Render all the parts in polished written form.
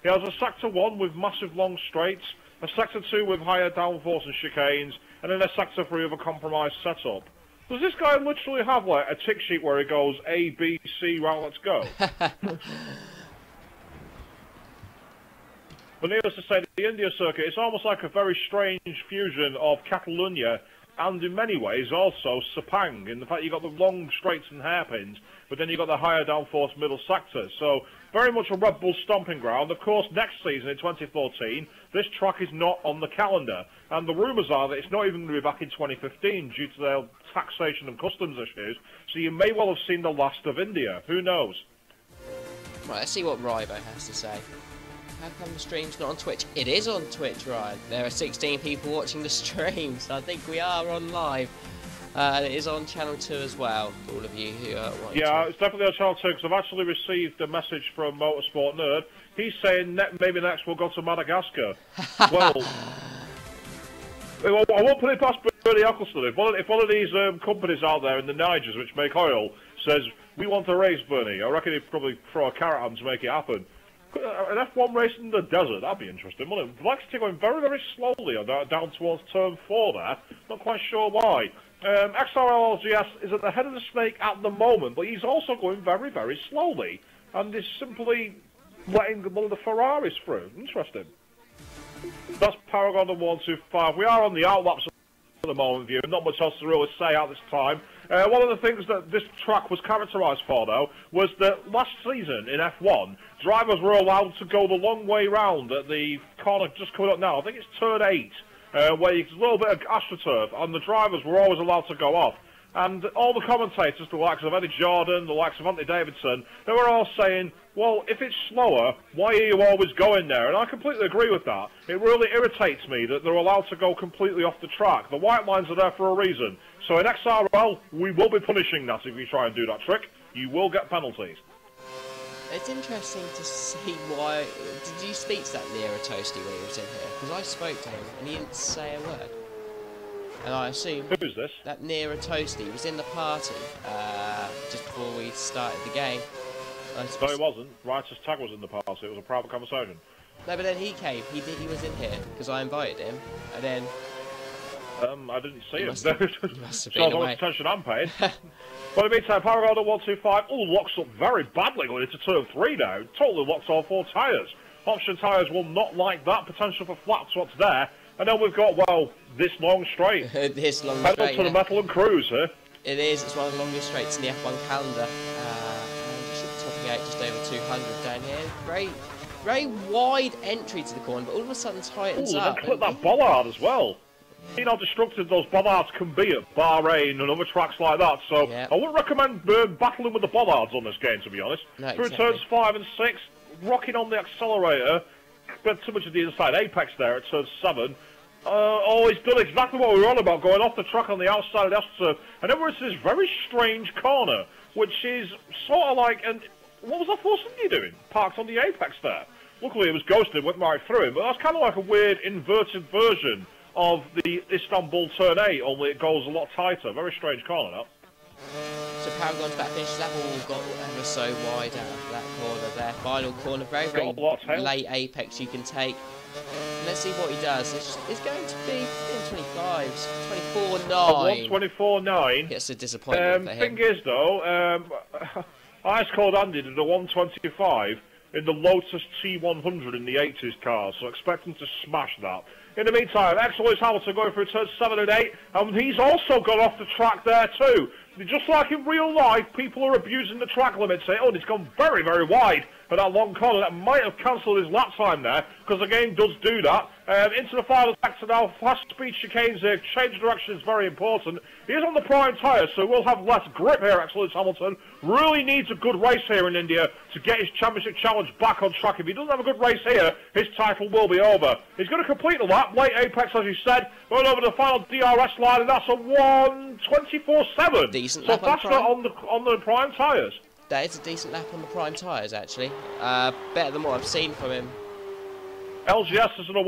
He has a Sector 1 with massive long straights, a Sector 2 with higher downforce and chicanes, and then a Sector 3 with a compromised setup. Does this guy literally have, like, a tick sheet where he goes A, B, C, right, let's go? But needless to say, the India circuit is almost like a very strange fusion of Catalunya and, in many ways, also Sepang, in the fact you've got the long straights and hairpins, but then you've got the higher downforce middle sector. So, very much a Red Bull stomping ground. Of course, next season, in 2014, this track is not on the calendar. And the rumours are that it's not even going to be back in 2015 due to their taxation and customs issues. So you may well have seen the last of India. Who knows? Right, let's see what Rybo has to say. How come the stream's not on Twitch? It is on Twitch, right? There are 16 people watching the stream, so I think we are on live. And it is on Channel 2 as well, for all of you who are watching. Yeah, it's definitely on Channel 2, because I've actually received a message from Motorsport Nerd. He's saying maybe next we'll go to Madagascar. Well, I won't put it past Bernie Eccleston. If one of these companies out there in the Nigers which make oil says, we want to race, Bernie, I reckon he'd probably throw a carrot at him to make it happen. An F1 race in the desert, that'd be interesting, wouldn't it? Velocity going very, very slowly down towards turn 4 there. Not quite sure why. XRL LGS is at the head of the snake at the moment, but he's also going very, very slowly. And is simply letting one of the Ferraris through. Interesting. That's Paragon 125. We are on the outlaps at the moment, view. Not much else to really say at this time. One of the things that this track was characterised for, though, was that last season in F1, drivers were allowed to go the long way round at the corner just coming up now. I think it's turn 8, where there's a little bit of AstroTurf, and the drivers were always allowed to go off. And all the commentators, the likes of Eddie Jordan, the likes of Anthony Davidson, they were all saying, well, if it's slower, why are you always going there? And I completely agree with that. It really irritates me that they're allowed to go completely off the track. The white lines are there for a reason. So in XRL, we will be punishing that if you try and do that trick. You will get penalties. It's interesting to see why... Did you speak to that Nero Toasty when he was in here? Because I spoke to him and he didn't say a word. And I assume... Who is this? That Nero Toasty. He was in the party just before we started the game. No, he wasn't. Righteous Tag was in the party. It was a private conversation. No, but then he came. He was in here because I invited him. And then... I didn't see him. Must have so been I was away. attention I'm paid. But in the meantime, Paragon 125, locks up very badly going into turn 3 now. Totally locks all 4 tyres. Option tyres will not like that. Potential for flaps, what's there. And then we've got, well, this long straight. This long Pedal straight. to the metal and cruise here. It is. It's one of the longest straights in the F1 calendar. And you should be topping out just over 200 down here. Very wide entry to the corner, but all of a sudden tightens up. And clip that bollard as well. You know how destructive those bollards can be at Bahrain and other tracks like that, so yep. I wouldn't recommend battling with the bollards on this game, to be honest. No, Through exactly. turns 5 and 6, rocking on the accelerator, but too much of the inside apex there at turn 7. He's done exactly what we were on about, going off the track on the outside of the AstroTurf, and then we're into this very strange corner, which is sort of like, and what was that force you doing? Parked on the apex there. Luckily it was ghosted, went right through him, but that's kind of like a weird inverted version of the Istanbul turn 8, only it goes a lot tighter. Very strange corner, that. So Paragon's back finish, that all got ever so wide out of that corner there. Final corner, very late apex you can take. Let's see what he does. It's going to be 25s, 24.9. 124.9. It's a disappointment for him. Thing is, though, Ice Cold Andy did a 125 in the Lotus T100 in the 80s cars, so expect him to smash that. In the meantime, Lewis Hamilton going through turns 7 and 8, and he's also gone off the track there too. Just like in real life, people are abusing the track limit, saying, oh, he's gone very, very wide at that long corner. That might have cancelled his lap time there, because the game does do that. Into the final sector now, fast speed chicanes here, change direction is very important. He is on the prime tyre, so we'll have less grip here, Lewis Hamilton. Really needs a good race here in India to get his championship challenge back on track. If he doesn't have a good race here, his title will be over. He's going to complete the lap, late apex as you said, going over the final DRS line, and that's a 124.7. Decent so lap faster on the prime tyres. That is a decent lap on the prime tyres, actually. Better than what I've seen from him. LGS is on a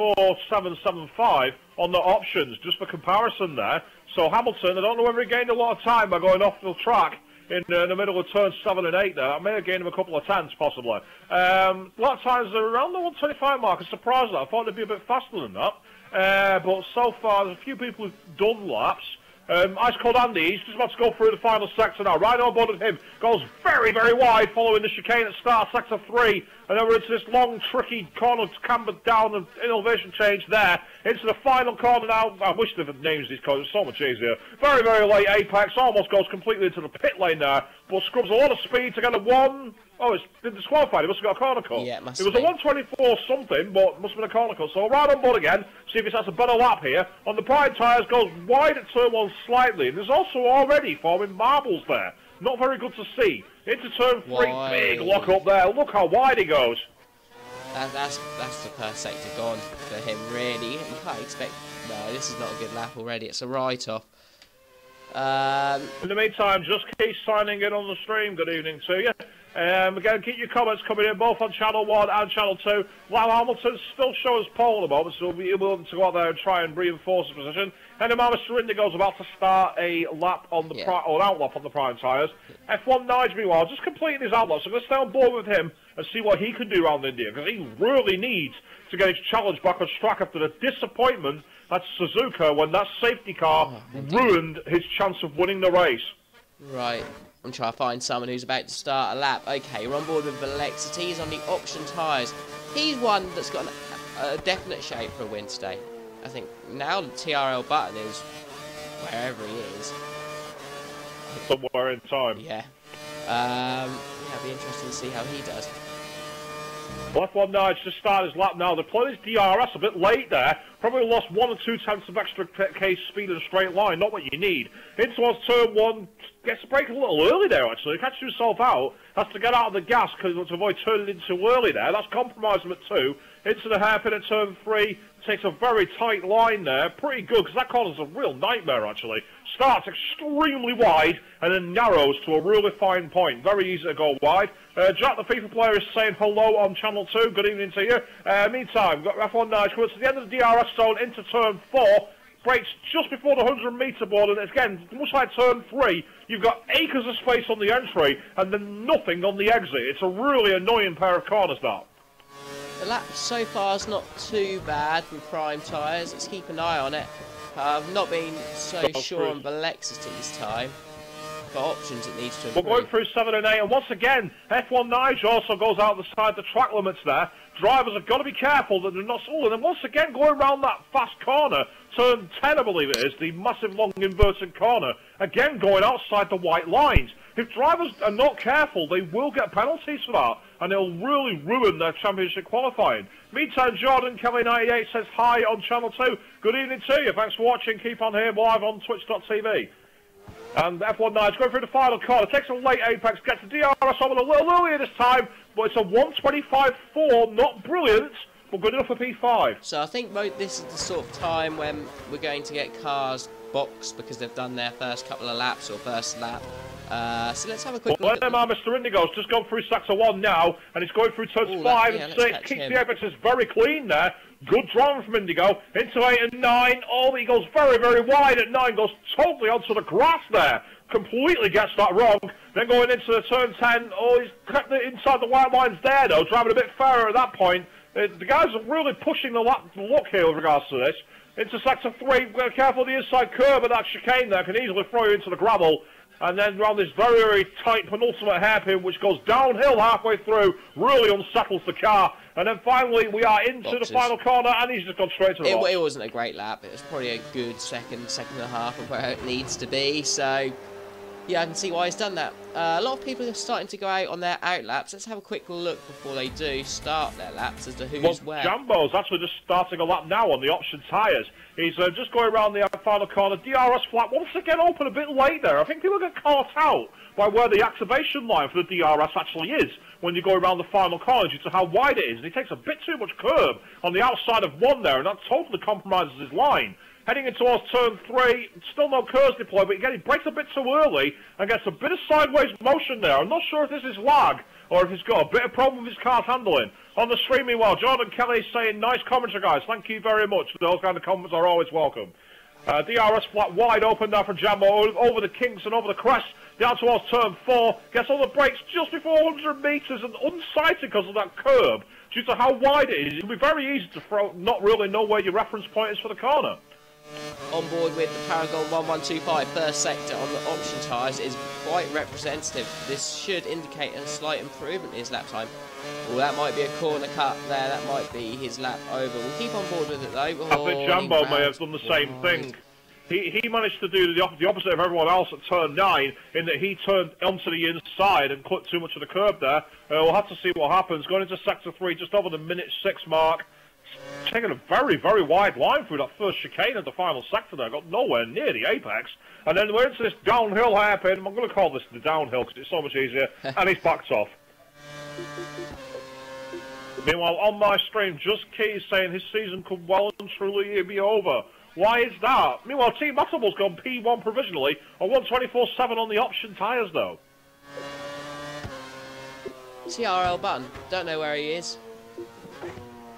124.775 on the options, just for comparison there. So Hamilton, I don't know whether he gained a lot of time by going off the track in the middle of turns 7 and 8 there. I may have gained him a couple of tenths, possibly. Lap times are around the 125 mark. I'm surprised that. I thought they'd be a bit faster than that. But so far, there's a few people who've done laps. Ice Cold Andy, he's just about to go through the final sector now. Right on board with him, goes very, very wide following the chicane at start, sector 3. And then we're into this long, tricky corner cambered down and elevation change there. Into the final corner now. I wish they'd named these corners, it's so much easier. Very, very late apex, almost goes completely into the pit lane there. But scrubs a lot of speed to get a one. Oh, it's been disqualified. He must have got a corner cut. Yeah, it must It was a 124 something, but must have been a corner cut. So right on board again. See if it has a better lap here. On the prime tyres, goes wide at turn 1 slightly. And there's also already forming marbles there. Not very good to see. Into turn 3, big lock up there. Look how wide he goes. That's the first sector gone for him, really. You can't expect... No, this is not a good lap already. It's a write-off. In the meantime, just keep signing in on the stream. Good evening to you. Again, keep your comments coming in, both on Channel 1 and Channel 2. While Hamilton still shows pole at the moment, so we'll be willing to go out there and try and reinforce his position. And the Mr. Indigo's about to start a lap on the or an outlap on the prime tyres. F1 Nige, meanwhile, just completing his outlap, so I'm going to stay on board with him and see what he can do around India, because he really needs to get his challenge back on track after the disappointment at Suzuka when that safety car ruined his chance of winning the race. Right. I'm trying to find someone who's about to start a lap. Okay, we're on board with Velexity. He's on the option tyres. He's one that's got a definite shape for a win today. I think now the TRL button is wherever he is. Somewhere in time. Yeah. Yeah, it'll be interesting to see how he does. Well, F1 Nige just started his lap now. They played his DRS a bit late there. Probably lost 1 or 2 tenths of extra K speed in a straight line. Not what you need. In towards turn 1. Gets a break a little early there, actually. Catches himself out. Has to get out of the gas to avoid turning in too early there. That's compromised him at 2. Into the hairpin at turn 3. Takes a very tight line there. Pretty good, because that corner's a real nightmare, actually. Starts extremely wide and then narrows to a really fine point. Very easy to go wide. Jack, the FIFA player, is saying hello on Channel 2. Good evening to you. Meantime, we've got F1 Nige coming to the end of the DRS zone into turn 4. Brakes just before the 100-metre board, and again, much like turn 3, you've got acres of space on the entry and then nothing on the exit. It's a really annoying pair of corners, that. The lap so far is not too bad with prime tyres. Let's keep an eye on it. I've not been so sure on Velexity's time. Got options it needs to improve. We're going through 7 and 8, and once again, F1 Nige also goes out the side the track limits there. Drivers have got to be careful that they're not... Oh, and then once again, going around that fast corner, turn 10, I believe it is, the massive long inverted corner, again going outside the white lines. If drivers are not careful, they will get penalties for that, and it'll really ruin their championship qualifying. Meantime, Jordan Kelly98 says hi on Channel 2. Good evening to you. Thanks for watching. Keep on here live on twitch.tv. And F1 Nige going through the final corner, takes a late apex, gets the DRS on a little earlier this time, but it's a 125.4, not brilliant, but good enough for P5. So I think this is the sort of time when we're going to get cars boxed because they've done their first couple of laps or first lap. So let's have a quick look at Mr. Indigo's just gone through sector 1 now, and he's going through turns 5 and 6. Keeps the apex is very clean there. Good driving from Indigo. Into 8 and 9. Oh, he goes very, very wide at 9. Goes totally onto the grass there. Completely gets that wrong. Then going into the turn 10. Oh, he's kept it inside the white lines there, though. Driving a bit fairer at that point. The guys are really pushing the luck here with regards to this. Into sector 3. Be careful of the inside curve of that chicane there. Can easily throw you into the gravel. And then around this very, very tight penultimate hairpin, which goes downhill halfway through, really unsettles the car. And then finally, we are into the final corner, and he's just gone straight to the box. It wasn't a great lap. It was probably a good second and a half of where it needs to be. So, yeah, I can see why he's done that. A lot of people are starting to go out on their out laps. Let's have a quick look before they do start their laps as to who's where. Jambo's actually just starting a lap now on the option tyres. He's just going around the final corner. DRS flat once again open a bit late there. I think people get caught out by where the activation line for the DRS actually is when you go around the final corner due to how wide it is. And he takes a bit too much curb on the outside of 1 there, and that totally compromises his line. Heading in towards turn 3, still no curves deployed, but again, he breaks a bit too early and gets a bit of sideways motion there. I'm not sure if this is lag or if he's got a bit of problem with his car's handling. On the stream, meanwhile, Jordan Kelly is saying, nice commentary, guys. Thank you very much. Those kind of comments are always welcome. DRS flat wide open now for Jambo over the kinks and over the crest. down towards turn 4, gets on the brakes just before 100 metres and unsighted because of that curb. Due to how wide it is, it can be very easy to not really know where your reference point is for the corner. On board with the Paragon 1125 first sector on the option tyres is quite representative. This should indicate a slight improvement in his lap time. Well, that might be a corner cut there, that might be his lap over. We'll keep on board with it though. I think Jambo may have done the same thing. He managed to do the opposite of everyone else at turn 9, in that he turned onto the inside and clipped too much of the curb there. We'll have to see what happens. Going into sector 3, just over the minute 6 mark. Taking a very, very wide line through that first chicane of the final sector there. Got nowhere near the apex. And then we're into this downhill hairpin. I'm going to call this the downhill because it's so much easier. And he's backed off. Meanwhile, on my stream, Just Keys saying his season could well and truly be over. Why is that? Meanwhile, Team Matterbull's gone P1 provisionally on 124.7 on the option tyres, though. XRL Button, don't know where he is.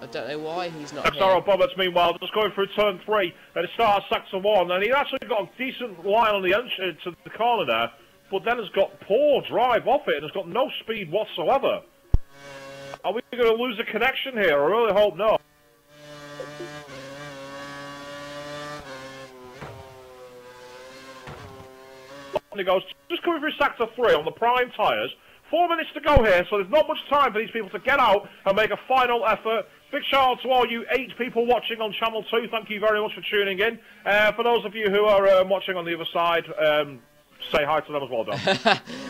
I don't know why he's not XRL here. Bobbets, meanwhile, just going through turn 3 at the start of sector 1, and he actually got a decent line on the entrance to the corner there, but then has got poor drive off it and has got no speed whatsoever. Are we going to lose a connection here? I really hope not. And he goes, just coming through sector 3 on the prime tyres. 4 minutes to go here, so there's not much time for these people to get out and make a final effort. Big shout out to all you 8 people watching on Channel 2. Thank you very much for tuning in. For those of you who are watching on the other side, say hi to them as well, Don.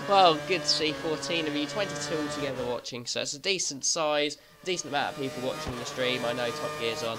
Well, good to see 14 of you, 22 altogether watching, so it's a decent size, decent amount of people watching the stream. I know Top Gear's on,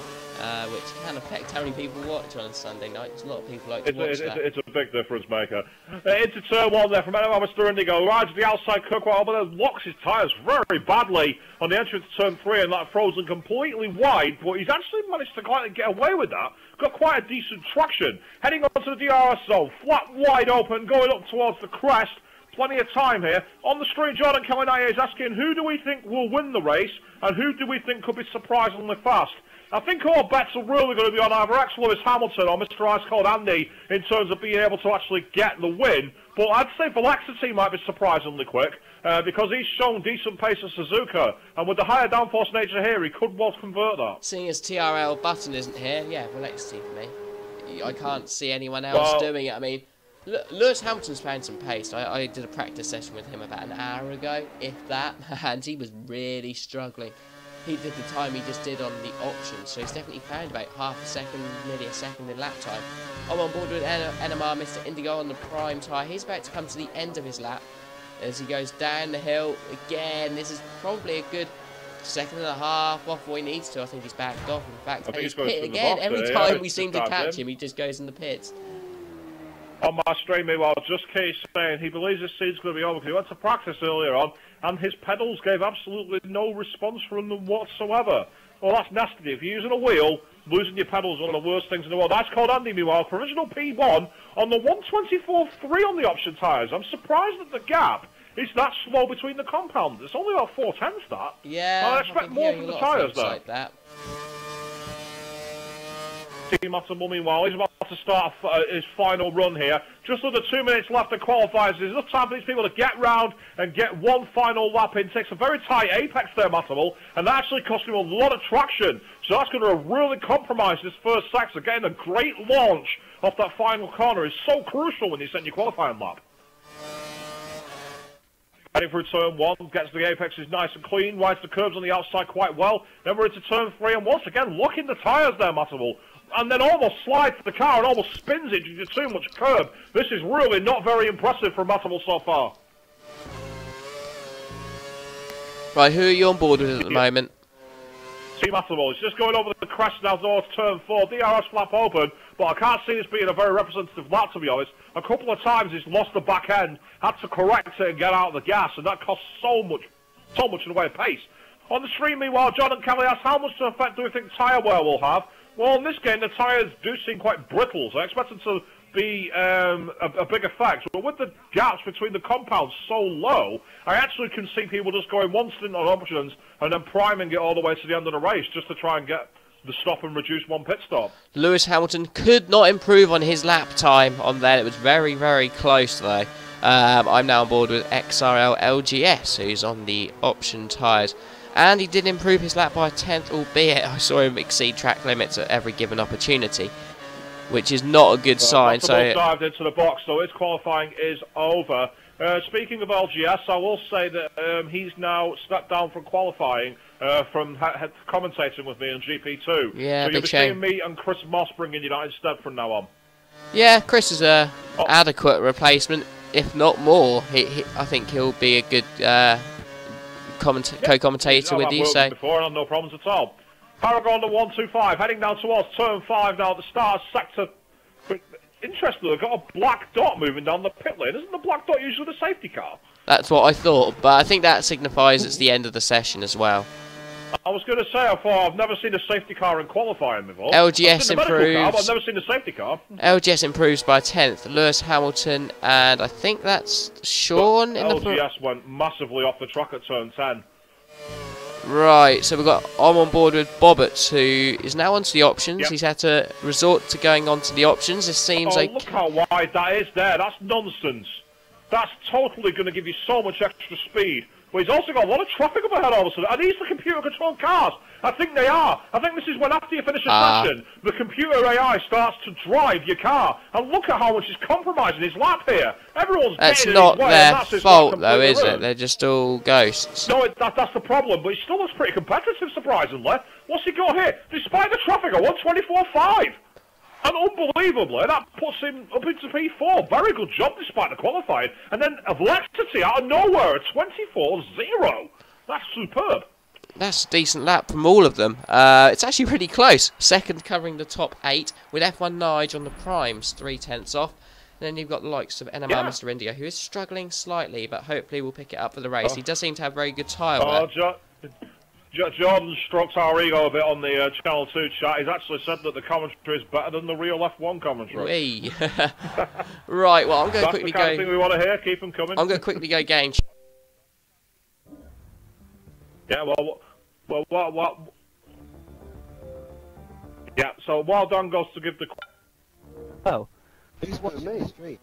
which can affect how many people watch on a Sunday night, because a lot of people like to watch that. It's a big difference maker. Into turn 1 there from Mr. Indigo, rides the outside Kirkwell, but then locks his tyres very badly on the entrance to turn 3, and that throws him completely wide, but he's actually managed to kind of get away with that. Got quite a decent traction. Heading onto the DRS zone, flat wide open, going up towards the crest. Plenty of time here. On the screen, Jordan Kelly is asking, who do we think will win the race, and who do we think could be surprisingly fast? I think all bets are really going to be on either ex-Lewis Hamilton or Mr. Ice Cold Andy in terms of being able to actually get the win. But I'd say Velocity might be surprisingly quick because he's shown decent pace at Suzuka. And with the higher downforce nature here, he could well convert that. Seeing as TRL Button isn't here, yeah, Velocity for me. I can't see anyone else doing it. I mean, Lewis Hamilton's playing some pace. I did a practice session with him about an hour ago, if that, and he was really struggling. He did the time he just did on the option, so he's definitely found about half a second, nearly a second in lap time. I'm on board with NMR, Mr. Indigo on the prime tyre. He's about to come to the end of his lap as he goes down the hill again. This is probably a good second and a half off what he needs to. I think he's backed off. In fact, he's pit again. Every time we seem to catch him, he just goes in the pits. On my stream, meanwhile, Just Case saying he believes this season's going to be over because he went to practice earlier on and his pedals gave absolutely no response from them whatsoever. Well, that's nasty. If you're using a wheel, losing your pedals is one of the worst things in the world. That's called Andy, meanwhile. Provisional P1 on the 124.3 on the option tyres. I'm surprised that the gap is that slow between the compounds. It's only about 4/10 that. Yeah, I expect more from the tyres, though. Like that. Team Matterbull, meanwhile, he's about to start his final run here. Just under 2 minutes left to qualify. There's enough time for these people to get round and get one final lap in. Takes a very tight apex there, Matterbull, and that actually cost him a lot of traction. So that's going to really compromise this first sector. Getting a great launch off that final corner is so crucial when you set your qualifying lap. Heading through turn 1, gets the apexes nice and clean, rides the curves on the outside quite well. Then we're into turn 3, and once again, locking the tyres there, Matterbull. And then almost slides the car and almost spins it due to too much curb. This is really not very impressive from Matterbull so far. Right, who are you on board with at the moment? Team Matterbull. It's just going over the crest now towards turn 4. DRS flap open, but I can't see this being a very representative lap, to be honest. A couple of times he's lost the back end, had to correct it and get out of the gas, and that costs so much in the way of pace. On the stream, meanwhile, John and Kelly asked, how much effect do we think tyre wear will have? Well, in this game, the tyres do seem quite brittle, so I expect them to be a big effect. But with the gaps between the compounds so low, I actually can see people just going one stint on options and then priming it all the way to the end of the race just to try and get the stop and reduce one pit stop. Lewis Hamilton could not improve on his lap time on there. It was very, very close, though. I'm now on board with XRL LGS, who's on the option tyres. And he did improve his lap by a tenth, albeit I saw him exceed track limits at every given opportunity, which is not a good sign. So dived into the box, so his qualifying is over. Speaking of LGS, I will say that he's now stepped down from qualifying from commentating with me on GP2. Yeah, so you'll be shame. seeing me and Chris Moss bringing you that instead from now on. Yeah, Chris is a adequate replacement, if not more. I think he'll be a good co-commentator with you. So before, and I have no problems at all. Paragon to 125, heading down towards turn 5 now at the start sector. Interestingly, they've got a black dot moving down the pit lane. Isn't the black dot usually the safety car? That's what I thought, but I think that signifies it's the end of the session as well. I was going to say, I've never seen a safety car in qualifying before. LGS improves. Car, but I've never seen a safety car. LGS improves by a tenth. Lewis Hamilton, and I think that's Sean in the LGS went massively off the track at turn 10. Right, so I'm on board with Bobbitt, who is now onto the options. Yep. He's had to resort to going onto the options. It seems like... look how wide that is there. That's nonsense. That's totally going to give you so much extra speed. But he's also got a lot of traffic up ahead all of a sudden. Are these the computer-controlled cars? I think they are. I think this is when after you finish a session, the computer AI starts to drive your car. And look at how much he's compromising his lap here. Everyone's getting in his way. That's not their fault, though, is it? They're just all ghosts. No, that's the problem. But he still looks pretty competitive, surprisingly. What's he got here? Despite the traffic, a 124.5. And unbelievably, that puts him up into P4. Very good job despite the qualifying. And then Velocity out of nowhere at 24.0. That's superb. That's a decent lap from all of them. It's actually pretty close. Second covering the top 8 with F1 Nige on the primes, 3/10 off. And then you've got the likes of NMR Mr. India, who is struggling slightly, but hopefully will pick it up for the race. He does seem to have very good tyre wear. Jordan strokes our ego a bit on the Channel 2 chat. He's actually said that the commentary is better than the real F1 commentary. Right, well, I'm going to quickly go... That's the kind of thing we want to hear. Keep them coming. I'm going to quickly go game. Yeah, what? Yeah, so while Dan goes to give the... Oh. He's watching me. Street.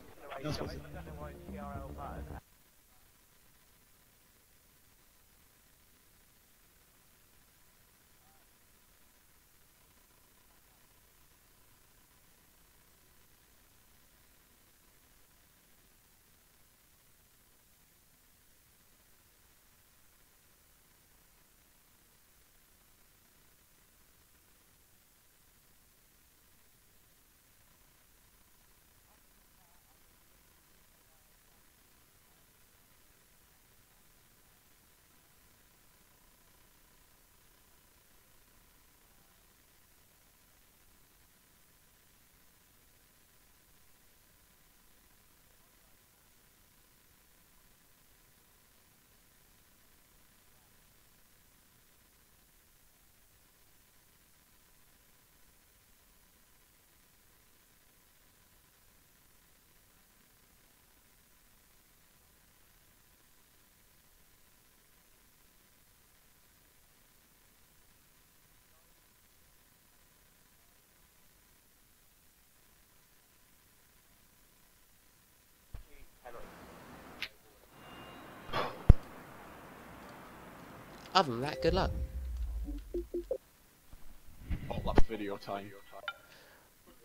Other than that, good luck. Oh, that's video time.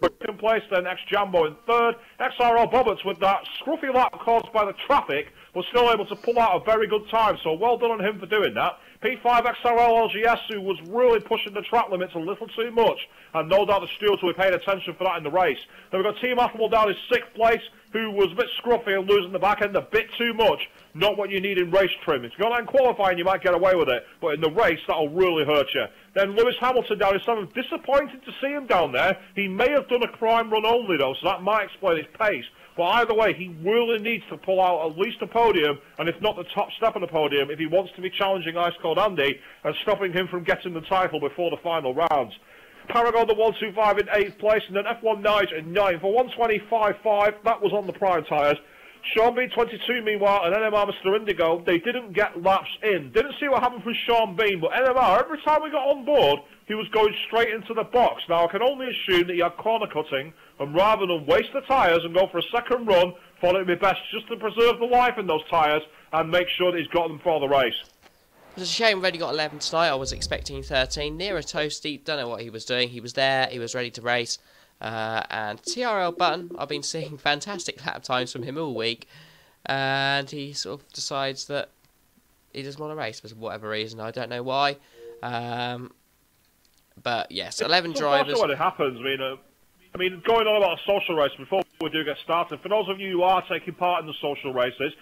Second place then, ex-Jambo in third. XRL Bobbitt with that scruffy lap caused by the traffic was still able to pull out a very good time, so well done on him for doing that. P5 XRL LGS, who was really pushing the track limits a little too much, and no doubt the stewards will be paying attention for that in the race. Then we've got Team Affable down in 6th place, who was a bit scruffy and losing the back end a bit too much. Not what you need in race trim. If you go down qualifying, you might get away with it, but in the race, that'll really hurt you. Then Lewis Hamilton down is something disappointed to see him down there. He may have done a prime run only, though, so that might explain his pace. But either way, he really needs to pull out at least a podium, and if not the top step on the podium, if he wants to be challenging Ice Cold Andy and stopping him from getting the title before the final rounds. Paragon the 125 in 8th place, and then F1 Nige in 9th for 125.5. That was on the prime tyres. Sean Bean 22, meanwhile, and NMR Mr. Indigo, they didn't get laps in. Didn't see what happened from Sean Bean, but NMR, every time we got on board, he was going straight into the box. Now, I can only assume that he had corner cutting, and rather than waste the tyres and go for a second run, thought it would be best just to preserve the life in those tyres and make sure that he's got them for the race. It was a shame we've only got 11 tonight. I was expecting 13. Nero Toasty, don't know what he was doing. He was there, he was ready to race. And TRL Button, I've been seeing fantastic lap times from him all week. And he sort of decides that he doesn't want to race for whatever reason. I don't know why. But yes, 11 drivers. That's what it happens. I mean, going on about a social race before we do get started, for those of you who are taking part in the social races,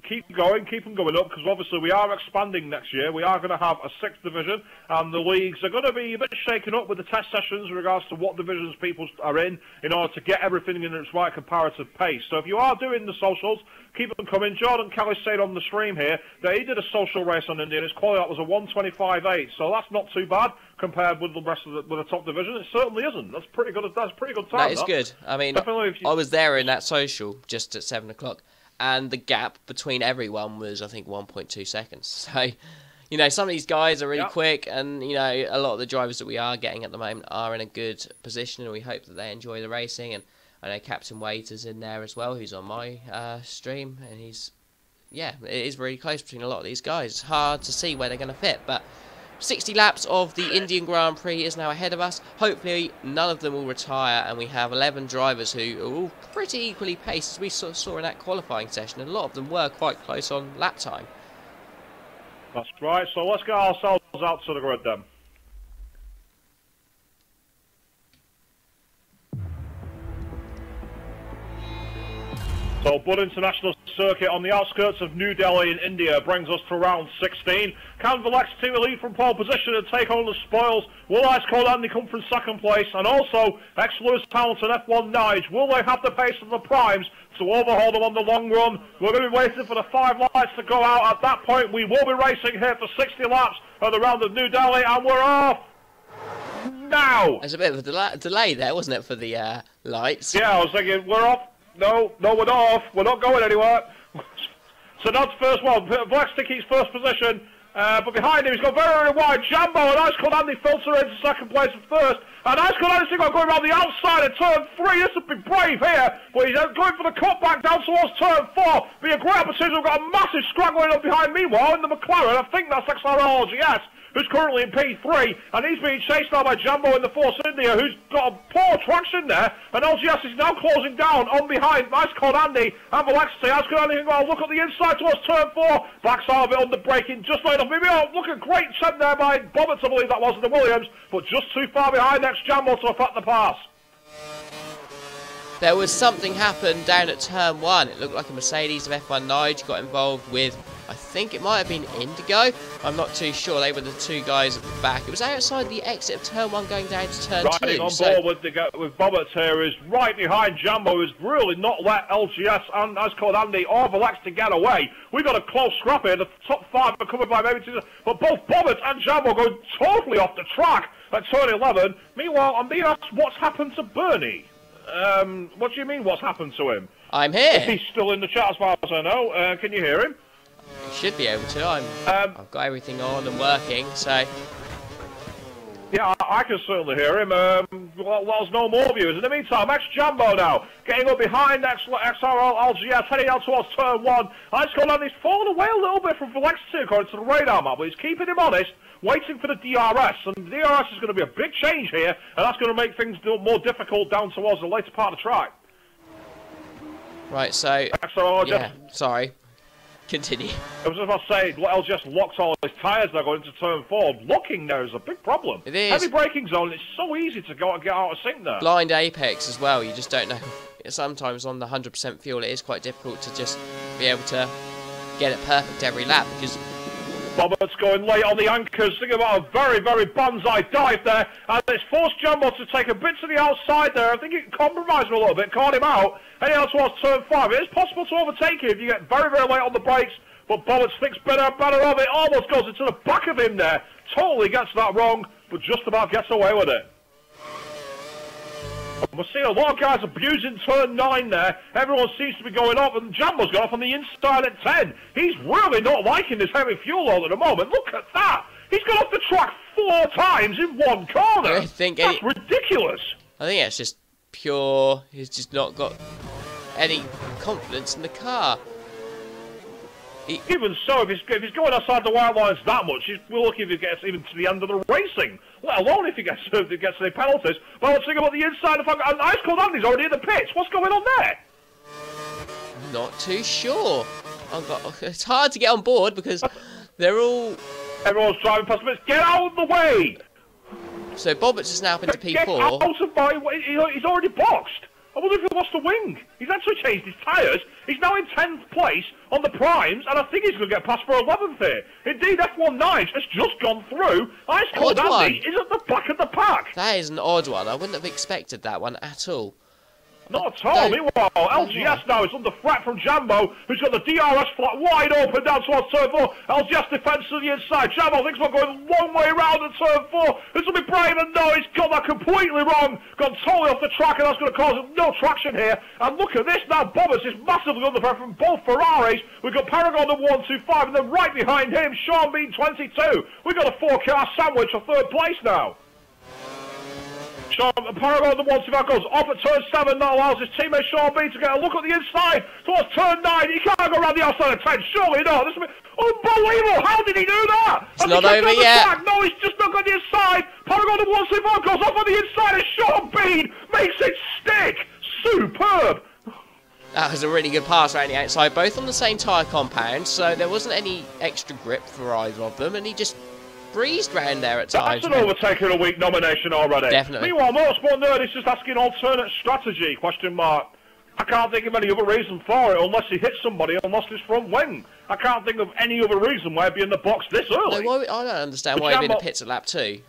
keep going, keep them going up, because obviously we are expanding next year. We are going to have a 6th division, and the leagues are going to be a bit shaken up with the test sessions in regards to what divisions people are in order to get everything in its right comparative pace. So if you are doing the socials, keep them coming. Jordan Kelly said on the stream here that he did a social race on India, and his quality was a 1:25.8, so that's not too bad compared with the rest of the top division. It certainly isn't. That's pretty good. That's a pretty good time. That is good. I mean, I was there in that social just at 7 o'clock, and the gap between everyone was, I think, 1.2 seconds. So, you know, some of these guys are really quick, and, you know, a lot of the drivers that we are getting at the moment are in a good position, and we hope that they enjoy the racing. And I know Captain Waiter's in there as well, who's on my stream, and it is really close between a lot of these guys. It's hard to see where they're going to fit, but 60 laps of the Indian Grand Prix is now ahead of us. Hopefully none of them will retire, and we have 11 drivers who are all pretty equally paced, as we sort of saw in that qualifying session, and a lot of them were quite close on lap time. That's right, so let's get ourselves out to the grid then. So, Bud International Circuit on the outskirts of New Delhi in India brings us to round 16. Can Velocity lead from pole position and take on the spoils? Will Ice Cold Andy come from second place? And also, ex-Lewis Hamilton F1 Nige, will they have the pace of the primes to overhaul them on the long run? We're going to be waiting for the 5 lights to go out. At that point, we will be racing here for 60 laps at the round of New Delhi, and we're off now. There's a bit of a delay there, wasn't it, for the lights? Yeah, I was thinking, we're off. No, we're not off. We're not going anywhere. So that's first one. Vlaxticky's first position. But behind him, he's got very, very wide. Jambo and Ice Cold Andy filter into second place at first. And Ice Cold Andy's going around the outside of turn 3. This would be brave here. But he's going for the cutback down towards turn 4. Be a great opportunity. We've got a massive scrag going up behind. Meanwhile, in the McLaren, I think that's XRL LGS, who's currently in P3, and he's being chased now by Jambo in the Force India, who's got a poor traction there, and LGS is now closing down on behind Ice Cold Andy and Velocity. Ice Cold Andy, well, look at the inside towards turn 4, backs out of it under braking, just right enough. Maybe, look at great attempt there by Bobbitt, I believe that was, in the Williams, but just too far behind next Jambo to affect the pass. There was something happened down at turn 1. It looked like a Mercedes of F1 Nige got involved with, I think it might have been Indigo. I'm not too sure. They were the two guys at the back. It was outside the exit of turn 1 going down to turn 2. Riding on board with Bobbitt here is right behind Jambo, who's really not let LGS and Ice Cold Andy or Valex to get away. We've got a close scrap here. The top 5 are covered by maybe 2, but both Bobbitt and Jambo going totally off the track at turn 11. Meanwhile, I'm being asked what's happened to Bernie. What do you mean what's happened to him? I'm here. He's still in the chat as far as I know. Can you hear him? You should be able to. I've got everything on and working, so... Yeah, I can certainly hear him. Let us know more viewers. In the meantime, ex-Jambo now, getting up behind XRL LGS, heading out towards turn 1. Ice Cold Andy's fallen away a little bit from Velexity according to the radar map, but he's keeping him honest, waiting for the DRS. And the DRS is going to be a big change here, and that's going to make things more difficult down towards the later part of the track. Right, so... XRL, yeah, sorry. Continue. I was just about to say, LGS locks all his tyres now going into turn 4. Locking there is a big problem. It is. Heavy braking zone, it's so easy to go and get out of sync there. Blind apex as well, you just don't know. Sometimes on the 100% fuel, it is quite difficult to just be able to get it perfect every lap, because... Bobbitt's going late on the anchors, thinking about a very, very banzai dive there, and it's forced Jambo to take a bit to the outside there. I think it compromised him a little bit, caught him out, heading out towards turn 5. It is possible to overtake him if you get very, very late on the brakes, but Bobbitt thinks better and better of it, almost goes into the back of him there, totally gets that wrong, but just about gets away with it. We're seeing a lot of guys abusing turn 9 there. Everyone seems to be going up, and Jambo's got off on the inside at 10. He's really not liking this heavy fuel load at the moment. Look at that. He's got off the track 4 times in one corner. That's ridiculous. I think it's just pure. He's just not got any confidence in the car. Even so, if he's going outside the white lines that much, we're lucky if he gets even to the end of the racing, let alone if he gets any penalties. But let's think about the inside of Ice Cold Andy's already in the pits. What's going on there? Not too sure. It's hard to get on board because they're all... Everyone's driving past him. Get out of the way! So Bobbitt's is now up into P4. Get out of my way. He's already boxed. I wonder if he lost the wing. He's actually changed his tyres. He's now in 10th place on the primes, and I think he's going to get past for 11th here. Indeed, F19 has just gone through. Ice Cold Andy is at the back of the pack. That is an odd one. I wouldn't have expected that one at all. Not at all. Meanwhile, LGS now is under threat from Jambo, who's got the DRS flat wide open down towards turn 4. LGS defends to the inside. Jambo thinks about going a long way around at turn 4. This will be brave, and no, he's got that completely wrong. Gone totally off the track, and that's going to cause no traction here. And look at this now. Bobbers is massively under threat from both Ferraris. We've got Paragon at 125, and then right behind him, Sean Bean 22. We've got a 4-car sandwich for 3rd place now. Paragon the 125 goes off at turn 7. That allows his teammate Sean B to get a look at the inside towards turn 9. He can't go around the outside of 10. Surely not. This is unbelievable. How did he do that? It's not over yet. No, he's just not got the inside. Paragon the 125 goes off on the inside, and Sean Bean makes it stick. Superb. That was a really good pass around the outside, both on the same tyre compound, so there wasn't any extra grip for either of them, and he just breezed round there at times. That's an overtaking a week nomination already. Definitely. Meanwhile, Motorsport Nerd is just asking alternate strategy, question mark. I can't think of any other reason for it unless he hit somebody and lost his front wing. I can't think of any other reason why he'd be in the box this early. No, I don't understand why he'd be in the pits at lap 2.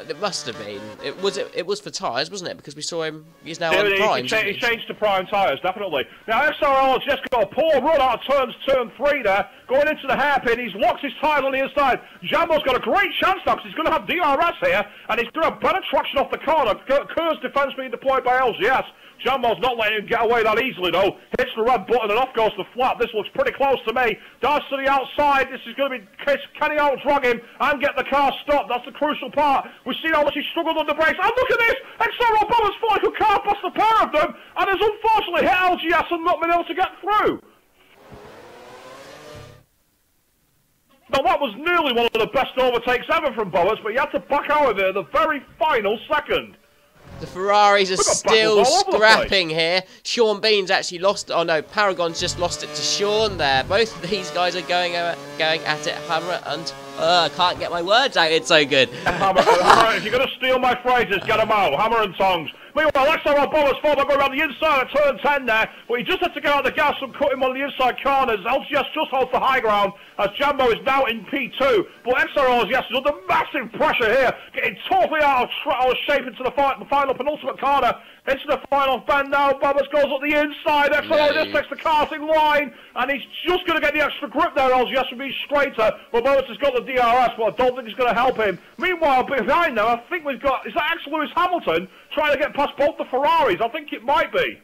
It must have been. It was for tyres, wasn't it? Because we saw him. He's now on prime. He changed to prime tyres, definitely. Now XRL has just got a poor run out of turn 3 there, going into the hairpin. He's locked his tyre on the inside. Jambo's got a great chance now because he's going to have DRS here, and he's going to have better traction off the corner. Kerr's defence being deployed by LGS. Jambo's not letting him get away that easily, though. Hits the red button and off goes the flat. This looks pretty close to me. Darts to the outside. This is going to be... Can he outdrag him and get the car stopped? That's the crucial part. We've seen how much he struggled under brakes. And look at this! XRL Bombers fought like a car past the pair of them, and has unfortunately hit LGS and not been able to get through. Now, that was nearly one of the best overtakes ever from Bombers, but he had to back out of it at the very final second. The Ferraris are still scrapping here. Sean Bean's actually lost. Oh no, Paragon's just lost it to Sean there. Both of these guys are going at it. Hammer and I can't get my words out. It's so good. Hammer, if you're going to steal my phrases, get them out. Hammer and tongs. Meanwhile, XRL Bombers fall by going around the inside of turn 10 there, but he just had to get out of the gas and cut him on the inside corners. LGS just holds the high ground as Jambo is now in P2, but XRL is under massive pressure here, getting totally out of shape into the final penultimate corner. Into the final bend now. Bobbers goes up the inside. XRL just takes the karting line, and he's just going to get the extra grip there. LGS will be straighter, but Bobbers has got the DRS, but I don't think it's going to help him. Meanwhile, behind now, I think we've got... Is that actually Lewis Hamilton trying to get past both the Ferraris? I think it might be.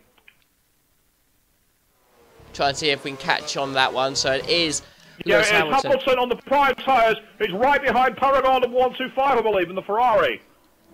Try and see if we can catch on that one. So it is Lewis Hamilton. Hamilton on the prime tyres. He's right behind Paragon at 125, I believe, in the Ferrari.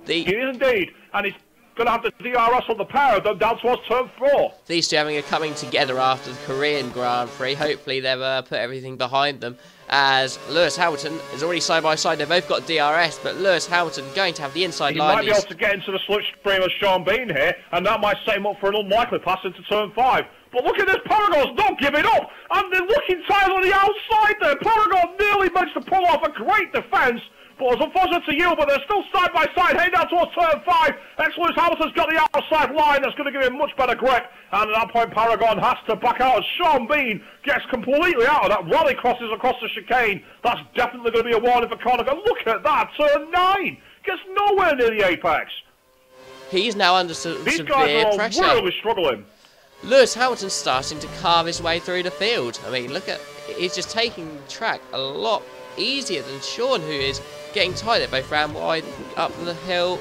He is indeed, and he's going to have the DRS on the pair of them down towards turn 4. These two having a coming together after the Korean Grand Prix. Hopefully they've put everything behind them, as Lewis Hamilton is already side by side. They've both got DRS, but Lewis Hamilton going to have the inside line. He might be able to get into the slipstream of Sean Bean here, and that might set him up for an unlikely pass into turn 5. But look at this, Paragon's not giving up, and they're looking tired on the outside there. Paragon nearly managed to pull off a great defence, but it was unfortunate to you, but they're still side by side, heading down towards turn 5. Lewis Hamilton's got the outside line, that's going to give him much better grip, and at that point Paragon has to back out as Sean Bean gets completely out of that. Rally crosses across the chicane. That's definitely going to be a warning for Conor. Look at that, turn 9! Gets nowhere near the apex. He's now under severe pressure. Really struggling. Lewis Hamilton's starting to carve his way through the field. I mean, look at... He's just taking the track a lot easier than Sean, who is getting tight. They're both round wide, up the hill.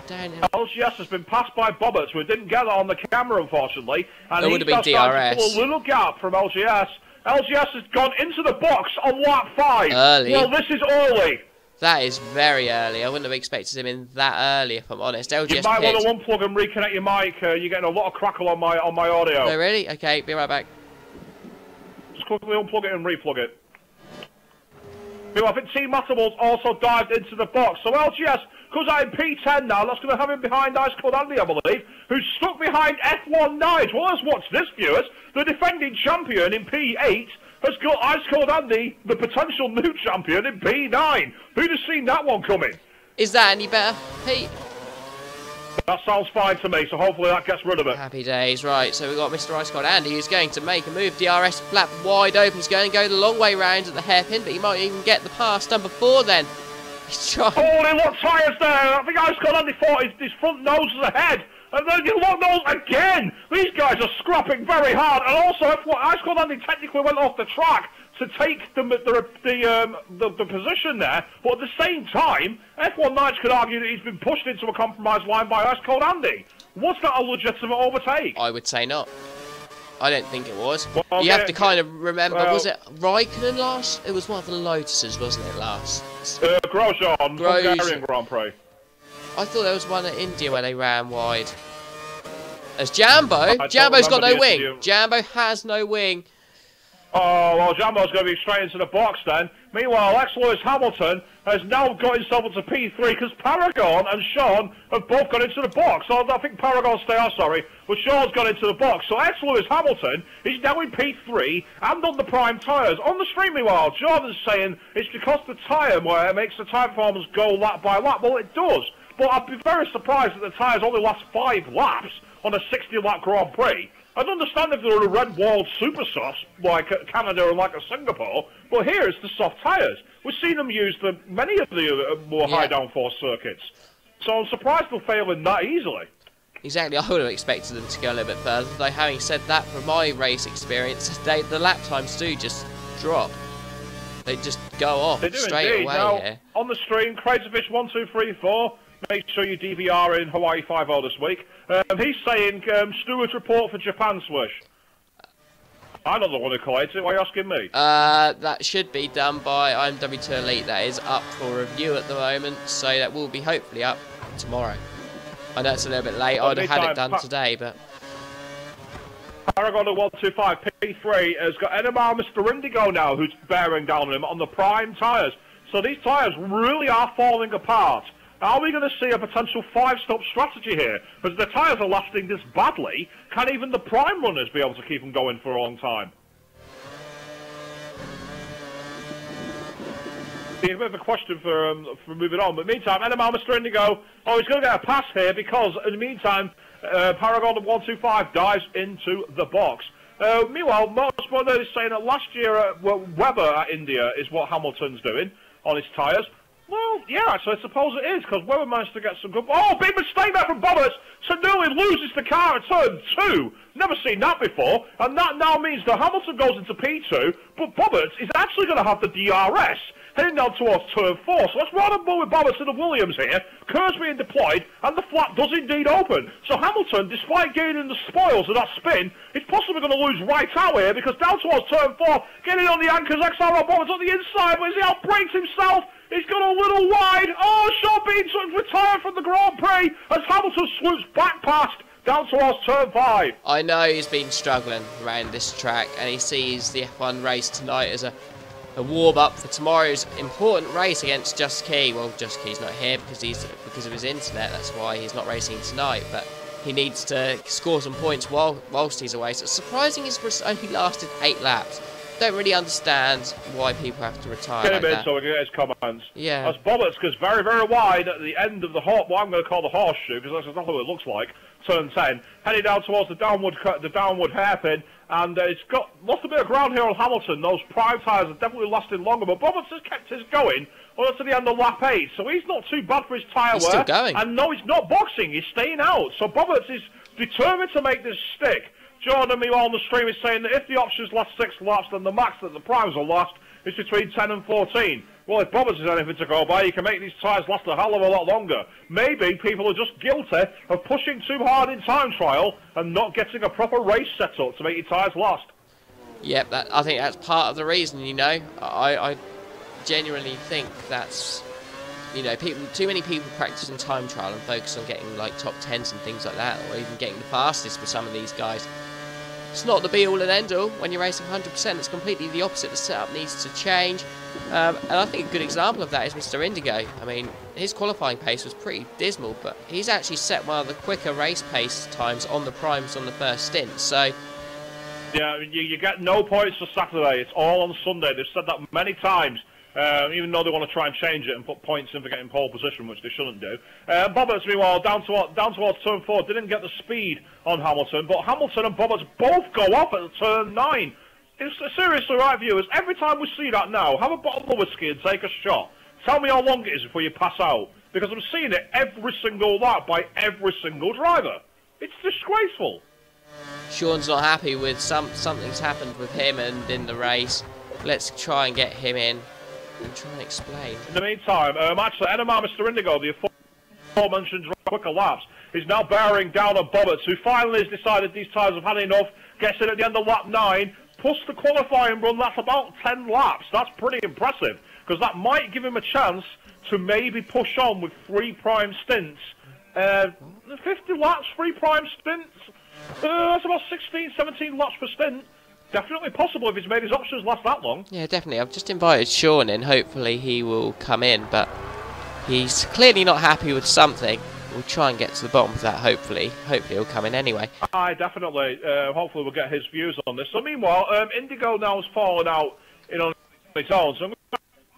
Down. LGS has been passed by Bobbitt, who didn't get that on the camera, unfortunately. And It would have been DRS. A little gap from LGS. LGS has gone into the box on lap 5. Early. Well, this is early. That is very early. I wouldn't have expected him in that early, if I'm honest. LGS You might picked. want to unplug and reconnect your mic. You're getting a lot of crackle on my audio. Oh, really? Okay, be right back. Just quickly unplug it and replug it. I think Team Matable's also dived into the box. So LGS goes out in P10 now. That's going to have him behind Ice Cold Andy, I believe, who's stuck behind F1 Nige. Well, let's watch this, viewers. The defending champion in P8 has got Ice Cold Andy, the potential new champion, in P9. Who'd have seen that one coming? Is that any better, Pete? That sounds fine to me, so hopefully that gets rid of it. Happy days, right. So we've got Mr. Ice Cold Andy, who's going to make a move. DRS flap wide open. He's going to go the long way round at the hairpin, but he might even get the pass number 4 then. He's trying. Holy, look, tyres there. I think Ice Cold Andy thought his front nose was ahead. And then you look those again. These guys are scrapping very hard. And also, Ice Cold Andy technically went off the track to take the position there, but at the same time, F1 Knights could argue that he's been pushed into a compromised line by Ice Cold Andy. Was that a legitimate overtake? I would say not. I don't think it was. Well, you have to kind of remember, was it Raikkonen last? It was one of the Lotuses, wasn't it, last? Grosjean, Hungarian Grand Prix. I thought there was one at India where they ran wide. There's Jambo. Jambo's got no wing. Jambo has no wing. Oh, well, Jambo's going to be straight into the box then. Meanwhile, Lewis Hamilton has now got himself into P3 because Paragon and Sean have both got into the box. So I think Paragon's stay off, sorry, but Sean's got into the box. So Lewis Hamilton is now in P3 and on the prime tyres. On the stream, meanwhile, Jordan's saying it's because the tyre where it makes the tyre performance go lap by lap. Well, it does, but I'd be very surprised that the tyres only last 5 laps on a 60-lap Grand Prix. I'd understand if they were a red-walled super soft like Canada or like Singapore, but here it's the soft tyres. We've seen them use many of the more high downforce circuits. So I'm surprised they'll fail in that easily. Exactly, I would have expected them to go a little bit further, though having said that, from my race experience, the lap times do just drop. They just go off straight away now, here. On the stream, Crazyfish1234, make sure you DVR in Hawaii 5-0 this week. He's saying, Stewart's report for Japan Swish. I'm not the one who collates it, why are you asking me? That should be done by IMW2 Elite. That is up for review at the moment, so that will be hopefully up tomorrow. I know it's a little bit late, I'd have had it done today, but... Paragon 125 P3 has got NMR Mr. Indigo now, who's bearing down on him on the prime tyres. So these tyres really are falling apart. Are we going to see a potential 5-stop strategy here? Because the tyres are lasting this badly, can even the prime runners be able to keep them going for a long time? It's a bit of a question for moving on, but meantime, NMR Mr. Indigo, he's going to get a pass here because in the meantime, Paragon 125 dives into the box. Meanwhile, Motorsport is saying that last year Webber at India is what Hamilton's doing on his tyres. Well, yeah, actually, I suppose it is, because Webber managed to get some good... Oh, big mistake there from Bobbitt! So nearly loses the car at turn 2. Never seen that before. And that now means that Hamilton goes into P2, but Bobbitt is actually going to have the DRS heading down towards turn 4. So let's run a ball with Bobbitt to the Williams here. Kerr's being deployed, and the flap does indeed open. So Hamilton, despite gaining the spoils of that spin, is possibly going to lose right out here, because down towards turn 4, getting on the anchors, XRL Bobbitt's on the inside, but as he outbrakes himself, he's got a little wide. Oh, Sean Bean retired from the Grand Prix as Hamilton swoops back past down towards turn 5. I know he's been struggling around this track, and he sees the F1 race tonight as a warm-up for tomorrow's important race against Just Key. Well, Just Key's not here because of his internet. That's why he's not racing tonight. But he needs to score some points whilst he's away. So it's surprising he's only lasted 8 laps. Don't really understand why people have to retire Get like him in that. so we can get his comments. Yeah. That's Bobbitt goes very, very wide at the end of the what I'm going to call the horseshoe, because that's exactly what it looks like. Turn 10, heading down towards the downward hairpin, and it's got lost a bit of ground here on Hamilton. Those prime tyres are definitely lasting longer, but Bobbitt has kept his going up to the end of lap 8, so he's not too bad for his tyre wear. He's still going. And no, he's not boxing, he's staying out. So Bobbitt is determined to make this stick. Jordan, meanwhile, on the stream is saying that if the options last 6 laps, then the max that the primes will last is between 10 and 14. well, if Bobbitt's is anything to go by, you can make these tyres last a hell of a lot longer. Maybe people are just guilty of pushing too hard in time trial and not getting a proper race set up to make your tyres last. Yep, I think that's part of the reason, you know. I genuinely think that's, you know, too many people practice in time trial and focus on getting like top 10s and things like that, or even getting the fastest for some of these guys. It's not the be-all and end-all. When you're racing 100%, it's completely the opposite. The setup needs to change. And I think a good example of that is Mr. Indigo. I mean, his qualifying pace was pretty dismal, but he's actually set one of the quicker race pace times on the primes on the first stint. So, yeah, you get no points for Saturday. It's all on Sunday. They've said that many times. Even though they want to try and change it and put points in for getting pole position, which they shouldn't do. Bobbitt's, meanwhile, down towards turn 4, didn't get the speed on Hamilton, but Hamilton and Bobbitt's both go off at turn 9. It's seriously right, viewers. Every time we see that now, have a bottle of whiskey and take a shot. Tell me how long it is before you pass out, because I'm seeing it every single lap by every single driver. It's disgraceful. Sean's not happy with something's happened with him and in the race. Let's try and get him in and try and explain. In the meantime, actually, NMR Mr. Indigo, the aforementioned quicker laps, is now bearing down on Bobbitt, who finally has decided these tyres have had enough, gets in at the end of lap 9, plus the qualifying run, that's about 10 laps. That's pretty impressive, because that might give him a chance to maybe push on with 3 prime stints. 50 laps, 3 prime stints, that's about 16, 17 laps per stint. Definitely possible if he's made his options last that long. Yeah, definitely. I've just invited Sean in. Hopefully he will come in, but he's clearly not happy with something. We'll try and get to the bottom of that, hopefully. Hopefully he'll come in anyway. Aye, definitely. Hopefully we'll get his views on this. So meanwhile, Indigo now has fallen out on its own.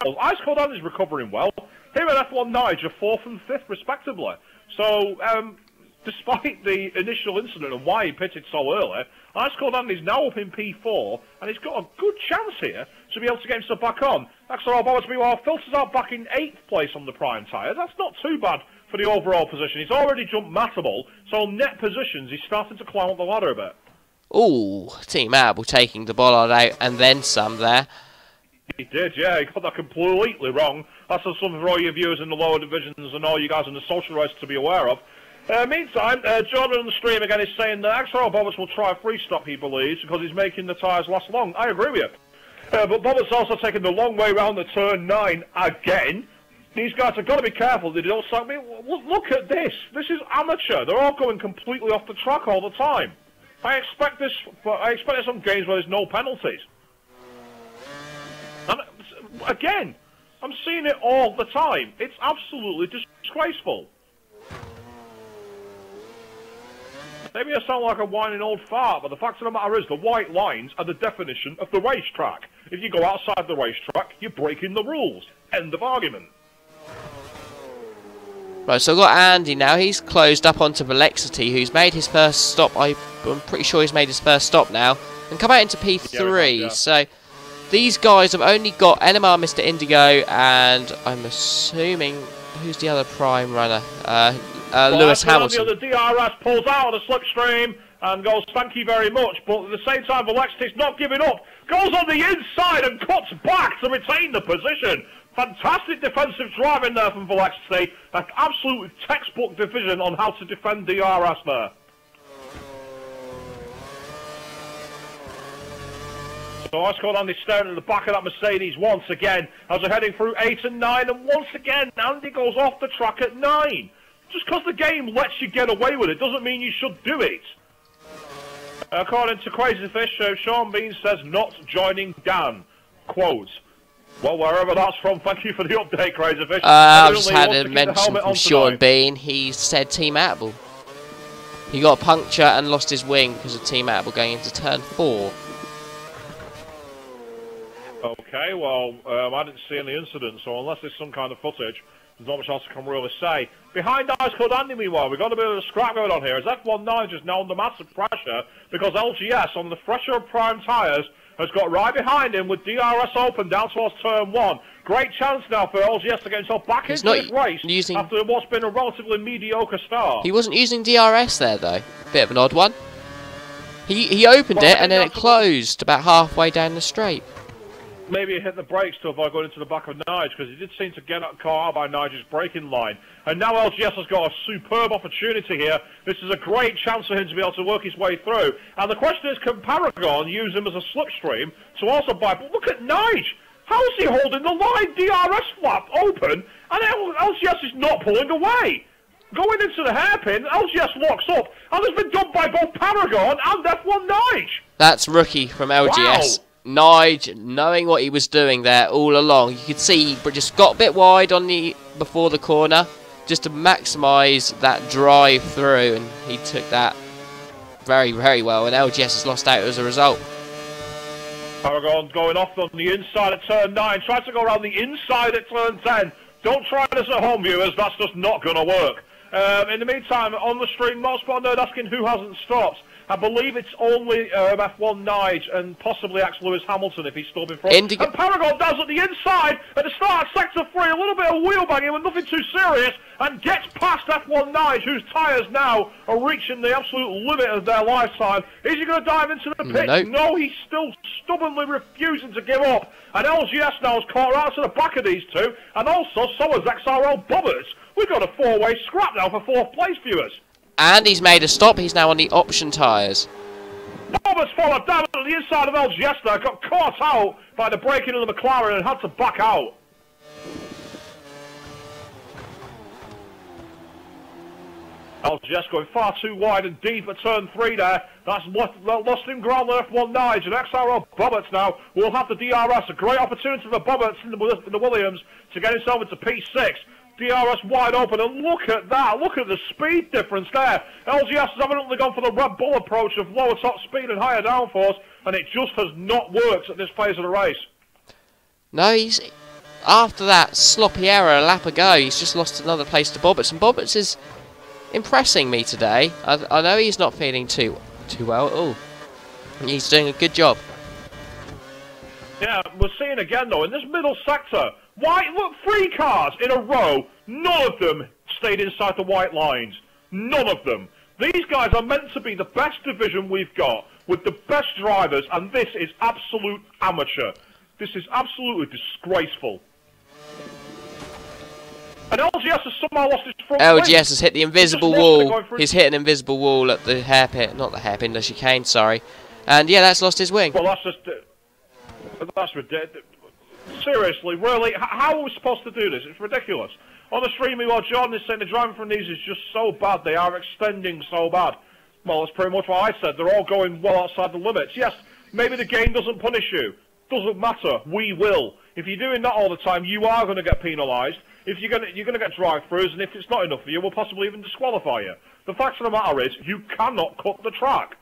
So Ice Cold Andy is recovering well. Him and F1 Nige are 4th and 5th respectively. So, despite the initial incident and why he pitted so early, Ice Cold Andy's now up in P4, and he's got a good chance here to be able to get himself back on. XRL Bowers, meanwhile, filters out back in 8th place on the prime tyre. That's not too bad for the overall position. He's already jumped Matable, so net positions, he's starting to climb up the ladder a bit. Ooh, Team Apple taking the Bollard out and then some there. He did, yeah, he got that completely wrong. That's something for all your viewers in the lower divisions and all you guys in the social race to be aware of. Meantime, Jordan on the stream again is saying that XRL Bobbitt will try a free stop, he believes, because he's making the tyres last long. I agree with you. But Bobbitt's also taking the long way round the turn 9 again. These guys have got to be careful. They don't stop me. Look at this. This is amateur. They're all going completely off the track all the time. I expect this on games where there's no penalties. And again, I'm seeing it all the time. It's absolutely disgraceful. Maybe I sound like a whining old fart, but the fact of the matter is the white lines are the definition of the racetrack. If you go outside the racetrack, you're breaking the rules. End of argument. Right, so I've got Andy now. He's closed up onto Velexity, who's made his first stop. I'm pretty sure he's made his first stop now. And come out into P3. Yeah. So these guys have only got NMR Mr. Indigo, and I'm assuming... Who's the other prime runner? Lewis Hamilton. The DRS pulls out of the slipstream and goes, thank you very much. But at the same time, Velexity's not giving up. Goes on the inside and cuts back to retain the position. Fantastic defensive driving there from Velexity. An absolute textbook division on how to defend DRS there. So Ice Cold Andy staring at the back of that Mercedes once again as they're heading through 8 and 9, and once again Andy goes off the track at 9. Just because the game lets you get away with it doesn't mean you should do it. According to Crazy Fish, Sean Bean says not joining Dan. Quote. Well, wherever that's from, thank you for the update, Crazy Fish. I've just had a mention from Sean Bean. He said Team Apple. He got a puncture and lost his wing because of Team Apple going into turn 4. Okay, well, I didn't see any incident, so unless there's some kind of footage, there's not much else I can really say. Behind Ice Cold Andy, meanwhile, we've got a bit of a scrap going on here, as F1 Nige is now under massive pressure, because LGS, on the fresher of prime tyres, has got right behind him with DRS open down towards turn 1. Great chance now for LGS to get himself back into this race after what's been a relatively mediocre start. He wasn't using DRS there, though. Bit of an odd one. He opened it, and then it closed about halfway down the straight. maybe he hit the brakes to avoid going into the back of Nige, because he did seem to get caught out by Nige's braking line. And now LGS has got a superb opportunity here. This is a great chance for him to be able to work his way through. And the question is, can Paragon use him as a slipstream to also buy... But look at Nige! How is he holding the line? DRS flap open, and LGS is not pulling away. Going into the hairpin, LGS locks up, and it's been done by both Paragon and F1 Nige. That's rookie from LGS. Wow. Nige, knowing what he was doing there all along, you could see he just got a bit wide on the before the corner, just to maximise that drive through, and he took that very, very well, and LGS has lost out as a result. Paragon going off on the inside at turn 9, tries to go around the inside at turn 10. Don't try this at home, viewers, that's just not going to work. In the meantime, on the stream, Motorsport Nerd asking who hasn't stopped. I believe it's only F1 Nige and possibly Lewis Hamilton if he's still in front. And Paragon does at the inside at the start of Sector 3, a little bit of wheel banging with nothing too serious, and gets past F1 Nige, whose tyres now are reaching the absolute limit of their lifetime. Is he going to dive into the pit? Nope. No, he's still stubbornly refusing to give up. And LGS now has caught right to the back of these two, and also so has XRL Bobbers. We've got a 4-way scrap now for 4th place, viewers. And he's made a stop. He's now on the option tyres. Bobbers followed down at the inside of LGS there, got caught out by the braking of the McLaren and had to back out. LGS going far too wide and deep at turn 3 there. That's lost him ground on F1 Nige, and XRL Bobberts now will have the DRS. A great opportunity for Bobberts in the Williams to get himself into P6. DRS wide open, and look at that. Look at the speed difference there. LGS has evidently gone for the Red Bull approach of lower top speed and higher downforce, and it just has not worked at this phase of the race. No, he's... After that sloppy error a lap ago, he's just lost another place to Bobberts, and Bobberts is impressing me today. I know he's not feeling too well at all. He's doing a good job. Yeah, we're seeing again though, in this middle sector, look, 3 cars in a row, none of them stayed inside the white lines. None of them. These guys are meant to be the best division we've got, with the best drivers, and this is absolute amateur. This is absolutely disgraceful. And LGS has somehow lost his front wing. LGS has hit the invisible wall. He's hit an invisible wall at the hairpin, not the hairpin, the chicane, sorry. And yeah, that's lost his wing. Well, that's just... that's ridiculous. Seriously, really, how are we supposed to do this? It's ridiculous. On the stream, meanwhile, Jordan is saying the driving from these is just so bad. They are extending so bad. Well, that's pretty much what I said. They're all going well outside the limits. Yes, maybe the game doesn't punish you. Doesn't matter. We will. If you're doing that all the time, you are going to get penalised. If you're going to get drive-throughs, and if it's not enough for you, we'll possibly even disqualify you. The fact of the matter is, you cannot cut the track.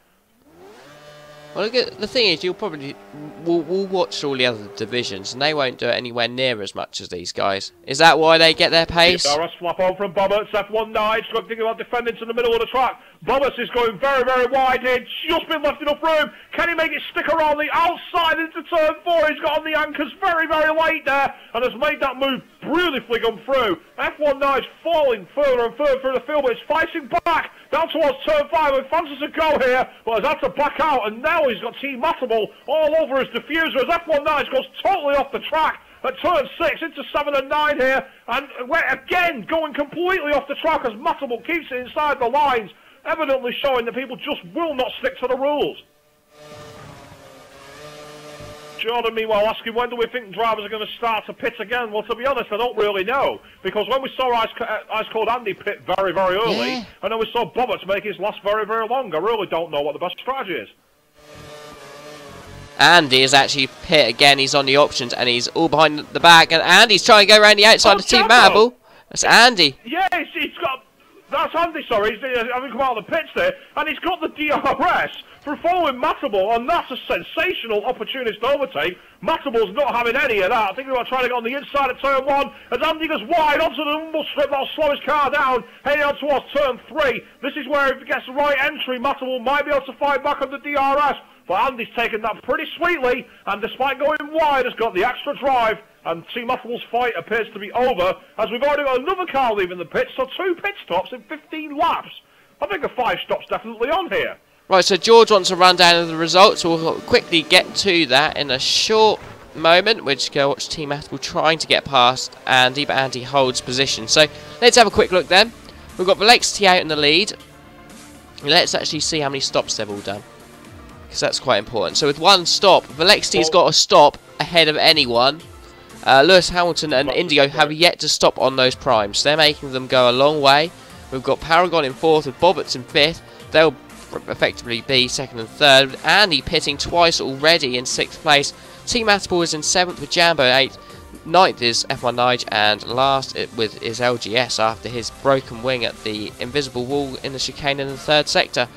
Well, the thing is, we'll watch all the other divisions, and they won't do it anywhere near as much as these guys. Is that why they get their pace? DRS flap on from Bobberts, F1 Nige, thinking about defending to the middle of the track. Bobberts is going very, very wide here, just been left enough room. Can he make it stick around the outside into turn 4? He's got on the anchors very, very late there, and has made that move beautifully come through. F1 Nige falling further and further through the field, but it's fighting back down towards turn 5, and fancies a go here, but has had to back out, and now he's got Team Matable all over his diffuser as F1 Nige goes totally off the track at turn 6 into 7 and 9 here, and we're again going completely off the track as Matable keeps it inside the lines, evidently showing that people just will not stick to the rules. Jordan, meanwhile, asking when do we think drivers are going to start to pit again? Well, to be honest, I don't really know. Because when we saw Ice Cold Andy pit very, very early, and then we saw Bobberts make his last very, very long, I really don't know what the best strategy is. Andy is actually pit again. He's on the options, and he's all behind the back. And Andy's trying to go around the outside of Team Matable. That's Andy. Yeah, he's got... That's Andy, sorry. He's having come out of the pits there. And he's got the DRS for following Matable, and that's a sensational opportunist overtake. Matable's not having any of that. I think they were trying to get on the inside of turn 1 as Andy goes wide onto the rumble strip. That'll slow his car down, heading on towards turn 3. This is where if he gets the right entry, Matable might be able to fight back on the DRS. But Andy's taken that pretty sweetly, and despite going wide, has got the extra drive, and Team Matable's fight appears to be over, as we've already got another car leaving the pits, so 2 pit stops in 15 laps. I think a 5 stop's definitely on here. Right, so George wants a rundown of the results. We'll quickly get to that in a short moment. We're just going to watch Team Apple trying to get past Andy, but Andy holds position. So let's have a quick look then. We've got Velexity out in the lead. Let's actually see how many stops they've all done, because that's quite important. So with one stop, Velexity's got a stop ahead of anyone. Lewis Hamilton and Indigo have yet to stop on those primes. They're making them go a long way. We've got Paragon in 4th with Bobbits in 5th. They'll effectively be 2nd and 3rd, with Andy pitting twice already in 6th place. Team Atable is in 7th with Jambo 8th. 9th is F1 Nige, and last with is LGS after his broken wing at the invisible wall in the chicane in the 3rd sector.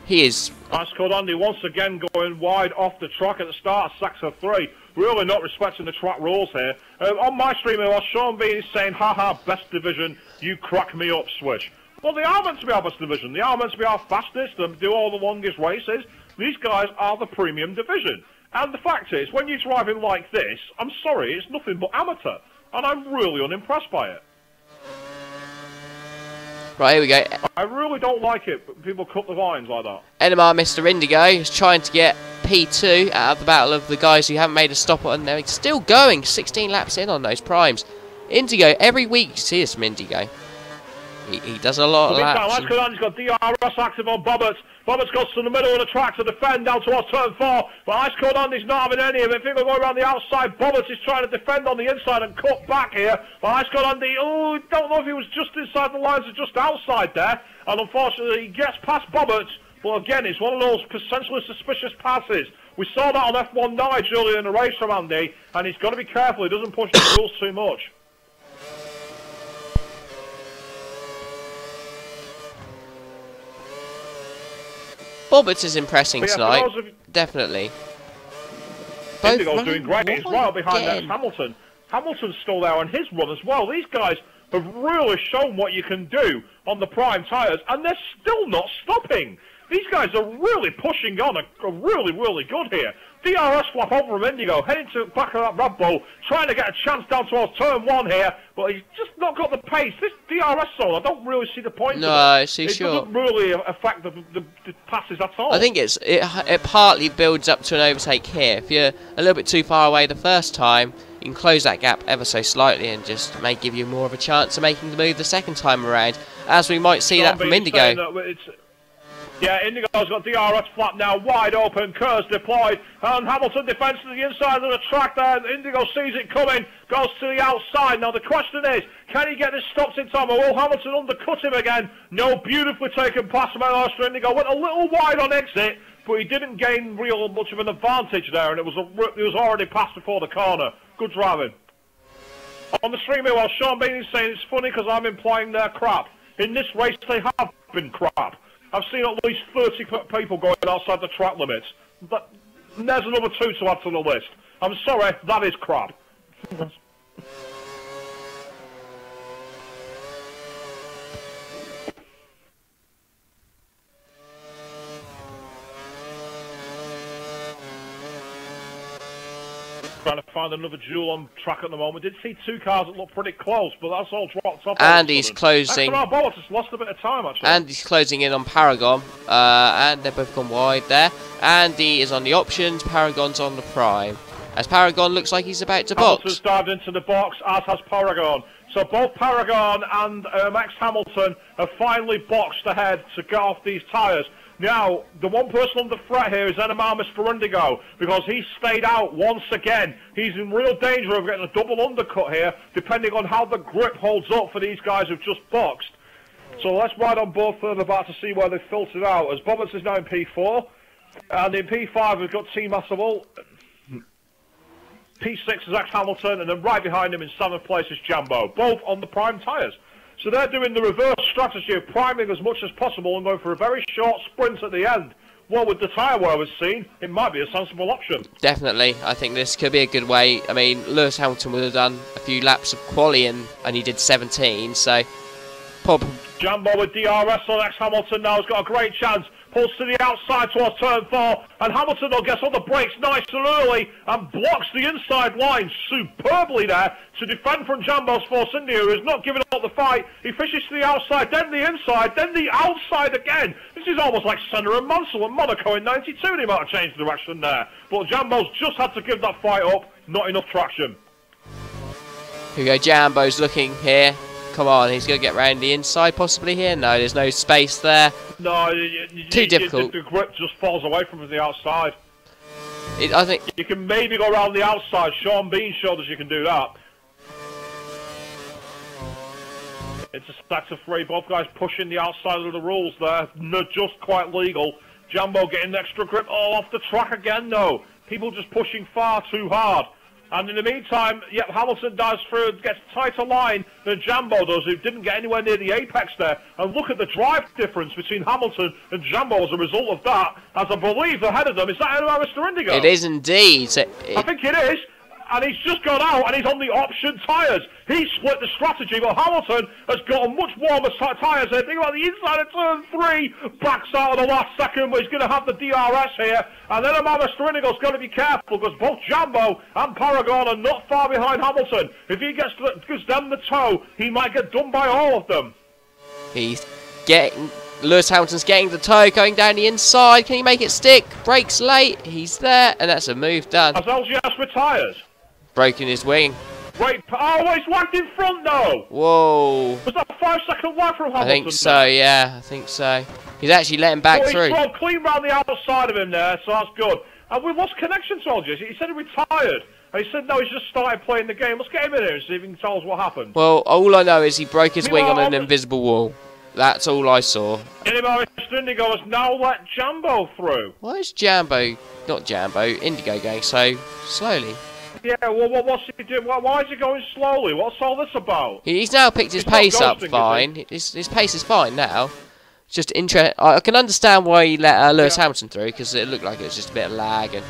He is... Ice Cold Andy once again going wide off the track at the start of sector 3. Really not respecting the track rules here. On my stream, Sean Bean is saying, haha, best division, you crack me up, Switch. Well, they are meant to be our best division. They are meant to be our fastest and do all the longest races. These guys are the premium division. And the fact is, when you're driving like this, I'm sorry, it's nothing but amateur. And I'm really unimpressed by it. Right, here we go. I really don't like it, but people cut the lines like that. NMR Mr. Indigo is trying to get P2 out of the battle of the guys who haven't made a stop on there. He's still going, 16 laps in on those primes. Indigo, every week you see this from Indigo. He does a lot of laps. He's got DRS active on Bobbits. Bobbits goes to the middle of the track to defend down towards turn 4. But Ice Cold Andy's not having any of it. People going around the outside. Bobbits is trying to defend on the inside and cut back here. But Ice Cold Andy, oh, don't know if he was just inside the lines or just outside there. And unfortunately, he gets past Bobbits. But again, it's one of those potentially suspicious passes. We saw that on F1 Nige earlier in the race from Andy. And he's got to be careful. He doesn't push the rules too much. Bobbits is impressing tonight, definitely. Indigo's doing great. He's right behind that Hamilton. Hamilton's still there on his run as well. These guys have really shown what you can do on the prime tyres, and they're still not stopping. These guys are really pushing on, are really, really good here. DRS flap over from Indigo, heading to the back of that Red Bull, trying to get a chance down towards turn 1 here, but he's just not got the pace. This DRS zone, I don't really see the point of it. It's too short. It doesn't really affect the passes at all. I think it partly builds up to an overtake here. If you're a little bit too far away the first time, you can close that gap ever so slightly and just may give you more of a chance of making the move the second time around, as we might see that from Indigo. Yeah, Indigo's got DRS flap now, wide open, Kerr's deployed, and Hamilton defends to the inside of the track there. Indigo sees it coming, goes to the outside. Now the question is, can he get this stopped in time, or will Hamilton undercut him again? No, beautifully taken pass from Indigo, went a little wide on exit, but he didn't gain real much of an advantage there, and it was already passed before the corner. Good driving. On the stream here, while Sean Bean is saying it's funny because I'm implying they're crap. In this race, they have been crap. I've seen at least 30 people going outside the track limits. But there's another 2 to add to the list. I'm sorry, that is crap. Trying to find another duel on track at the moment. Did see 2 cars that look pretty close, but that's all dropped off. And he's closing. XRL just lost a bit of time, actually. And he's closing in on Paragon, and they've both gone wide there. Andy is on the options, Paragon's on the prime. As Paragon looks like he's about to box. Hamilton's dived into the box, as has Paragon. So both Paragon and Max Hamilton have finally boxed ahead to get off these tyres. Now, the one person under threat here is NMR Mr. Indigo, because he stayed out once again. He's in real danger of getting a double undercut here, depending on how the grip holds up for these guys who've just boxed. So let's ride on board further back to see where they've filtered out, as Bobbits is now in P4, and in P5 we've got Team Massable. P6 is X Hamilton, and then right behind him in 7th place is Jambo, both on the prime tyres. So they're doing the reverse strategy of priming as much as possible and going for a very short sprint at the end. Well, with the tyre wear we've seen, it might be a sensible option. Definitely. I think this could be a good way. I mean, Lewis Hamilton would have done a few laps of quali and he did 17, so... Jambo with DRS on X Hamilton now has got a great chance. pulls to the outside towards turn 4, and Hamilton though gets on the brakes nice and early and blocks the inside line superbly there to defend from Jambo's Force India, who is not giving up the fight. He fishes to the outside, then the inside, then the outside again. This is almost like Senna and Mansell and Monaco in 92. They might have changed direction there, but Jambo's just had to give that fight up. Not enough traction. Here we go, Jambo's looking here. Come on, he's going to get round the inside possibly here. No, there's no space there. No, too difficult. The grip just falls away from the outside. I think you can maybe go around the outside. Sean Bean showed us you can do that. It's a stack of 3. Both guys pushing the outside of the rules there. Not just quite legal. Jambo getting the extra grip all off the track again, though. People just pushing far too hard. And in the meantime, yep, Hamilton dives through, gets tighter line than Jambo does, who didn't get anywhere near the apex there. And look at the drive difference between Hamilton and Jambo as a result of that. As I believe ahead of them, is that Mr. Indigo? It is indeed. I think it is. And he's just gone out and he's on the option tyres. He split the strategy, but Hamilton has got a much warmer tyres here. Think about the inside of turn 3. Backs out at the last second, but he's going to have the DRS here. And then Mr. Indigo's got to be careful because both Jambo and Paragon are not far behind Hamilton. If he gives them the toe, he might get done by all of them. Lewis Hamilton's getting the toe, going down the inside. Can he make it stick? Brakes late. He's there, and that's a move done. Has LGS with tyres? Broken his wing. Right, oh, he's whacked in front though. Whoa. Was that a 5-second lag from Hamilton? I think so, yeah, I think so. He's actually letting back through. He's thrown clean round the outside of him there, so that's good. And we've lost connection to LGS. He said he retired. And he said no, he's just started playing the game. Let's get him in here and see if he can tell us what happened. Well, all I know is he broke his wing on an invisible wall. That's all I saw. Mr. Indigo has now let Jambo through. Why is Jambo, not Jambo, Indigo going so slowly? Yeah, well, what's he doing? Why is he going slowly? What's all this about? He's now picked his pace up fine. His pace is fine now. It's just interesting. I can understand why he let Lewis Hamilton through, because it looked like it was just a bit of lag. And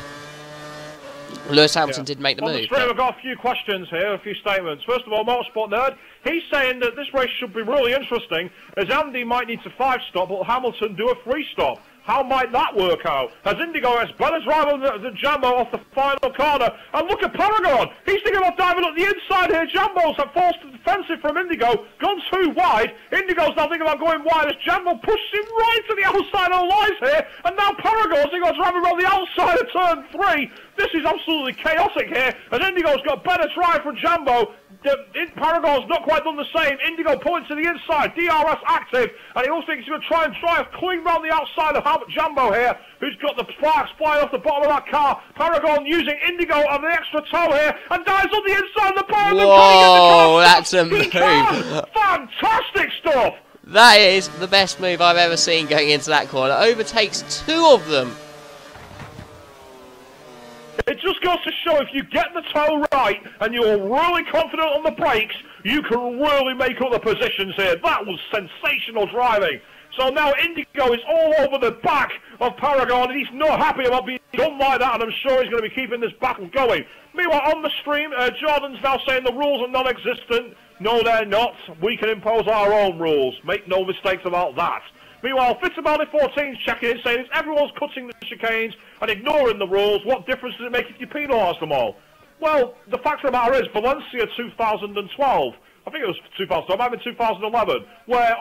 Lewis Hamilton did make the move. On the stream, I've got a few questions here, a few statements. First of all, Motorsport Nerd, he's saying that this race should be really interesting, as Andy might need to 5-stop, but Hamilton do a 3-stop. How might that work out? As Indigo has better driver than Jambo off the final corner. And look at Paragon. He's thinking about diving up the inside here. Jambo's forced to defensive from Indigo. Gone too wide. Indigo's now thinking about going wide as Jambo pushes him right to the outside of the lines here. And now Paragon's thinking about driving around the outside of turn 3. This is absolutely chaotic here. And Indigo's got better drive from Jambo. Paragon's not quite done the same. Indigo pulling to the inside, DRS active, and he also thinks he's going to try and drive clean round the outside of Jambo here, who's got the sparks flying off the bottom of that car. Paragon using Indigo on the extra toe here, and dives on the inside of the bar. Whoa, that's a move. Fantastic stuff. That is the best move I've ever seen going into that corner. Overtakes 2 of them. It just goes to show if you get the toe right and you're really confident on the brakes, you can really make up the positions here. That was sensational driving. So now Indigo is all over the back of Paragon, and he's not happy about being done like that, and I'm sure he's going to be keeping this battle going. Meanwhile, on the stream, Jordan's now saying the rules are non-existent. No, they're not. We can impose our own rules. Make no mistakes about that. Meanwhile, Fitzabali14's checking in, saying if everyone's cutting the chicanes and ignoring the rules, what difference does it make if you penalise them all? Well, the fact of the matter is, Valencia 2012, I think it was 2012, it might have been 2011, where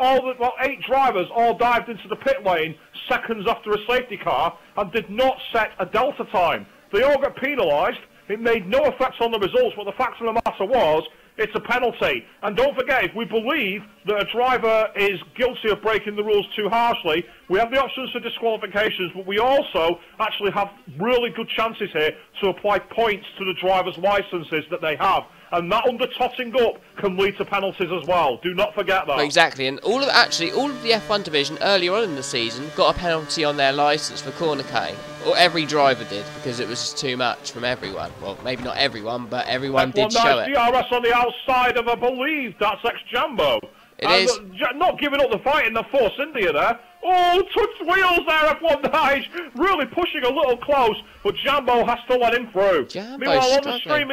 8 drivers all dived into the pit lane seconds after a safety car and did not set a delta time. They all got penalised. It made no effect on the results, but the fact of the matter was, it's a penalty. And don't forget, if we believe that a driver is guilty of breaking the rules too harshly, we have the options for disqualifications, but we also actually have really good chances here to apply points to the driver's licences that they have. And that under-totting up can lead to penalties as well. Do not forget that. Exactly, and all of the F1 division earlier on in the season got a penalty on their licence for corner cutting. Or every driver did, because it was just too much from everyone. Well, maybe not everyone, but everyone did show it. DRS on the outside of, I believe, that's ex-Jambo. It is. Not giving up the fight in the Force India there. Oh, touched wheels there, F1 Nige. Really pushing a little close, but Jambo has to let him through. Meanwhile, on the stream,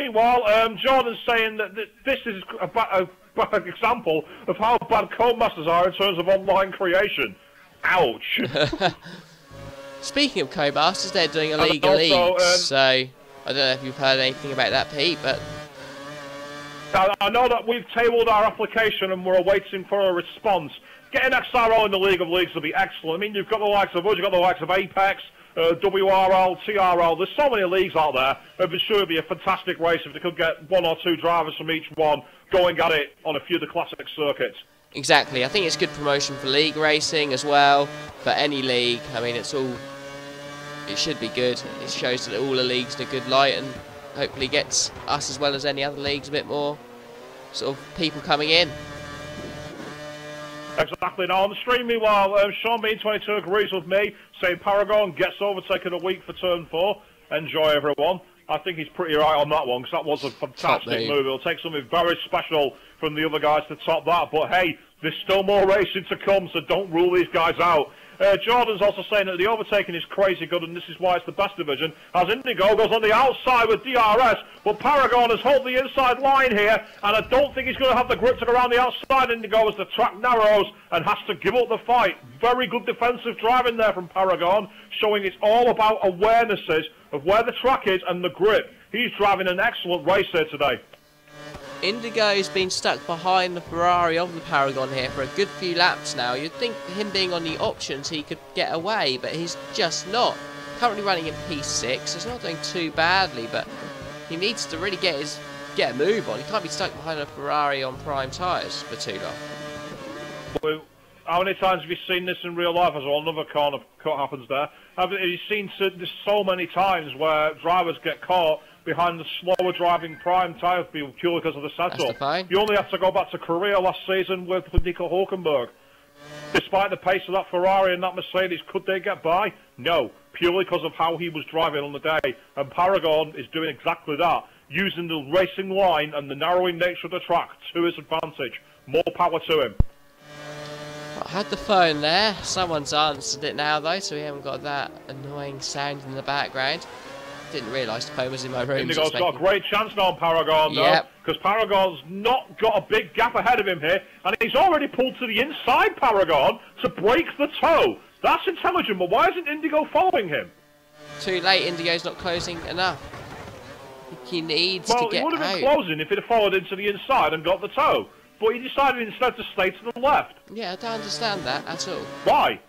Jordan's saying that this is a bad example of how bad Codemasters are in terms of online creation. Ouch. Speaking of Co-Masters, they're doing And illegal also, leagues, so I don't know if you've heard anything about that, Pete, but I know that we've tabled our application and we're waiting for a response. Getting XRL in the League of Leagues would be excellent. I mean, you've got the likes of us, you've got the likes of Apex, WRL, TRL. There's so many leagues out there. It'd be sure it'd be a fantastic race if they could get 1 or 2 drivers from each one going at it on a few of the classic circuits. exactly. I think it's good promotion for league racing as well, for any league. I mean, it should be good. It shows that all the leagues in a good light and hopefully gets us as well as any other leagues a bit more sort of people coming in. Exactly. Now on the stream, meanwhile, Sean B22 agrees with me, saying Paragon gets overtaken a week for turn 4. Enjoy, everyone. I think he's pretty right on that one, because that was a fantastic move. It'll take something very special from the other guys to top that. But hey, there's still more racing to come, so don't rule these guys out. Jordan's also saying that the overtaking is crazy good, and this is why it's the best division, as Indigo goes on the outside with DRS, but Paragon has held the inside line here, and I don't think he's going to have the grip to go around the outside, Indigo, as the track narrows and has to give up the fight. Very good defensive driving there from Paragon, showing it's all about awarenesses of where the track is and the grip. He's driving an excellent race here today. Indigo's been stuck behind the Ferrari of the Paragon here for a good few laps now. You'd think him being on the options he could get away, but he's just not. Currently running in P6, so he's not doing too badly, but he needs to really get a move on. He can't be stuck behind a Ferrari on prime tyres for too long. Well, how many times have you seen this in real life as well? Another corner cut happens there. Have you seen this so many times where drivers get caught behind the slower driving prime tyre purely because of the setup? You only have to go back to Korea last season with Nico Hulkenberg. Despite the pace of that Ferrari and that Mercedes, could they get by? No, purely because of how he was driving on the day. And Paragon is doing exactly that, using the racing line and the narrowing nature of the track to his advantage. More power to him. I had the phone there. Someone's answered it now though, so we haven't got that annoying sound in the background. Didn't realise the phone was in my room. Indigo's got a great chance now on Paragon, though, because Paragon's not got a big gap ahead of him here, and he's already pulled to the inside Paragon to break the toe. That's intelligent, but why isn't Indigo following him? Too late, Indigo's not closing enough. He needs to get out. Well, he would have been closing if he'd have followed into the inside and got the toe, but he decided instead to stay to the left. Yeah, I don't understand that at all. Why?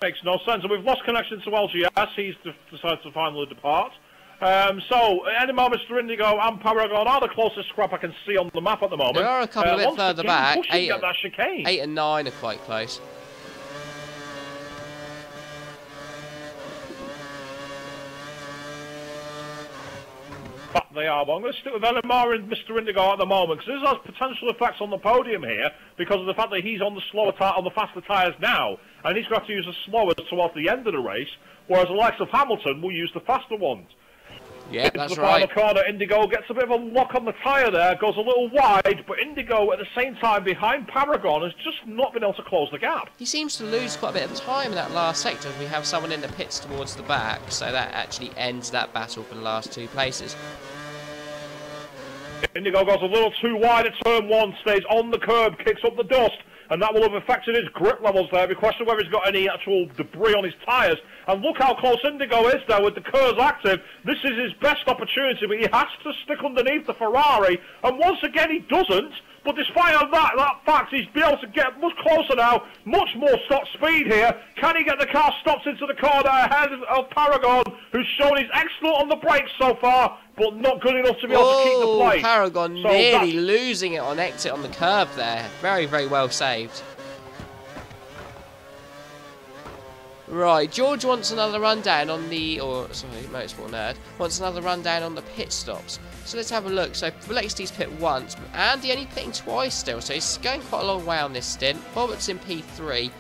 Makes no sense, and we've lost connection to LGS. He's decided to finally depart. So, anymore, Mr. Indigo and Paragon are the closest scrap I can see on the map at the moment. There are a couple a bit further back. 8 and 9 are quite close. But they are. But I'm going to stick with Elimar and Mr. Indigo at the moment, because this has potential effects on the podium here, because of the fact that he's on the slower on the faster tyres now, and he's going to have to use the slower towards the end of the race, whereas the likes of Hamilton will use the faster ones. Yeah, that's the right. Final corner, Indigo gets a bit of a lock on the tyre there, goes a little wide, but Indigo at the same time behind Paragon has just not been able to close the gap. He seems to lose quite a bit of time in that last sector. We have someone in the pits towards the back, so that actually ends that battle for the last 2 places. Indigo goes a little too wide at turn 1, stays on the curb, kicks up the dust, and that will have affected his grip levels there. We question whether he's got any actual debris on his tyres. And look how close Indigo is there with the curves active. This is his best opportunity, but he has to stick underneath the Ferrari. And once again, he doesn't. But despite that fact, he's been able to get much closer now, much more stop speed here. Can he get the car stopped into the corner ahead of Paragon, who's shown he's excellent on the brakes so far, but not good enough to be able to keep the plate. Paragon nearly losing it on exit on the curve there. Very, very well saved. Right, George wants another rundown on the, Motorsport Nerd, wants another rundown on the pit stops. So let's have a look. So Velexity's pit once, Andy only pitting twice still, so he's going quite a long way on this stint. Robert's in P3,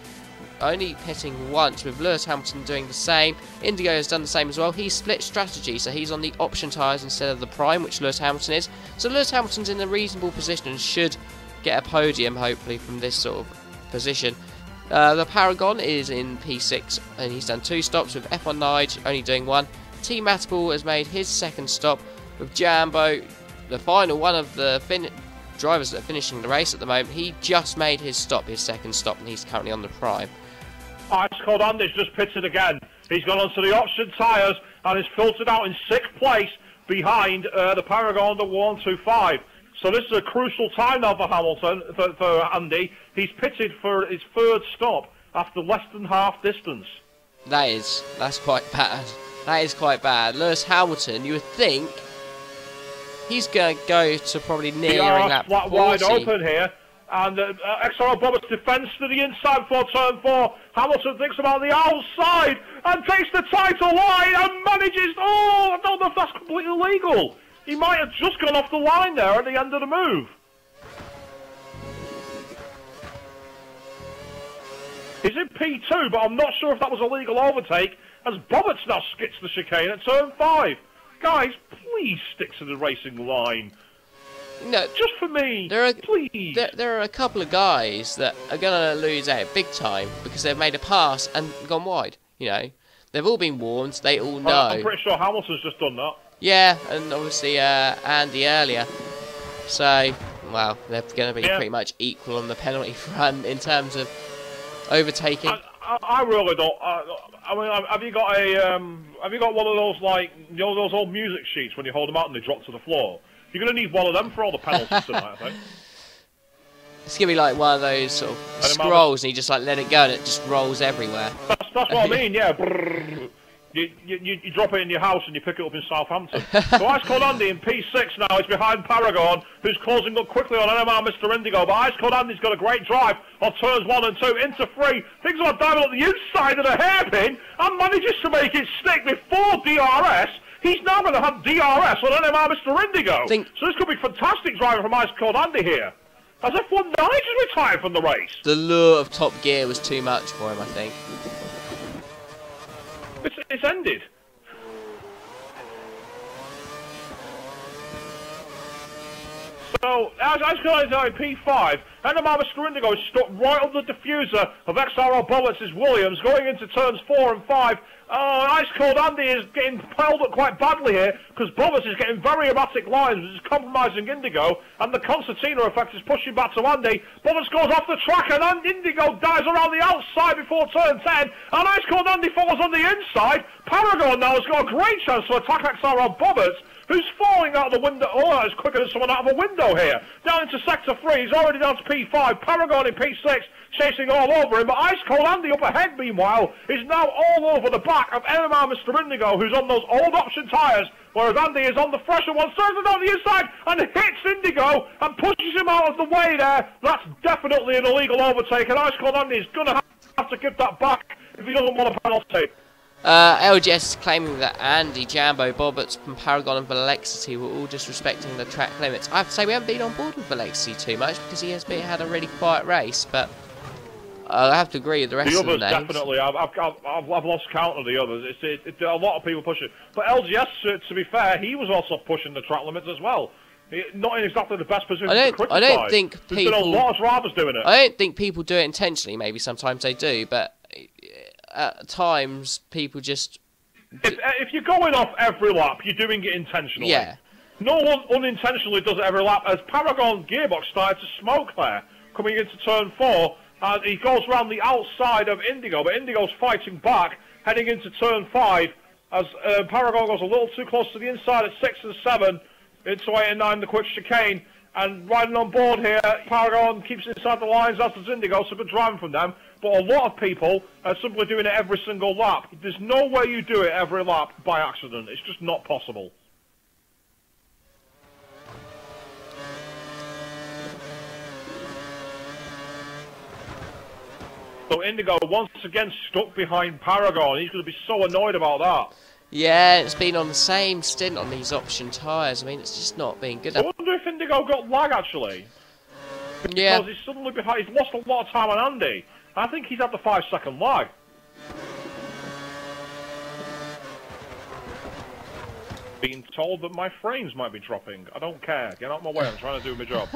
only pitting once, with Lewis Hamilton doing the same. Indigo has done the same as well. He's split strategy, so he's on the option tyres instead of the prime, which Lewis Hamilton is. So Lewis Hamilton's in a reasonable position and should get a podium, hopefully, from this sort of position. The Paragon is in P6, and he's done 2 stops, with F1 Nige only doing 1. T Matable has made his 2nd stop, with Jambo, the final one of the drivers that are finishing the race at the moment. He just made his stop, his second stop, and he's currently on the prime. Ice Cold Andy's just pitted again. He's gone onto the option tyres and is filtered out in 6th place behind the Paragon, the 125. So this is a crucial time now for Hamilton, for Andy. He's pitted for his 3rd stop after less than half distance. That's quite bad. That is quite bad. Lewis Hamilton, you would think he's going to go to probably nearing that flat 40. Wide open here. And XRL Bobbitt's defence to the inside for turn 4. Hamilton thinks about the outside and takes the title line and manages... Oh, I don't know if that's completely legal. He might have just gone off the line there at the end of the move. He's in P2, but I'm not sure if that was a legal overtake, as Bobbitt's now skips the chicane at turn 5. Guys, please stick to the racing line. No, just for me, please. There are a couple of guys that are going to lose out big time because they've made a pass and gone wide. You know, they've all been warned. They all know. I'm pretty sure Hamilton's just done that. Yeah, and obviously Andy earlier. So, well, they're going to be pretty much equal on the penalty front in terms of overtaking. I really don't. I mean, have you got one of those, like, you know, those old music sheets when you hold them out and they drop to the floor? You're going to need one of them for all the penalties tonight, I think. It's going to be like one of those sort of scrolls and you just like let it go and it just rolls everywhere. That's what I mean, yeah. You drop it in your house and you pick it up in Southampton. So Ice Cold Andy in P6 now is behind Paragon, who's closing up quickly on NMR Mr. Indigo. But Ice Cold Andy's got a great drive on turns 1 and 2 into 3. Things are diving up the inside of the hairpin and manages to make it stick before DRS. He's now going to have DRS on NMR Mr. Indigo. So this could be fantastic driving from Ice Cold Andy here. As F1 Nigel retired from the race. The lure of Top Gear was too much for him, I think. It's ended. So, as Cold Andy P5, NMR Mr. Indigo is stuck right on the diffuser of XRL Bullets' Williams, going into turns 4 and 5. Ice Cold Andy is getting piled up quite badly here because Bobbers is getting very erratic lines, which is compromising Indigo, and the concertina effect is pushing back to Andy. Bobbers goes off the track and Indigo dives around the outside before turn 10, and Ice Cold Andy follows on the inside. Paragon now has got a great chance to attack XRL Bobbers, who's falling out of the window. Oh, that is quicker than someone out of a window here. Down into sector 3, he's already down to P5. Paragon in P6, chasing all over him. But Ice Cold Andy up ahead, meanwhile, is now all over the back of NMR Mr. Indigo, who's on those old option tyres, whereas Andy is on the fresher ones. Turns it down the inside and hits Indigo and pushes him out of the way there. That's definitely an illegal overtake, and Ice Cold Andy is going to have to give that back if he doesn't want a penalty. LGS is claiming that Andy, Jambo, Bobbits from Paragon and Velexity were all disrespecting the track limits. I have to say we haven't been on board with Velexity too much because he has had a really quiet race, but I have to agree with the rest of the names. Definitely. I've lost count of the others. A lot of people push it. But LGS, to be fair, he was also pushing the track limits as well. Not in exactly the best position to criticise. I don't think people... There's been a lot of drivers doing it. I don't think people do it intentionally. Maybe sometimes they do, but at times people just... If you're going off every lap, you're doing it intentionally. Yeah. No one unintentionally does it every lap, as Paragon gearbox started to smoke there, coming into turn 4, and he goes around the outside of Indigo, but Indigo's fighting back, heading into turn 5, as Paragon goes a little too close to the inside at 6 and 7, into 8 and 9, the quick chicane, and riding on board here, Paragon keeps inside the lines, as does Indigo, so good driving from them. But a lot of people are simply doing it every single lap. There's no way you do it every lap by accident. It's just not possible. So Indigo once again stuck behind Paragon. He's going to be so annoyed about that. Yeah, it's been on the same stint on these option tyres. I mean, it's just not been good. I wonder if Indigo got lag, actually. Yeah. Because he's suddenly behind. He's lost a lot of time on Andy. I think he's had the 5-second lag. Being told that my frames might be dropping. I don't care. Get out of my way. I'm trying to do my job.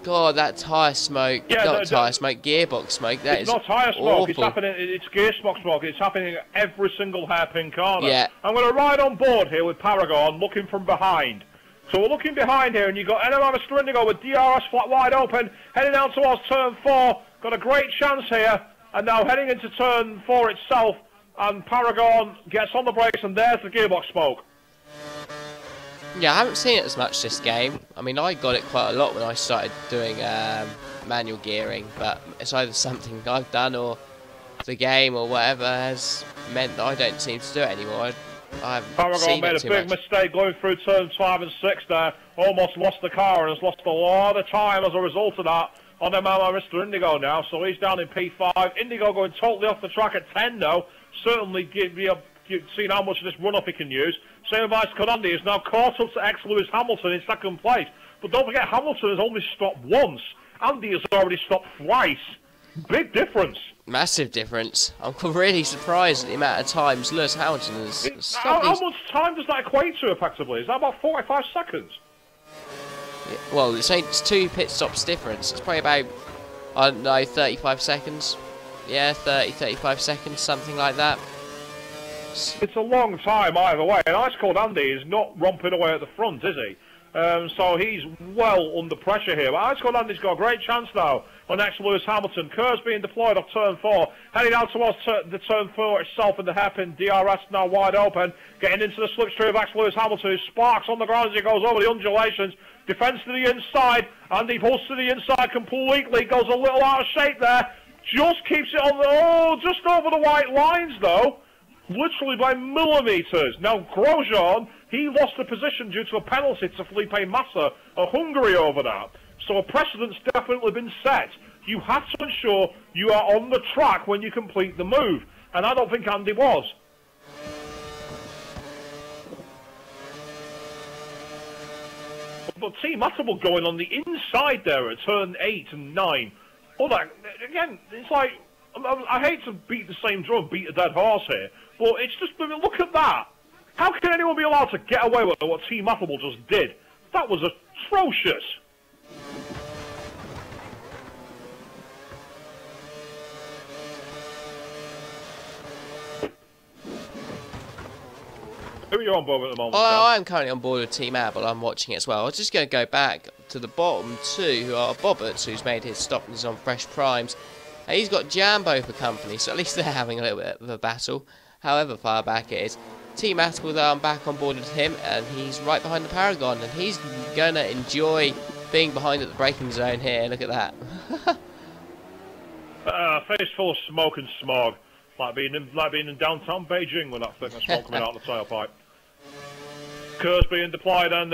God, that tyre smoke. Yeah, not tyre smoke, gearbox smoke. That it's is not tyre smoke. awful. It's happening. It's gear smoke. It's happening at every single hairpin corner. Yeah. I'm going to ride on board here with Paragon, looking from behind. So we're looking behind here, and you've got NMR Mr. Indigo with DRS flat wide open, heading down towards turn 4. Got a great chance here, and now heading into turn 4 itself, and Paragon gets on the brakes, and there's the gearbox smoke. Yeah, I haven't seen it as much this game. I mean, I got it quite a lot when I started doing manual gearing, but it's either something I've done or the game or whatever has meant that I don't seem to do it anymore. I haven't Paragon seen made it a too big much. mistake going through turns 5 and 6 there. Almost lost the car and has lost a lot of time as a result of that on Mr. Indigo now. So he's down in P5. Indigo going totally off the track at 10 now. Certainly you've seen how much of this run-up he can use. Same advice Andy is now caught up to ex-Lewis Hamilton in second place. But don't forget, Hamilton has only stopped once. Andy has already stopped twice. Big difference. Massive difference. I'm really surprised at the amount of times Lewis Hamilton has stopped. How much time does that equate to, effectively? Is that about 45 seconds? Yeah, well, it's 2 pit stops difference. It's probably about, I don't know, 35 seconds. Yeah, 35 seconds, something like that. It's a long time either way, and Ice Cold Andy is not romping away at the front, is he? So he's well under pressure here. But Ice Cold Andy's got a great chance now on next Lewis Hamilton. Kerr's being deployed off turn 4, heading out towards the turn 4 itself, and the hairpin DRS now wide open, getting into the slipstream of ex-Lewis Hamilton, who sparks on the ground as he goes over the undulations. Defends to the inside, Andy pulls to the inside completely, goes a little out of shape there, just keeps it on the, just over the white lines though. Literally by millimetres. Now Grosjean, he lost the position due to a penalty to Felipe Massa of Hungary over that. So a precedent's definitely been set. You have to ensure you are on the track when you complete the move. And I don't think Andy was. But Team Atable going on the inside there at turn 8 and 9. All that, again, it's like, I hate to beat the same drum, beat a dead horse here, but it's just, look at that. How can anyone be allowed to get away with what Team Atable just did? That was atrocious. Who are you on board with at the moment? I'm currently on board with Team Apple. I'm watching it as well. I was just going to go back to the bottom 2, who are Bobberts, who's made his stop and is on fresh primes. And he's got Jambo for company, so at least they're having a little bit of a battle, however far back it is. Team Apple, though, I'm back on board with him, and he's right behind the Paragon, and he's going to enjoy being behind at the braking zone here. Look at that. Face full of smoke and smog, like being in downtown Beijing with that thick of smoke coming out of the tailpipe. Kerr's being deployed, and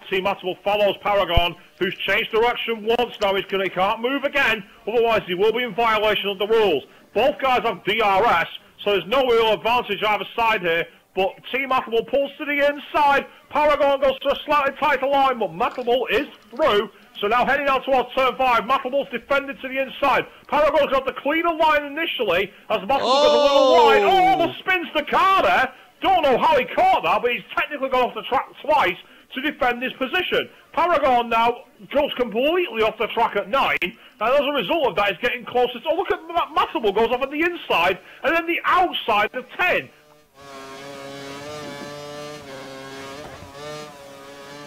Team Atable follows Paragon, who's changed direction once now. He can't move again, otherwise he will be in violation of the rules. Both guys have DRS, so there's no real advantage either side here. But Team Atable pulls to the inside. Paragon goes to a slightly tighter line, but Matable is through. So now heading out towards turn 5, Matable's defended to the inside. Paragon's got the cleaner line initially, as Matable goes a little wide. Oh, almost spins the car there. Don't know how he caught that, but he's technically gone off the track twice to defend his position. Paragon now goes completely off the track at 9, and as a result of that, he's getting closer to... Oh, look at that, Matable goes off at the inside, and then the outside of 10.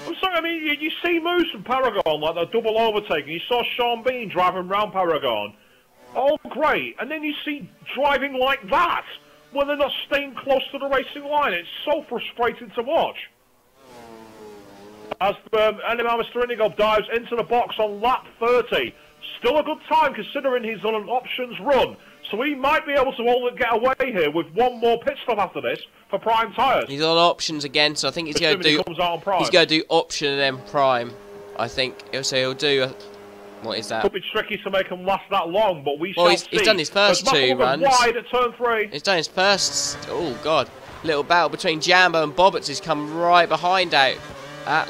I'm sorry, I mean, you see moves from Paragon, like the double overtaking. You saw Sean Bean driving around Paragon. Oh, great. And then you see driving like that, when they're not staying close to the racing line. It's so frustrating to watch. As Mr. Indigo dives into the box on lap 30. Still a good time considering he's on an options run. So he might be able to only get away here with one more pit stop after this for prime tyres. He's on options again, so I think he's going to do... He's going to do option and then prime, I think. So he'll do... What is that? Could be tricky to make him last that long, but we well, shall see. He's done his first 2 runs. Wide at turn 3. He's done his first... Oh, God. Little battle between Jambo and Bobberts has come right behind out.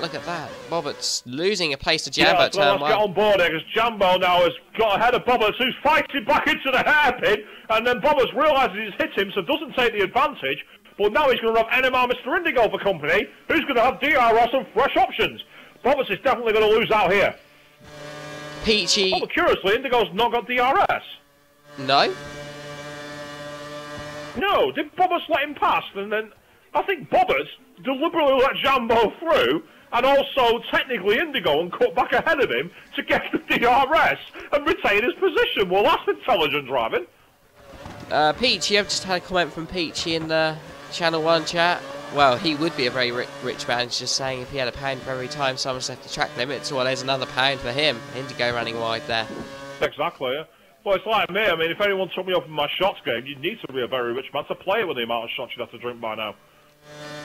Look at that. Bobberts losing a place to Jambo at turn 1. Let's get on board here, because Jambo now has got ahead of Bobberts, who's fighting back into the hairpin, and then Bobberts realises he's hit him, so doesn't take the advantage, but now he's going to have NMR Mr. Indigo for company, who's going to have DRS and fresh options. Bobberts is definitely going to lose out here. Peachy... Oh, curiously, Indigo's not got DRS. No? No, did Bobbers let him past? And then I think Bobbers deliberately let Jambo through, and also technically Indigo, and cut back ahead of him to get the DRS and retain his position. Well, that's intelligent driving. Peachy, I've just had a comment from Peachy in the Channel 1 chat. Well, he would be a very rich man. He's just saying if he had £1 for every time someone's left the track limits, well, there's another £1 for him. Indigo running wide there. Exactly, yeah. Well, it's like me. I mean, if anyone took me up in my shots game, you'd need to be a very rich man to play it with the amount of shots you'd have to drink by now.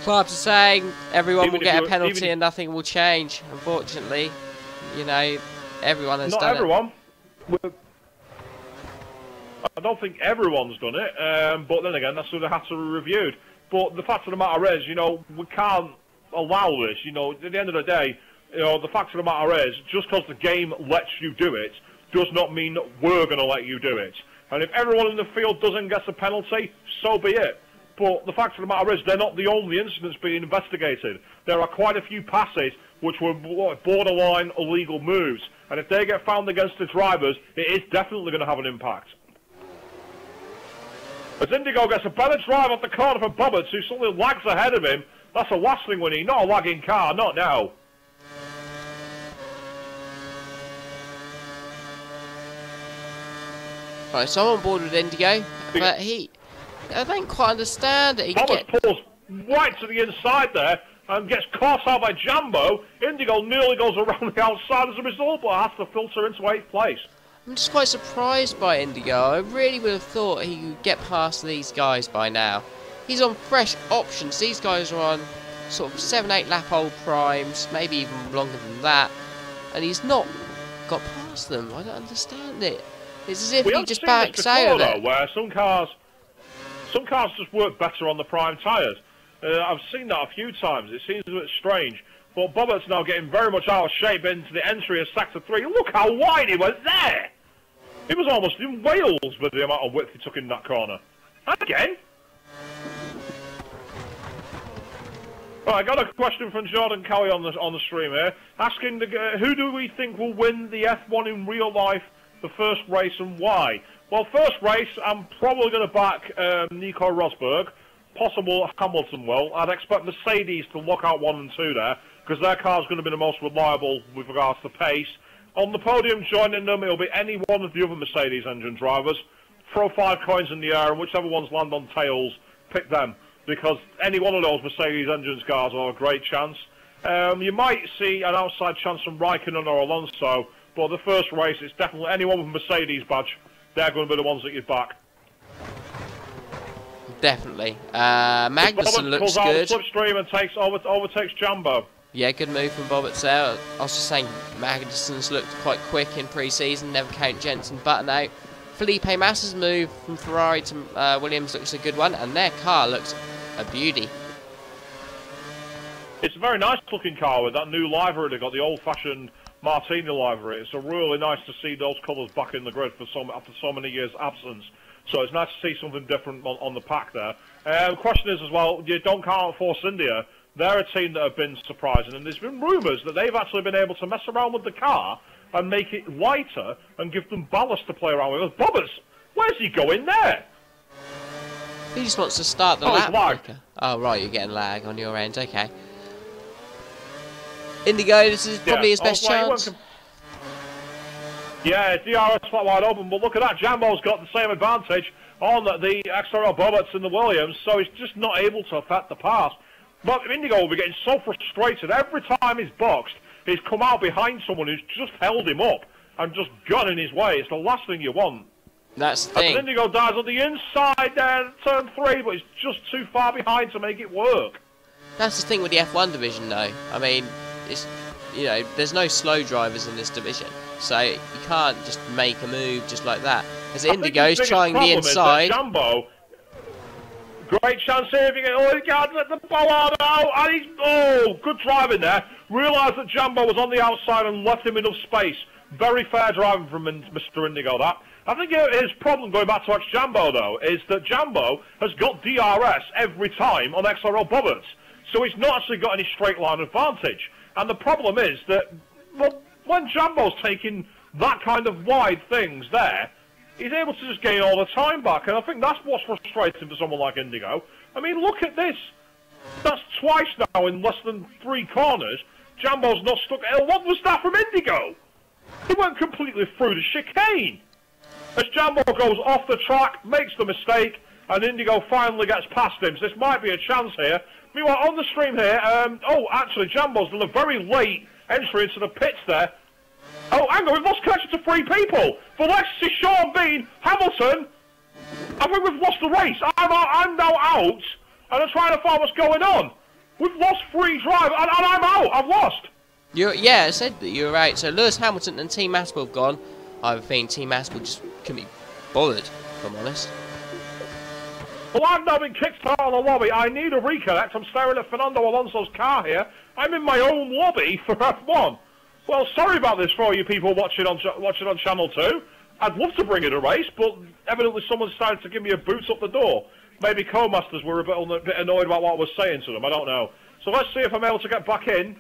Clubs are saying everyone Even will get a penalty and nothing will change. Unfortunately, you know, everyone has done it. Not everyone. I don't think everyone's done it, but then again, that's sort of has to be reviewed. But the fact of the matter is, you know, we can't allow this. You know, at the end of the day, you know, the fact of the matter is, just because the game lets you do it, does not mean we're going to let you do it. And if everyone in the field doesn't get a penalty, so be it. But the fact of the matter is, they're not the only incidents being investigated. There are quite a few passes which were borderline illegal moves. And if they get found against the drivers, it is definitely going to have an impact. As Indigo gets a better drive off the corner for Bobberts, who suddenly lags ahead of him, that's a wassling winnie, not a lagging car, not now. Right, so I'm on board with Indigo, but I don't quite understand it. Bobberts pulls right to the inside there and gets caught out by Jambo. Indigo nearly goes around the outside as a result, but has to filter into 8th place. I'm just quite surprised by Indigo. I really would have thought he could get past these guys by now. He's on fresh options. These guys are on sort of 7-8 lap old primes, maybe even longer than that, and he's not got past them. I don't understand it. It's as if he just backs out of it. Where some cars just work better on the prime tyres. I've seen that a few times. It seems a bit strange. But Bobbert's now getting very much out of shape into the entry of Sector 3. Look how wide he was there! He was almost in Wales with the amount of width he took in that corner. Again? Right, I got a question from Jordan Kelly on the stream here, asking who do we think will win the F1 in real life, the first race, and why? Well, first race, I'm probably going to back Nico Rosberg. Possible Hamilton will. I'd expect Mercedes to lock out 1 and 2 there, because their car's going to be the most reliable with regards to pace. On the podium joining them, it'll be any one of the other Mercedes engine drivers. Throw 5 coins in the air, and whichever ones land on tails, pick them. Because any one of those Mercedes engine cars will have a great chance. You might see an outside chance from Raikkonen or Alonso, but the first race, it's definitely anyone with a Mercedes badge. They're going to be the ones that you back. Definitely. Magnussen looks good. Pulls out the slipstream and overtakes Jambo. Yeah, good move from Bobberts there. I was just saying, Magnussen's looked quite quick in pre-season. Never count Jensen Button out. Felipe Massa's move from Ferrari to Williams looks a good one, and their car looks a beauty. It's a very nice looking car with that new livery. They've got the old-fashioned Martini livery. It's really nice to see those colours back in the grid after so many years' absence. So it's nice to see something different on the pack there. The question is as well, you don't count out Force India. They're a team that have been surprising, and there's been rumours that they've actually been able to mess around with the car and make it lighter and give them ballast to play around with. Bobbers, where's he going there? He just wants to start the lap. Oh, right, you're getting lag on your end, okay. Indigo, this is probably his best chance. Yeah, DRS flat wide open, but look at that, Jambo's got the same advantage on the XRL Bobberts and the Williams, so he's just not able to affect the pass. But Indigo will be getting so frustrated. Every time he's boxed, he's come out behind someone who's just held him up and just got in his way. It's the last thing you want. That's the thing. And Indigo dies on the inside there, turn 3, but he's just too far behind to make it work. That's the thing with the F1 division, though. I mean, it's, you know, there's no slow drivers in this division, so you can't just make a move just like that. As Indigo's trying the inside. Jambo, great chance here if you get. Oh, he can't let the bollard out, and he's good driving there. Realised that Jambo was on the outside and left him enough space. Very fair driving from Mr. Indigo. That. I think his problem, going back to Jambo though, is that Jambo has got DRS every time on XRL Bobberts, so he's not actually got any straight line advantage. And the problem is that, well, when Jambo's taking that kind of wide things there, he's able to just gain all the time back, and I think that's what's frustrating for someone like Indigo. I mean, look at this. That's twice now in less than 3 corners. Jambo's not stuck. What was that from Indigo? He went completely through the chicane. As Jambo goes off the track, makes the mistake, and Indigo finally gets past him. So this might be a chance here. Meanwhile, on the stream here, oh, actually, Jambo's done a very late entry into the pits there. Oh, hang on, we've lost connection to 3 people. For Lexi, Sean Bean, Hamilton. I think we've lost the race. I'm now out, and I'm trying to find what's going on. We've lost 3 drivers, and I'm out. I've lost. Yeah, I said that you were right. So Lewis Hamilton and Team Aspel have gone. I have a feeling Team Aspel just couldn't be bothered, if I'm honest. Well, I've now been kicked out of the lobby. I need a reconnect. I'm staring at Fernando Alonso's car here. I'm in my own lobby for F1. Well, sorry about this for all you people watching on Channel 2. I'd love to bring in a race, but evidently someone started to give me a boot up the door. Maybe co-masters were a bit annoyed about what I was saying to them. I don't know. So let's see if I'm able to get back in.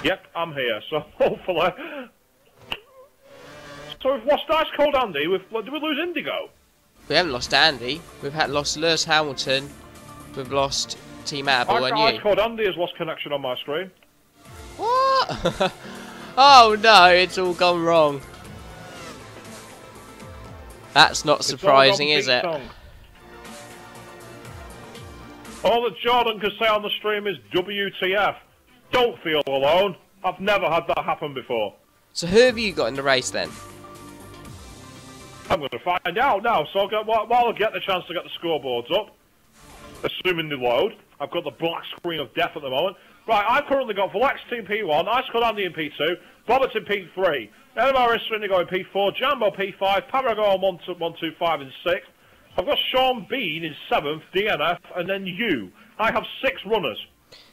Yep, I'm here. So hopefully... So we've lost Ice Cold Andy. Did we lose Indigo? We haven't lost Andy. We've lost Lewis Hamilton. We've lost Team Apple and you. Ice Cold Andy has lost connection on my screen. What? Oh no, it's all gone wrong. That's not surprising, is it? All that Jordan can say on the stream is WTF. Don't feel alone. I've never had that happen before. So who have you got in the race then? I'm going to find out now. So while I get the chance to get the scoreboards up, assuming they load, I've got the black screen of death at the moment. Right, I've currently got Valex Team P1, Ice Cold Andy in P2, Roberts in P3, NMRS Indigo in P4, Jambo P5, Paragon 125 in 6th. I've got Sean Bean in 7th, DNF, and then you. I have 6 runners.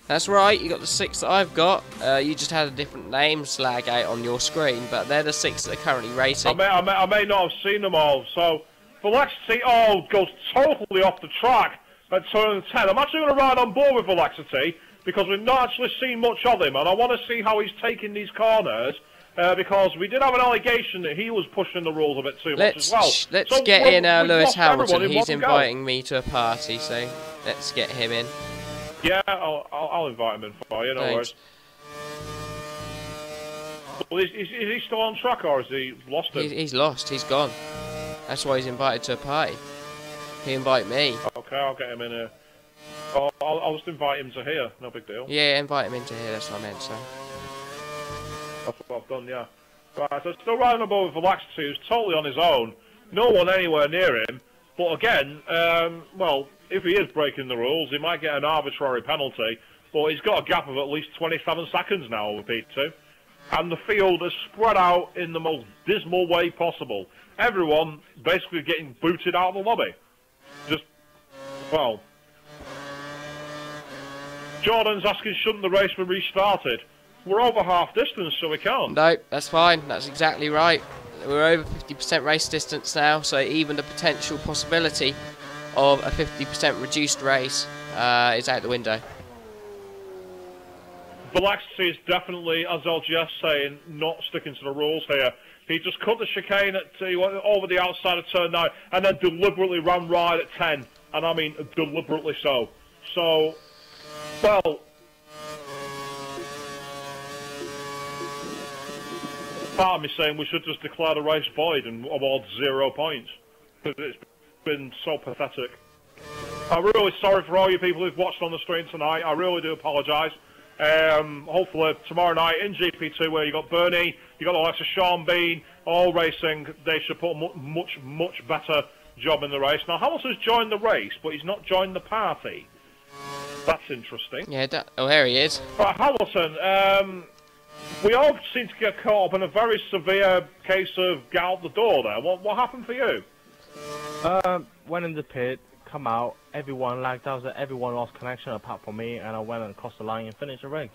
That's right, you got the 6 that I've got. You just had a different name slag out on your screen, but they're the 6 that are currently racing. I may not have seen them all. So, Velocity, goes totally off the track at turn 10. I'm actually going to ride on board with Velocity because we've not actually seen much of him, and I want to see how he's taking these corners because we did have an allegation that he was pushing the rules a bit too much as well. Let's get in Lewis Hamilton. He's inviting me to a party, so let's get him in. Yeah, I'll invite him in for you, no worries. Well, is he still on track, or has he lost him? He's lost, he's gone. That's why he's invited to a party. He invited me. Okay, I'll get him in here. I'll just invite him to here, no big deal. Yeah, invite him into here, that's what I meant, so. That's what I've done, yeah. Right, so still riding above with Velocity, who's totally on his own. No one anywhere near him. But again, well, if he is breaking the rules, he might get an arbitrary penalty, but he's got a gap of at least 27 seconds now over P2. And the field is spread out in the most dismal way possible. Everyone basically getting booted out of the lobby. Just, well... Jordan's asking, shouldn't the race be restarted? We're over half distance, so we can't. No, that's fine, that's exactly right. We're over 50% race distance now, so even the potential possibility of a 50% reduced race is out the window. Velocity is definitely, as LGS saying, not sticking to the rules here. He just cut the chicane over the outside of turn 9 and then deliberately ran right at 10. And I mean deliberately so. So, well... Part of me saying we should just declare the race void and award 0 points. Because it's been so pathetic. I'm really sorry for all you people who've watched on the stream tonight. I really do apologise. Hopefully tomorrow night in GP2 where you got Bernie, you got the likes of Sean Bean, all racing, they should put a much better job in the race. Now Hamilton's joined the race, but he's not joined the party. That's interesting. Yeah, oh, here he is. Right, Hamilton, we all seem to get caught up in a very severe case of get out the door there. What happened for you? Went in the pit, come out, everyone lagged out, everyone lost connection apart from me, and I went and crossed the line and finished the race.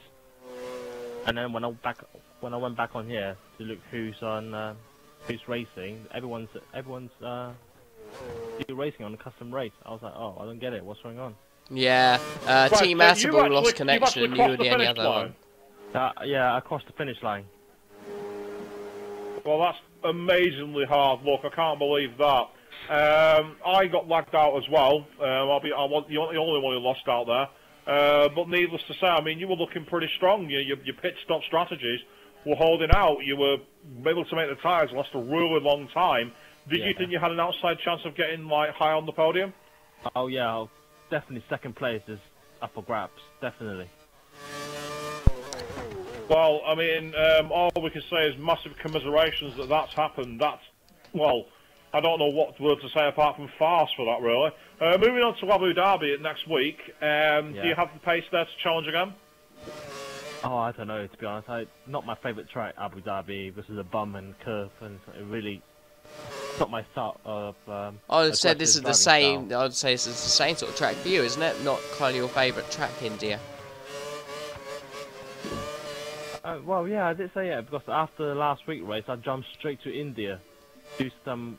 And then when I went back on here to look who's racing, everyone's still racing on the custom race. I was like, oh, I don't get it. What's going on? Yeah, right, Team Atable lost connection and you were the only other one. Yeah, I crossed the finish line. Well, that's amazingly hard luck. I can't believe that. I got lagged out as well. I was the only one who lost out there. But needless to say, I mean, you were looking pretty strong. Your pit stop strategies were holding out. You were able to make the tyres last a really long time. Did you think you had an outside chance of getting like high on the podium? Oh yeah, definitely second place is up for grabs. Definitely. Well, I mean, all we can say is massive commiserations that that's happened. That's, well, I don't know what word to say apart from farce for that, really. Moving on to Abu Dhabi next week, do you have the pace there to challenge again? Oh, I don't know, to be honest. Not my favourite track, Abu Dhabi. This is a bum and curve, and it really not my style of. I would say this is the same. Style. I would say this is the same sort of track for you, isn't it? Not kind of your favourite track, India. Well, yeah, I did say yeah, because after the last week race, I jumped straight to India, do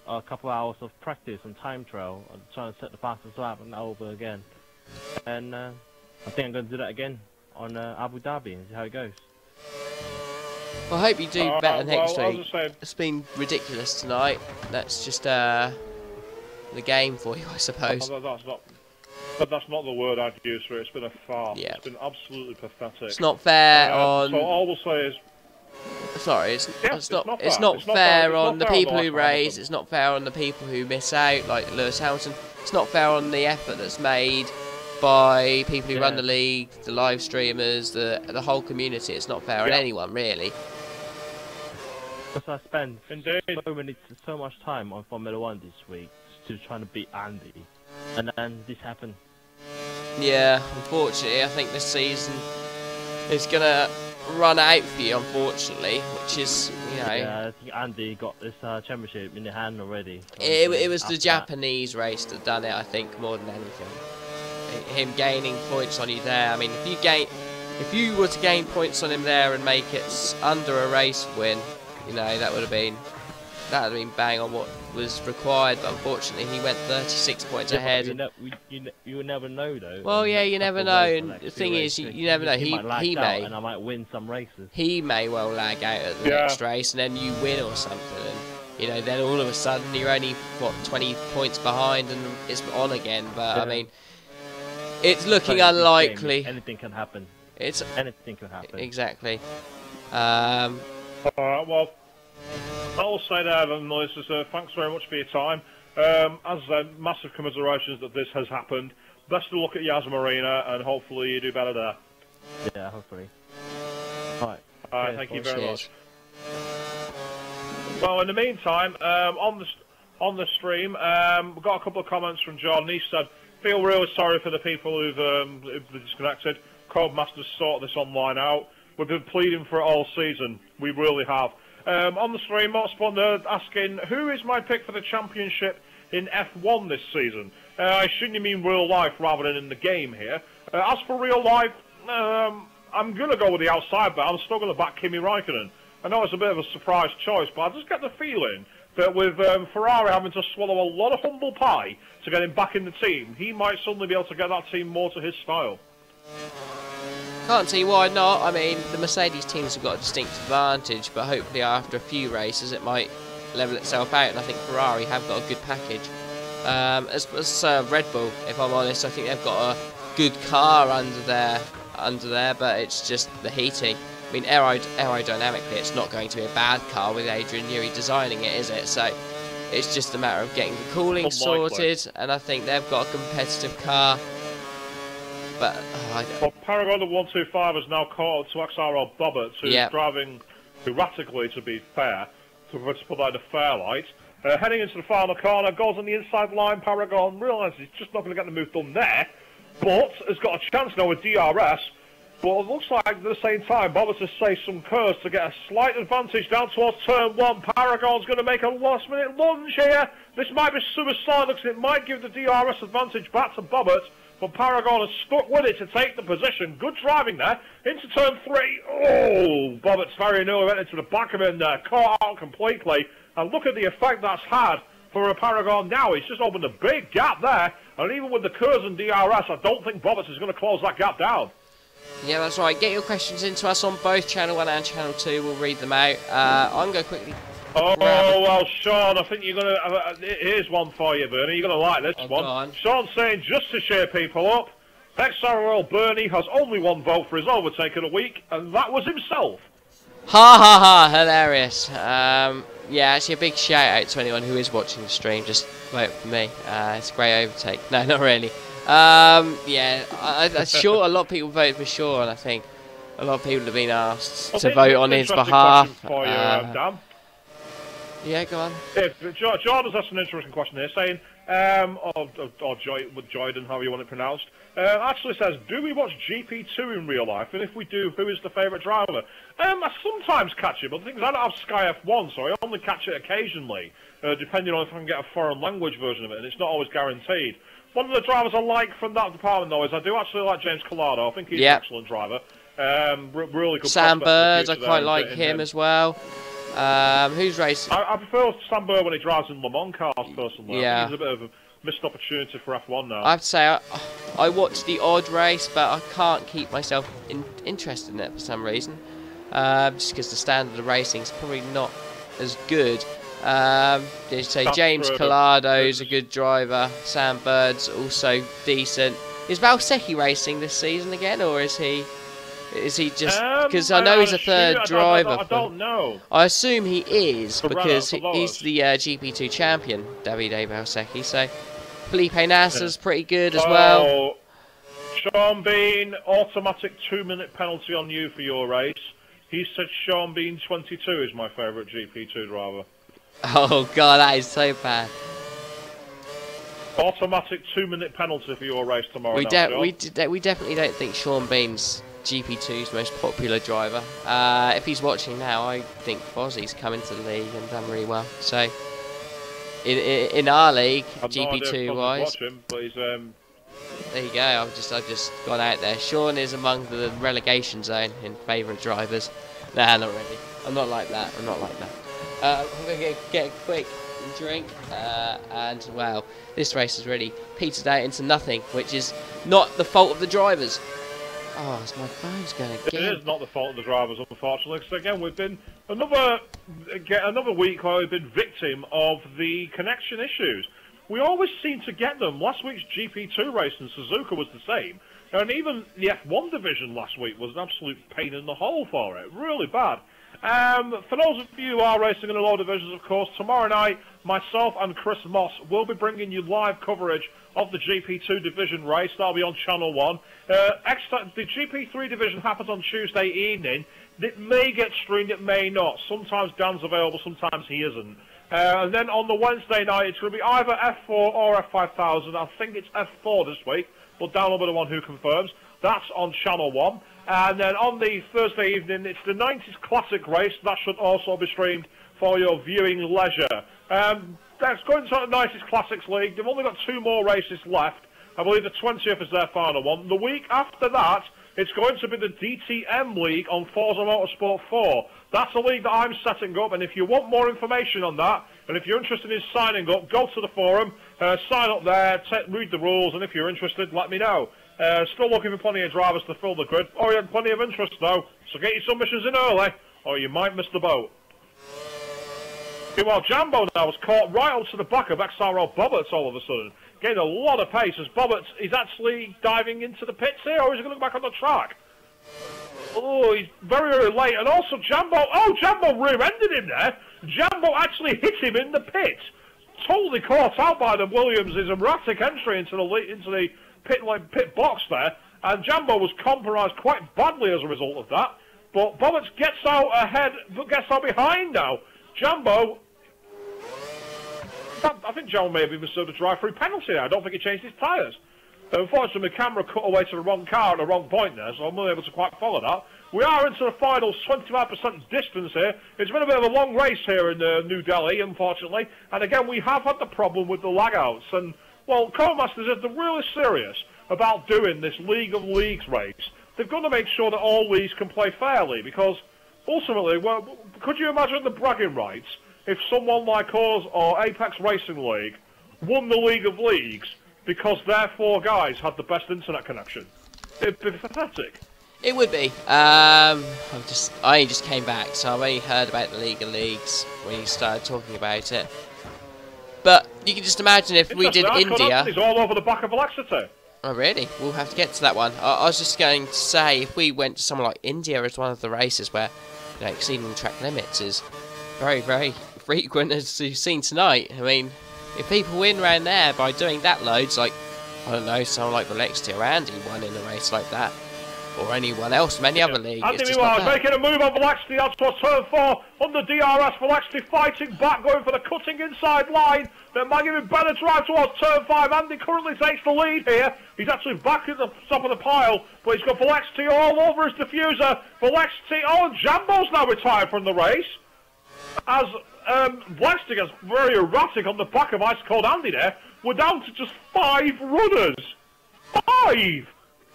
a couple of hours of practice on time trial, trying to set the fastest lap and over again. And I think I'm going to do that again on Abu Dhabi and see how it goes. Well, I hope you do better next well, week. It's been ridiculous tonight. That's just the game for you, I suppose. That's not the word I'd use for it. It's been a farce. Yeah. It's been absolutely pathetic. It's not fair on. So all we'll say is. Sorry, it's not fair on the people who race. It's not fair on the people who miss out, like Lewis Hamilton. It's not fair on the effort that's made by people who run the league, the live streamers, the whole community. It's not fair on anyone, really. Because I spent so much time on Formula 1 this week, still trying to beat Andy, and then this happened. Yeah, unfortunately, I think this season is gonna run out for you, unfortunately, which is, you know. Yeah, I think Andy got this championship in the hand already. It was the Japanese race that done it, I think, more than anything. Him gaining points on you there. I mean, if you were to gain points on him there and make it under a race win, you know, that would have been bang on what was required. But unfortunately, he went 36 points ahead. You will never know, though. Well, yeah, you never know. And the thing is, you never know. He may, and I might win some races. He may well lag out at the next race, and then you win or something. And you know, then all of a sudden you're only 20 points behind, and it's on again. But I mean, it's looking unlikely. Anything can happen. Anything can happen. Exactly. Alright, well, I'll say there then, Melissa, so thanks very much for your time. As I said, massive commiserations that this has happened. Best of luck at Yas Marina, and hopefully you do better there. Yeah, hopefully. Alright. Alright, thank you very much. Well, in the meantime, on the stream, we've got a couple of comments from John. He said, feel really sorry for the people who've disconnected. Codemasters sort this online out. We've been pleading for it all season. We really have. On the stream, Motorsponder asking, who is my pick for the championship in F1 this season? I assume you mean real life rather than in the game here. As for real life, I'm going to go with the outside, but I'm still going to back Kimi Raikkonen. I know it's a bit of a surprise choice, but I just get the feeling that with Ferrari having to swallow a lot of humble pie to get him back in the team, he might suddenly be able to get that team more to his style. Can't see why not. I mean, the Mercedes teams have got a distinct advantage, but hopefully after a few races it might level itself out, and I think Ferrari have got a good package. As Red Bull, if I'm honest, I think they've got a good car under there, but it's just the heating. I mean, aerodynamically, it's not going to be a bad car with Adrian Newey designing it, is it? So it's just a matter of getting the cooling sorted, and I think they've got a competitive car. But well, Paragon the 125 has now caught up to XRL Bobbert, who's driving erratically, to be fair, to put that in a fair light. Heading into the final corner, goes on the inside line. Paragon realises he's just not going to get the move done there, but has got a chance now with DRS. But it looks like at the same time, Bobbert has saved some curves to get a slight advantage down towards turn one. Paragon's going to make a last-minute lunge here. This might be suicidal because it might give the DRS advantage back to Bobbert. But Paragon has stuck with it to take the position. Good driving there. Into turn three. Oh, Bobbert's very nearly went into the back of him there. Caught out completely. And look at the effect that's had for a Paragon now. He's just opened a big gap there. And even with the curves and DRS, I don't think Bobberts is going to close that gap down. Yeah, that's right. Get your questions into us on both Channel 1 and Channel 2. We'll read them out. I'm going to quickly... Oh, well, Sean, I think you're going to... here's one for you, Bernie. You're going to like this one. Go on. Sean's saying, just to cheer people up, XRL Bernie has only one vote for his overtake of the week, and that was himself. Ha ha ha, hilarious. Yeah, actually a big shout out to anyone who is watching the stream. Just vote for me. It's a great overtake. No, not really. Yeah, I'm sure a lot of people voted for Sean. I think a lot of people have been asked to vote on his behalf. For you, Dan. Yeah, go on. Jordan's asked an interesting question here, saying, or Jordan, however you want it pronounced, actually says, do we watch GP2 in real life? And if we do, who is the favourite driver? I sometimes catch it, but the thing is, I don't have Sky F1, so I only catch it occasionally, depending on if I can get a foreign language version of it, and it's not always guaranteed. One of the drivers I like from that department, though, is I do actually like James Collado. I think he's an excellent driver. Really good. Sam Bird, I quite like him as well. Who's racing? I prefer Sam Bird when he drives in Le Mans cars, personally. Yeah. I think he's a bit of a missed opportunity for F1 now. I have to say, I watch the odd race, but I can't keep myself interested in it for some reason. Just because the standard of racing is probably not as good. So James Collado's a good driver. Sam Bird's also decent. Is Valsecchi racing this season again, or is he just... Because I know he's a third driver. I don't know. I assume he is, because he's the GP2 champion, Davide Valsecchi. So Felipe Nasser's pretty good as well. Sean Bean, automatic 2-minute penalty on you for your race. He said Sean Bean 22 is my favourite GP2 driver. Oh god, that is so bad. Automatic 2-minute penalty for your race tomorrow. We definitely don't think Sean Bean's GP2's most popular driver. If he's watching now, I think Fozzie's come into the league and done really well. So in our league, GP2 wise, but he's, there you go. I've just gone out there. Sean is among the relegation zone in favour of drivers. Nah, not really. I'm not like that. I'm going to get a quick drink, and well, this race has really petered out into nothing, which is not the fault of the drivers. Oh, it's my phone's going again. It is not the fault of the drivers, unfortunately, because again, we've been another week where we've been victim of the connection issues. We always seem to get them. Last week's GP2 race in Suzuka was the same, and even the F1 division last week was an absolute pain in the hole for it. Really bad. For those of you who are racing in the lower divisions, of course, tomorrow night, myself and Chris Moss will be bringing you live coverage of the GP2 division race. That'll be on Channel 1. The GP3 division happens on Tuesday evening. It may get streamed, it may not. Sometimes Dan's available, sometimes he isn't. And then on the Wednesday night, it's going to be either F4 or F5000. I think it's F4 this week, but Dan will be the one who confirms. That's on Channel 1. And then on the Thursday evening, it's the 90s Classic race. That should also be streamed for your viewing leisure. That's going to the 90s Classics League. They've only got 2 more races left. I believe the 20th is their final one. The week after that, it's going to be the DTM League on Forza Motorsport 4. That's a league that I'm setting up, and if you want more information on that, and if you're interested in signing up, go to the forum, sign up there, read the rules, and if you're interested, let me know. Still looking for plenty of drivers to fill the grid. Oh, you have plenty of interest, though, so get your submissions in early, or you might miss the boat. Well, Jambo now was caught right up to the back of XRL Bobbitt all of a sudden. Getting a lot of pace as Bobbitt is actually diving into the pits here, or is he going to go back on the track? Oh, he's very, very late. And also Jambo, Jambo rear-ended him there. Jambo actually hit him in the pit. Totally caught out by the Williams' erratic entry into the pit box there. And Jambo was compromised quite badly as a result of that. But Bobbitt gets out ahead, but gets out behind now. Jambo, I think Jambo may have even served a drive-through penalty there. I don't think he changed his tyres. Unfortunately, the camera cut away to the wrong car at the wrong point there, so I'm not able to quite follow that. We are into the final 25% distance here. It's been a bit of a long race here in New Delhi, unfortunately. And again, we have had the problem with the lag-outs. And, well, Co-Masters, if they're really serious about doing this League of Leagues race, they've got to make sure that all leagues can play fairly, because ultimately, well, could you imagine the bragging rights if someone like us or Apex Racing League won the League of Leagues because their 4 guys had the best internet connection? It'd be pathetic. It would be. I only just came back, so I've only heard about the League of Leagues when you started talking about it. But you can just imagine if we did India. He's all over the back of Velocity. Oh really? We'll have to get to that one. I was just going to say, if we went to somewhere like India as one of the races where, you know, exceeding the track limits is very, very frequent, as you've seen tonight. I mean, if people win around there by doing that loads, like, I don't know, someone like Velexity or Andy won in a race like that, or anyone else from any other league. Andy meanwhile making a move on Velexity out towards turn 4 on the DRS. Velexity fighting back, going for the cutting inside line. Then might give him better drive towards turn 5. Andy currently takes the lead here. He's actually back at the top of the pile, but he's got Velexity all over his diffuser. Velexity, and Jambo's now retired from the race. As Velexity gets very erratic on the back of Ice Cold Andy there. We're down to just 5 runners. 5!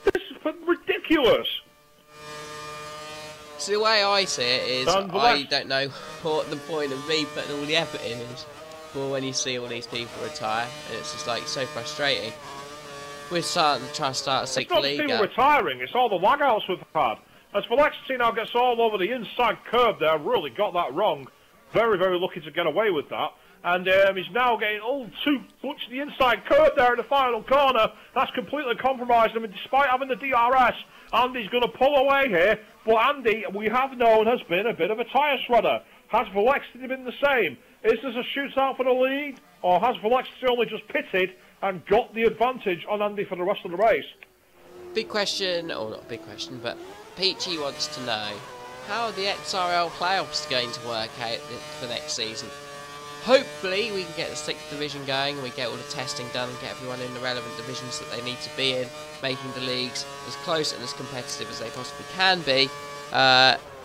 This is ridiculous. So the way I see it is, I don't know what the point of me putting all the effort in is for when you see all these people retire, and it's just like so frustrating. We're trying to start a 6th league. It's not the people retiring, it's all the lagouts we've had. As Velexity now gets all over the inside curb there, really got that wrong. Very, very lucky to get away with that. And he's now getting all too much the inside curve there in the final corner. That's completely compromised him, and despite having the DRS, Andy's going to pull away here. But Andy, we have known, has been a bit of a tyre shredder. Has Velexity been the same? Is this a shootout for the lead? Or has Velexity only just pitted and got the advantage on Andy for the rest of the race? Big question, or not a big question, but Peachy wants to know, how are the XRL playoffs going to work out for next season? Hopefully we can get the 6th division going and we get all the testing done and get everyone in the relevant divisions that they need to be in, making the leagues as close and as competitive as they possibly can be,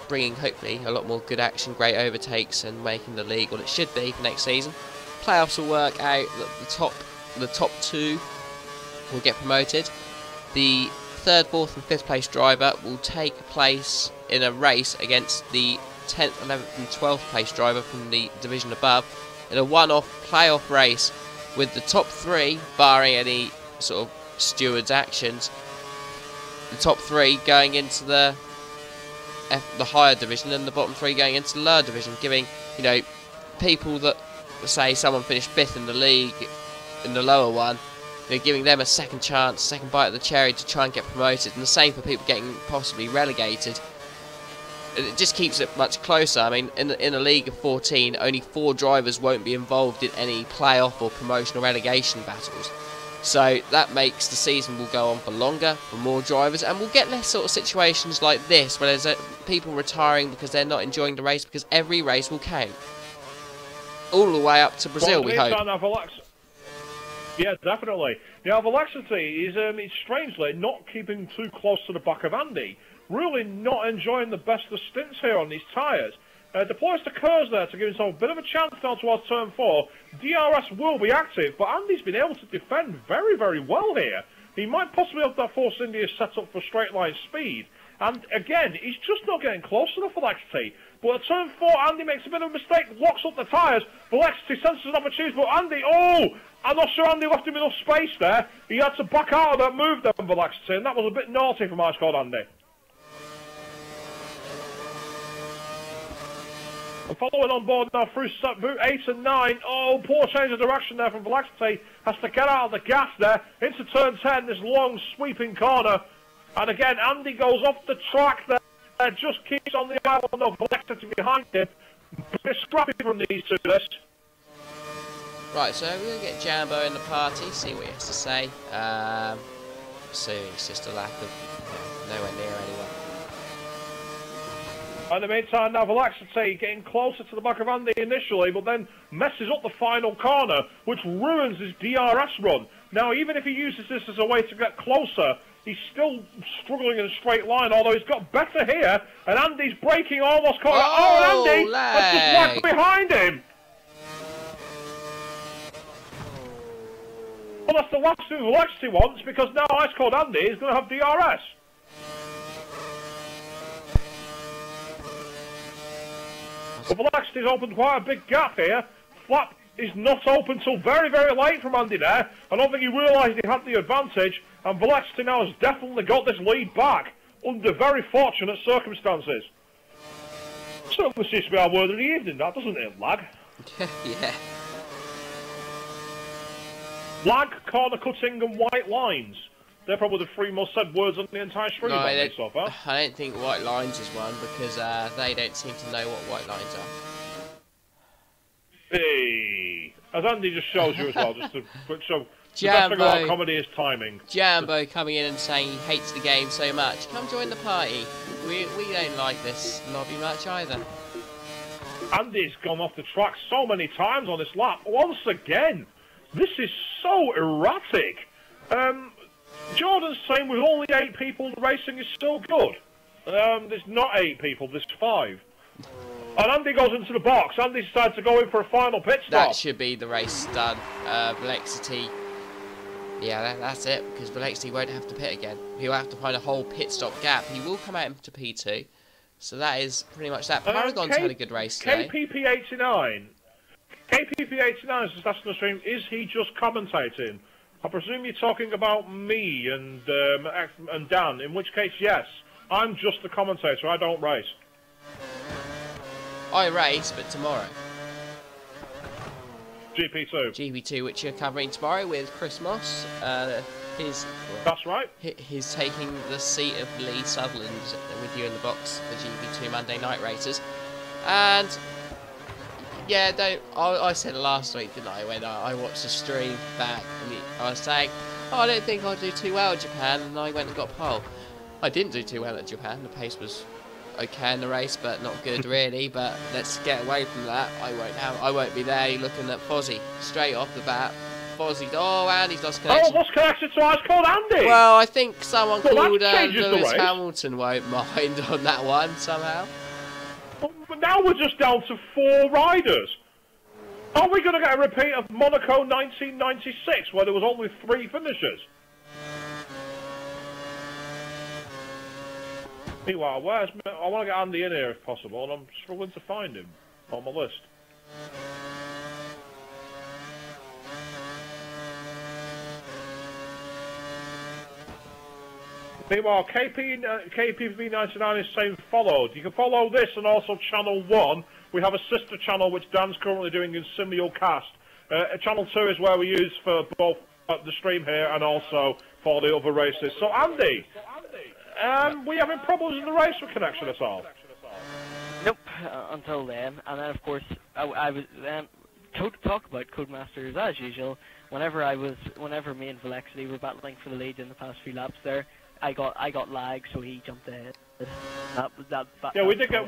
bringing hopefully a lot more good action, great overtakes, and making the league what it should be for next season. Playoffs will work out that the top 2 will get promoted. The 3rd, 4th and 5th place driver will take place in a race against the 10th, 11th and 12th place driver from the division above, in a one-off playoff race, with the top 3, barring any sort of stewards' actions, the top 3 going into the higher division and the bottom 3 going into the lower division, giving, you know, people that, say someone finished 5th in the league in the lower one, you know, giving them a second chance, second bite of the cherry to try and get promoted, and the same for people getting possibly relegated. It just keeps it much closer. I mean, in a league of 14, only 4 drivers won't be involved in any playoff or promotion or relegation battles. So that makes the season will go on for longer, for more drivers, and we'll get less sort of situations like this, where there's people retiring because they're not enjoying the race, because every race will count. All the way up to Brazil, we hope. Yeah, definitely. Now, Velexity is strangely not keeping too close to the back of Andy. Really not enjoying the best of stints here on these tyres. Deploys to Kurz there to give himself a bit of a chance down towards turn 4. DRS will be active, but Andy's been able to defend very, very well here. He might possibly have that Force India set up for straight line speed. And again, he's just not getting close enough for Velexity. But at turn 4, Andy makes a bit of a mistake, locks up the tyres. Velexity senses an opportunity, but Andy, I'm not sure Andy left him enough space there. He had to back out of that move there from Velexity, and that was a bit naughty from Ice Cold Andy. And following on board now through boot 8 and 9. Oh, poor change of direction there from Velexity. Has to get out of the gas there into turn 10, this long sweeping corner. And again, Andy goes off the track there. Just keeps on the island of Velexity behind him. A bit scrappy from these two, this. Right, so we're going to get Jambo in the party, see what he has to say. So it's just a lack of nowhere near anyone. In the meantime, now Velexity getting closer to the back of Andy initially, but then messes up the final corner, which ruins his DRS run. Now, even if he uses this as a way to get closer, he's still struggling in a straight line, although he's got better here, and Andy's braking almost caught. Oh, and Andy has just whacked behind him. Well, that's the last thing Velexity wants, because now Ice Cold Andy is going to have DRS. But Velexity's opened quite a big gap here. Flap is not open till very, very late from Andy there. I don't think he realised he had the advantage, and Velexity now has definitely got this lead back. under very fortunate circumstances. Certainly seems to be our word of the evening, that, doesn't it, lag? Yeah. Lag, corner cutting, and white lines. They're probably the three most said words on the entire stream so far. I don't think white lines is one because they don't seem to know what white lines are. Hey, as Andy just shows you as well, just to show. The Jambo, best thing about comedy is timing. Jambo coming in and saying he hates the game so much. Come join the party. We don't like this lobby much either. Andy's gone off the track so many times on this lap. Once again, this is so erratic. Jordan's saying with only 8 people, the racing is still good. There's not 8 people, there's 5. And Andy goes into the box. Andy decides to go in for a final pit stop. That should be the race done. Velexity. Yeah, that's it, because Velexity won't have to pit again. He'll have to find a whole pit stop gap. He will come out into P2. So that is pretty much that. Paragon's had a good race today. KPP89 is just asking the stream, is he just commentating? I presume you're talking about me and Dan, in which case, yes. I'm just the commentator, I don't race. I race, but tomorrow. GP2. GP2, which you're covering tomorrow with Chris Moss. That's right. He's taking the seat of Lee Sutherland with you in the box for GP2 Monday Night Races. And yeah, I said last week, didn't I, when I watched the stream back, and I was saying, oh, I don't think I'll do too well at Japan, and I went and got pole. I didn't do too well at Japan. The pace was okay in the race, but not good really. But let's get away from that. I won't be there. You're looking at Fozzie straight off the bat. Fozzie, oh, and he's lost connection. Oh, lost connection, so I was called Andy. Well, I think someone called Lewis Hamilton won't mind on that one somehow. But now we're just down to 4 riders. Are we going to get a repeat of Monaco 1996, where there was only 3 finishers? Meanwhile, I want to get Andy in here if possible, and I'm struggling to find him on my list. Meanwhile, KPV99 is saying followed. You can follow this and also Channel 1. We have a sister channel which Dan's currently doing in simulcast. Channel 2 is where we use for both the stream here and also for the other races. So, Andy, we having problems in the racer connection at all? Nope, until then. And then, of course, I was to talk about Codemasters as usual. Whenever me and Velexity were battling for the lead in the past few laps there, I got lag, so he jumped ahead. Yeah, we did get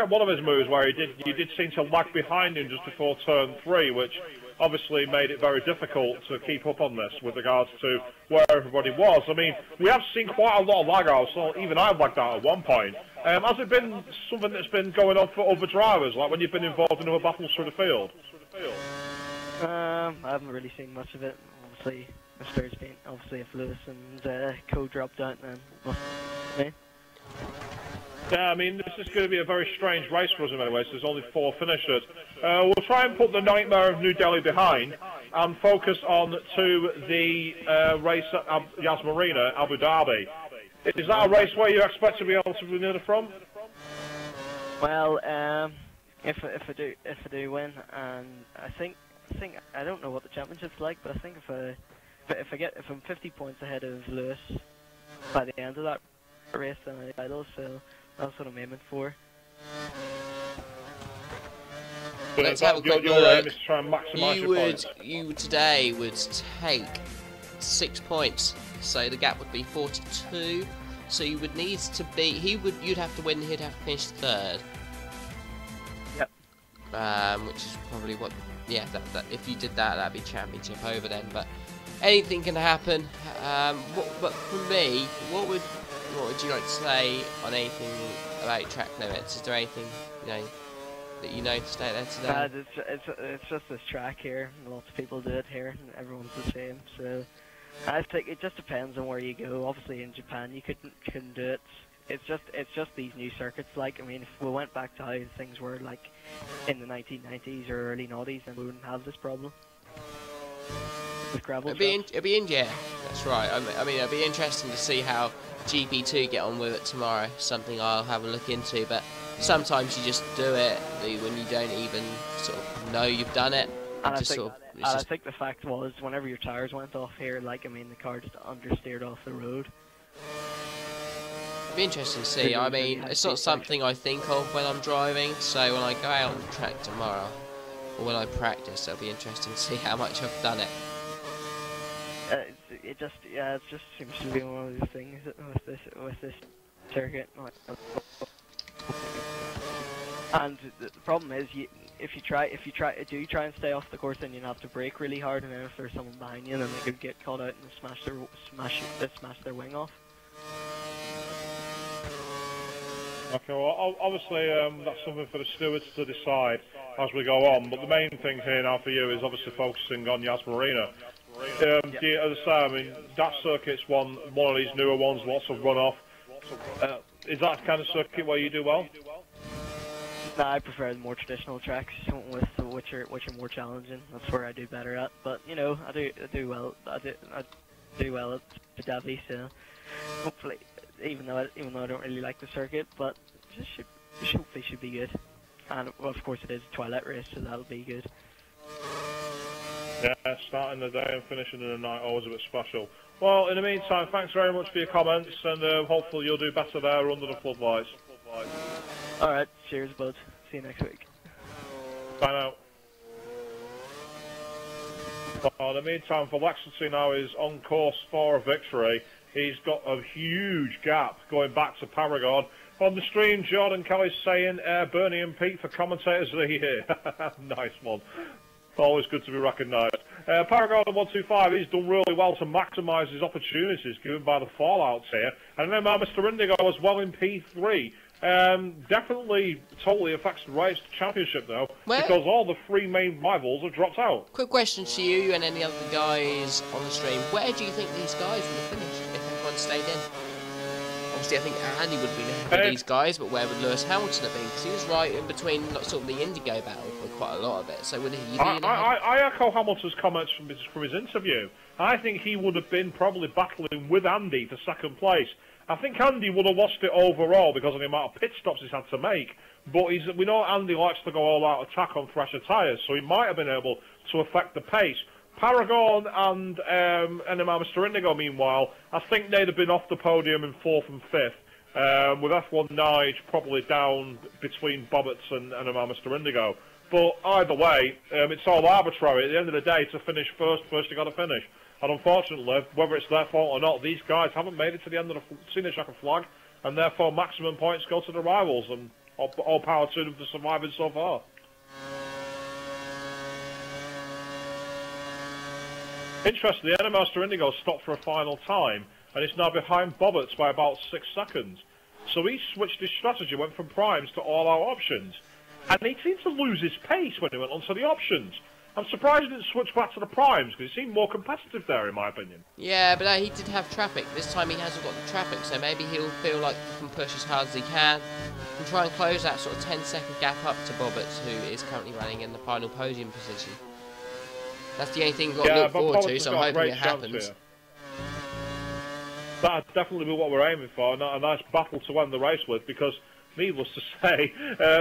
one of his moves where you did seem to lag behind him just before turn 3, which obviously made it very difficult to keep up on this with regards to where everybody was. I mean, we have seen quite a lot of lag out, so even I lagged out at one point. Has it been something that's been going on for other drivers, like when you've been involved in other battles through the field? I haven't really seen much of it. Obviously, Mr. Spain, obviously if Lewis and Co dropped out, then me. Yeah, I mean, this is going to be a very strange race for us in many ways. There's only 4 finishers. We'll try and put the Nightmare of New Delhi behind and focus on to the race at Yas Marina, Abu Dhabi. Is that a race where you expect to be able to win from? Well, if I do win, and I think I don't know what the championship's like, but I think if I'm 50 points ahead of Lewis by the end of that race, then I title. So that's what I'm aiming for. Let's have a quick look. You today would take 6 points, so the gap would be 42. So you would need to be. You'd have to win. He'd have to finish 3rd. Yep. Which is probably what. Yeah. That if you did that, that'd be championship over then. But anything can happen. But for me, what would you like to say on anything about track limits? Is there anything that you noticed out there today? It's just this track here. Lots of people do it here, and everyone's the same. So I think it just depends on where you go. Obviously, in Japan you couldn't do it. It's just these new circuits. Like, I mean, if we went back to how things were like in the 1990s or early noughties, then we wouldn't have this problem. with gravel It'll be in, yeah, that's right. I mean, it'll be interesting to see how GP2 get on with it tomorrow. Something I'll have a look into. But sometimes you just do it when you don't even sort of know you've done it. And I think the fact was, whenever your tires went off here, like, I mean, the car just understeered off the road. It'll be interesting to see. I mean, it's not something I think of when I'm driving, so when I go out on the track tomorrow, or when I practice, it'll be interesting to see how much I've done it. It just seems to be one of those things with this circuit. And the problem is, if you try and stay off the course, then you have to brake really hard, and then if there's someone behind you, then they could get caught out and smash their wing off. Okay, well, obviously that's something for the stewards to decide as we go on. But the main thing here now for you is obviously focusing on Yas Marina. As I say, I mean, that circuit's one of these newer ones, lots of runoff. Is that the kind of circuit where you do well? No, I prefer the more traditional tracks, which are more challenging. That's where I do better at. But you know, I do well at Davi, so hopefully, even though I don't really like the circuit, but hopefully should be good. And well, of course it is a twilight race, so that'll be good. Yeah, starting the day and finishing in the night, always a bit special. Well, in the meantime, thanks very much for your comments, and hopefully you'll do better there under the floodlights. Alright, cheers bud. See you next week. Bye now. Well, in the meantime, for Lexington now is on course for a victory. He's got a huge gap going back to Paragon. On the stream, Jordan Kelly's saying, Bernie and Pete for commentators of the year. Nice one. Always good to be recognised. Paragon 125, he's done really well to maximise his opportunities given by the fallouts here. And then Mr. Indigo as well in P3. Definitely totally affects the race championship though, because all the three main rivals have dropped out. Quick question to you and any other guys on the stream. Where do you think these guys would have finished if everyone stayed in? Obviously, I think Andy would have been ahead of these guys, but where would Lewis Hamilton have been? Because he was right in between sort of the Indigo battle for quite a lot of it. So would he be I echo Hamilton's comments from his interview. I think he would have been probably battling with Andy for second place. I think Andy would have lost it overall because of the amount of pit stops he's had to make. But we know Andy likes to go all-out attack on fresher tyres, so he might have been able to affect the pace. Paragon and Mr. Indigo, meanwhile, I think they'd have been off the podium in 4th and 5th, with F1 Nige probably down between Bobbitt's and Mr. Indigo. But either way, it's all arbitrary. At the end of the day, to finish first you got to finish. And unfortunately, whether it's their fault or not, these guys haven't made it to the end of the senior checker flag, and therefore maximum points go to the rivals, and all power to them for surviving so far. Interestingly, Master Indigo stopped for a final time, and it's now behind Bobbitt's by about 6 seconds. So he switched his strategy, went from primes to all-out options. And he seemed to lose his pace when he went onto the options. I'm surprised he didn't switch back to the primes, because he seemed more competitive there, in my opinion. Yeah, but he did have traffic. This time he hasn't got the traffic, so maybe he'll feel like he can push as hard as he can and try and close that sort of 10-second gap up to Bobbitt's, who is currently running in the final podium position. That's the only thing we've got to look forward to, so I'm hoping it happens. That'd definitely be what we're aiming for, and a nice battle to end the race with, because, needless to say,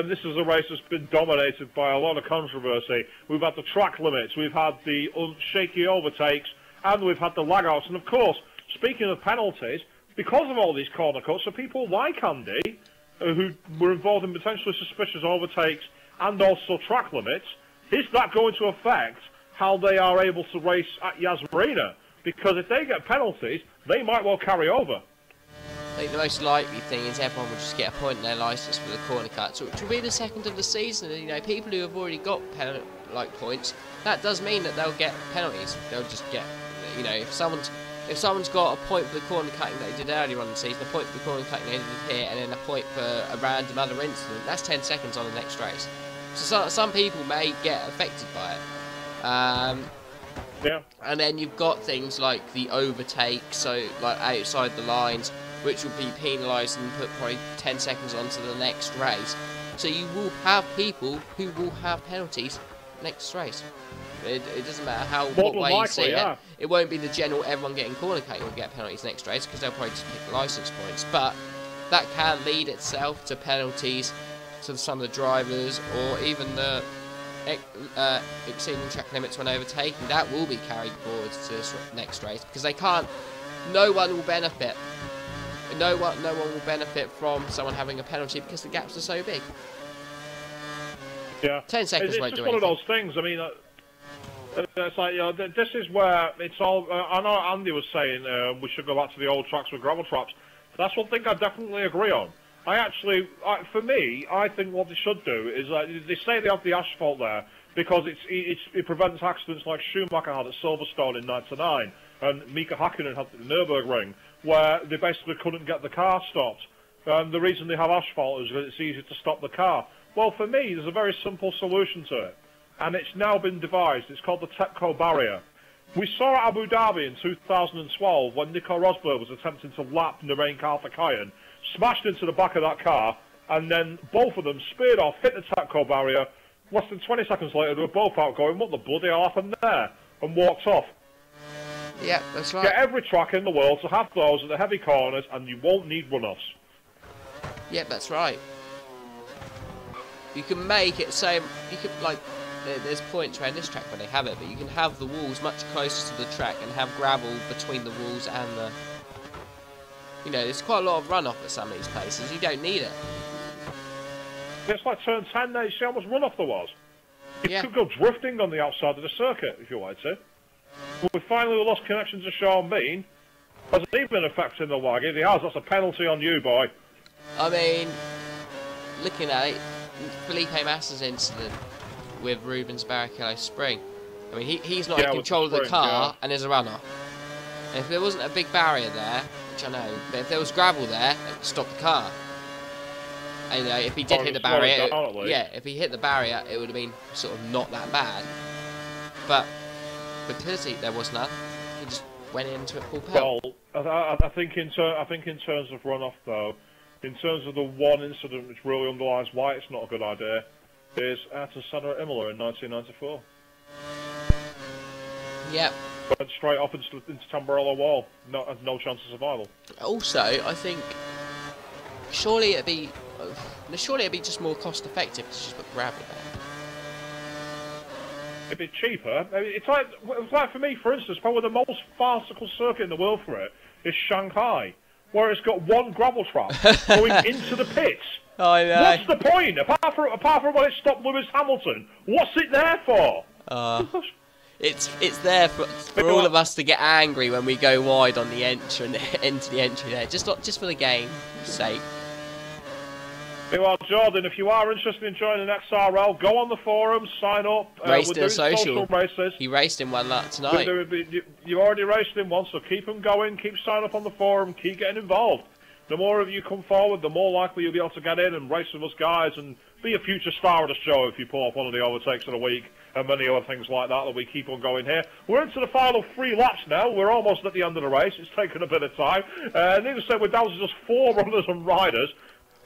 this is a race that's been dominated by a lot of controversy. We've had the track limits, we've had the shaky overtakes, and we've had the lag-outs. And of course, speaking of penalties, because of all these corner cuts, so people like Andy, who were involved in potentially suspicious overtakes and also track limits, is that going to affect how they are able to race at Yas Marina? Because if they get penalties, they might well carry over. I think the most likely thing is everyone will just get a point in their licence for the corner cuts, which will be the second of the season. You know, people who have already got points, that does mean that they'll get penalties. They'll just get, you know, if someone's got a point for the corner cutting that they did earlier on in the season, a point for the corner cutting they did here, and then a point for a random other incident, that's 10 seconds on the next race. So some people may get affected by it. Yeah. And then you've got things like the overtake, so like outside the lines, which will be penalised and put probably 10 seconds onto the next race. So you will have people who will have penalties next race. It doesn't matter what than way you likely, see yeah. it. It won't be the general everyone getting corner cut will get penalties next race because they'll probably just pick licence points. But that can lead itself to penalties to some of the drivers or even the exceeding track limits when overtaking. That will be carried forward to this next race because they can't. No one will benefit. No one will benefit from someone having a penalty because the gaps are so big. Yeah. 10 seconds won't It's do just one of anything. those things. I mean, it's like, you know, this is where it's all. I know Andy was saying we should go back to the old tracks with gravel traps. That's one thing I definitely agree on. For me, I think what they should do is they say they have the asphalt there because it prevents accidents like Schumacher had at Silverstone in '99 and Mika Hakkinen had at the Nürburgring, where they basically couldn't get the car stopped. The reason they have asphalt is that it's easy to stop the car. Well, for me, there's a very simple solution to it, and it's now been devised. It's called the TEPCO barrier. We saw at Abu Dhabi in 2012 when Nico Rosberg was attempting to lap Narain Karthikeyan, smashed into the back of that car, and then both of them speared off, hit the TEPCO barrier. Less than 20 seconds later, they were both out going, what the bloody hell happened there? And walked off. Yeah, that's right. Get every track in the world to have those at the heavy corners, and you won't need runoffs. Yep, that's right. You can make it so you can there's points around this track where they have it, but you can have the walls much closer to the track and have gravel between the walls and the. You know, there's quite a lot of runoff at some of these places. You don't need it. It's like turn 10 there. You see how much runoff there was. You could go drifting on the outside of the circuit if you wanted to. We finally lost connection to Sean Bean. Has he been affecting the lag? If he has, that's a penalty on you, boy. I mean, looking at it, Felipe Massa's incident with Rubens Barrichello Spring. I mean, he's not in control of the car and there's a runoff. And if there wasn't a big barrier there, which I know, but if there was gravel there, it would stop the car. And you know, if he did hit the barrier, if he hit the barrier, it would have been sort of not that bad. But because there was none, he just went into it full power. Well, I think in terms of runoff though, in terms of the one incident which really underlies why it's not a good idea, is Ayrton Senna at Imola in 1994. Yep. Went straight off into Tamburello wall. Had no chance of survival. Also, I think surely it'd be just more cost effective to just put gravel there. It'd be cheaper. I mean, it's like for me, for instance, probably the most farcical circuit in the world for it is Shanghai, where it's got one gravel trap going into the pits. I know. What's the point? Apart from when it stopped Lewis Hamilton, what's it there for? It's there for all of us to get angry when we go wide on the entry and into the entry there. Just for the game's sake. Well, Jordan, if you are interested in joining XRL, go on the forums, sign up. Raced in a social races. He raced in one tonight. You already raced in one, so keep them going, keep signing up on the forum, keep getting involved. The more of you come forward, the more likely you'll be able to get in and race with us guys and be a future star of the show if you pull off one of the overtakes of the week and many other things like that we keep on going here. We're into the final 3 laps now. We're almost at the end of the race. It's taken a bit of time. Needless to say, we're down to just 4 runners and riders.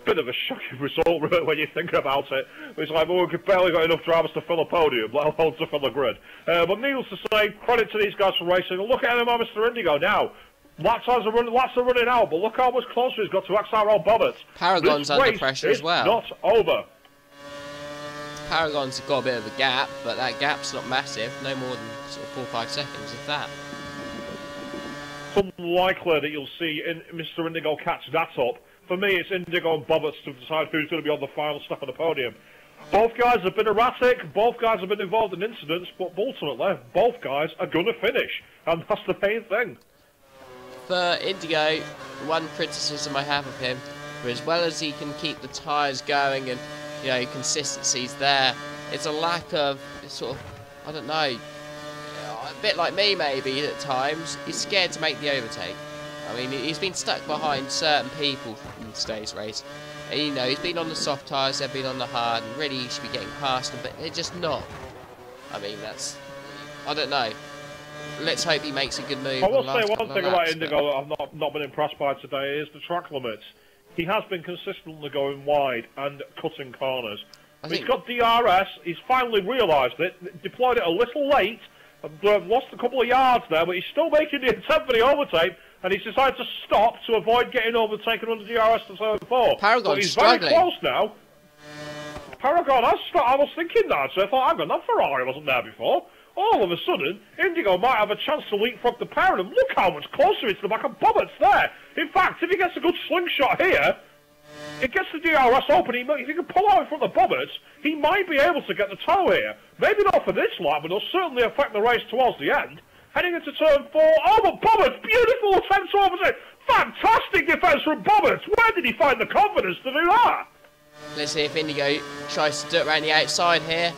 Bit of a shocking result, really, when you think about it. It's like, well, we've barely got enough drivers to fill a podium, let alone to fill a grid. But needless to say, credit to these guys for racing. Look at him, Mr. Indigo now. Laps are running out, but look how much closer he's got to XRL Bobbitt. Paragon's under pressure as well. Not over. Paragon's got a bit of a gap, but that gap's not massive. No more than sort of 4 or 5 seconds, if that. It's unlikely that you'll see Mr. Indigo catch that up. For me, it's Indigo and Bobbitt to decide who's going to be on the final step of the podium. Both guys have been erratic, both guys have been involved in incidents, but ultimately, both guys are going to finish. And that's the main thing. For Indigo, one criticism I have of him, for as well as he can keep the tyres going and, you know, consistency's there, it's a lack of sort of, I don't know, a bit like me maybe at times, he's scared to make the overtake. I mean, he's been stuck behind certain people in today's race. And, you know, he's been on the soft tyres, they've been on the hard, and really he should be getting past them, but they're just not. I mean, I don't know. Let's hope he makes a good move. I will say one thing about Indigo that I've not been impressed by today is the track limits. He has been consistently going wide and cutting corners. He's got DRS, he's finally realised it, deployed it a little late, lost a couple of yards there, but he's still making the attempt for the overtake, and he's decided to stop to avoid getting overtaken under DRS to turn 4. Paragon's he's struggling. very close now. Paragon, I was thinking that, so I thought, hang on, that Ferrari wasn't there before. All of a sudden, Indigo might have a chance to leapfrog the pair of them. Look how much closer it's to the back of Bobbitt's there. In fact, if he gets a good slingshot here, it gets the DRS open. If he can pull out in front of Bobbitt's, he might be able to get the toe here. Maybe not for this lap, but it'll certainly affect the race towards the end. Heading into turn 4. Oh, but Bobbitt's beautiful attempt to overtake. Fantastic defence from Bobbitt's. Where did he find the confidence to do that? Let's see if Indigo tries to do it around the outside here.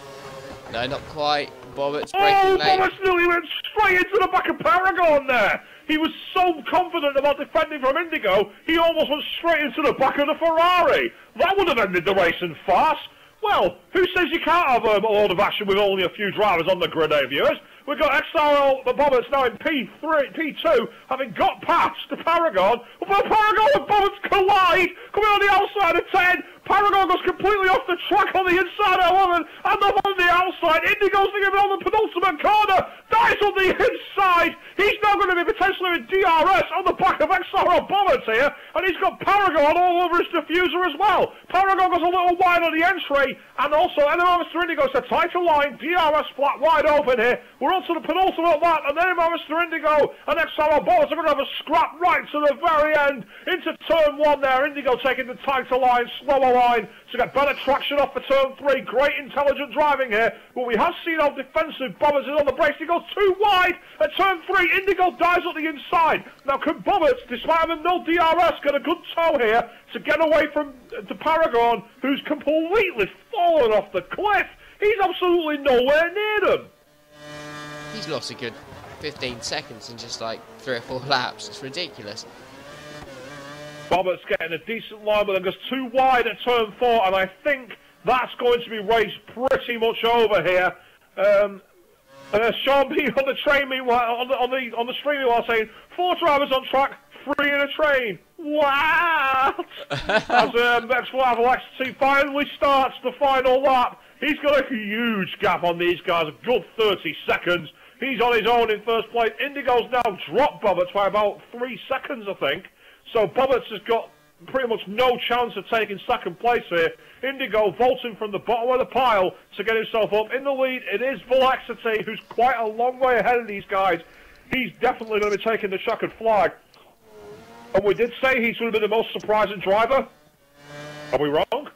No, not quite. Bobbitt's breaking late. Bobbitt's nearly went straight into the back of Paragon there. He was so confident about defending from Indigo, he almost went straight into the back of the Ferrari. That would have ended the race in farce. Well, who says you can't have a load of action with only a few drivers on the grid, eh, viewers? We've got XRL, the Bobbitt's now in P2, having got past the Paragon. But Paragon and Bobbitt's collide, coming on the outside of 10. Paragon goes completely off the track on the inside of 11, and up on the outside. Indigo's thinking on the penultimate corner. Dies on the inside. He's now going to be potentially in DRS on the back of XRL Bobbitt's here, and he's got Paragon all over his diffuser as well. Paragon goes a little wide on the entry, and also Mr. Indigo said tighter line, DRS flat wide open here. We're on to the penultimate lap, and then Mr. Indigo and XRL Bobbitt's are going to have a scrap right to the very end into turn 1 there. Indigo taking the tighter line, slower line to get better traction off for turn 3. Great intelligent driving here, but we have seen how defensive Bobbitt's is on the brakes. He goes too wide at turn 3. Indigo dies at the inside. Now can Bobbitt's, despite having no DRS, get a good toe here to get away from the Paragon, who's completely fallen off the cliff? He's absolutely nowhere near them. He's lost a good 15 seconds in just like 3 or 4 laps. It's ridiculous. Bobbitt's getting a decent line, but then goes too wide at turn 4, and I think that's going to be raced pretty much over here. Sean B on the train meanwhile, on the stream meanwhile saying 4 drivers on track, 3 in a train. What? As X4 XT finally starts the final lap, he's got a huge gap on these guys, a good 30 seconds. He's on his own in first place. Indigo's now dropped Bobbitt's by about 3 seconds, I think. So Bobbitt's has got pretty much no chance of taking second place here. Indigo vaulting from the bottom of the pile to get himself up in the lead. It is Velocity, who's quite a long way ahead of these guys. He's definitely going to be taking the checkered flag. And we did say he's going to be the most surprising driver. Are we wrong?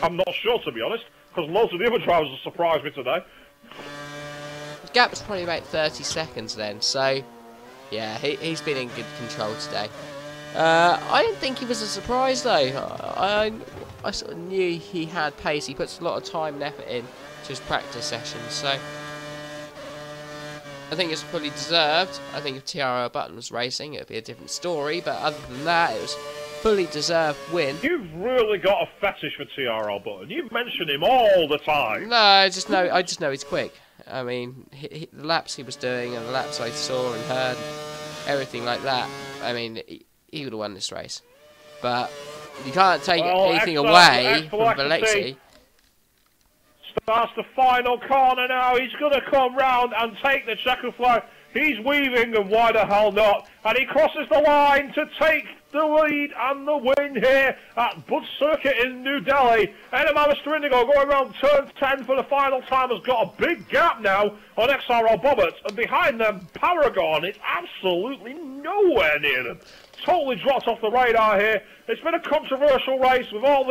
I'm not sure, to be honest, because loads of the other drivers have surprised me today. The gap was probably about 30 seconds then, so yeah, he's been in good control today. I didn't think he was a surprise though. I sort of knew he had pace. He puts a lot of time and effort in to his practice sessions, so I think it's fully deserved. I think if TRL Button was racing, it would be a different story, but other than that, it was fully deserved win. You've really got a fetish for TRL Button. You mention him all the time. No, I just know he's quick. I mean, the laps he was doing and the laps I saw and heard, and everything like that. I mean, he would have won this race. But you can't take anything away from Velexi. Starts the final corner now. He's going to come round and take the checker flag. He's weaving, and why the hell not? And he crosses the line to take the lead and the win here at Bud Circuit in New Delhi. Mr. Indigo going around turn 10 for the final time has got a big gap now on XRL Bobbitt's, and behind them, Paragon is absolutely nowhere near them. Totally dropped off the radar here. It's been a controversial race with all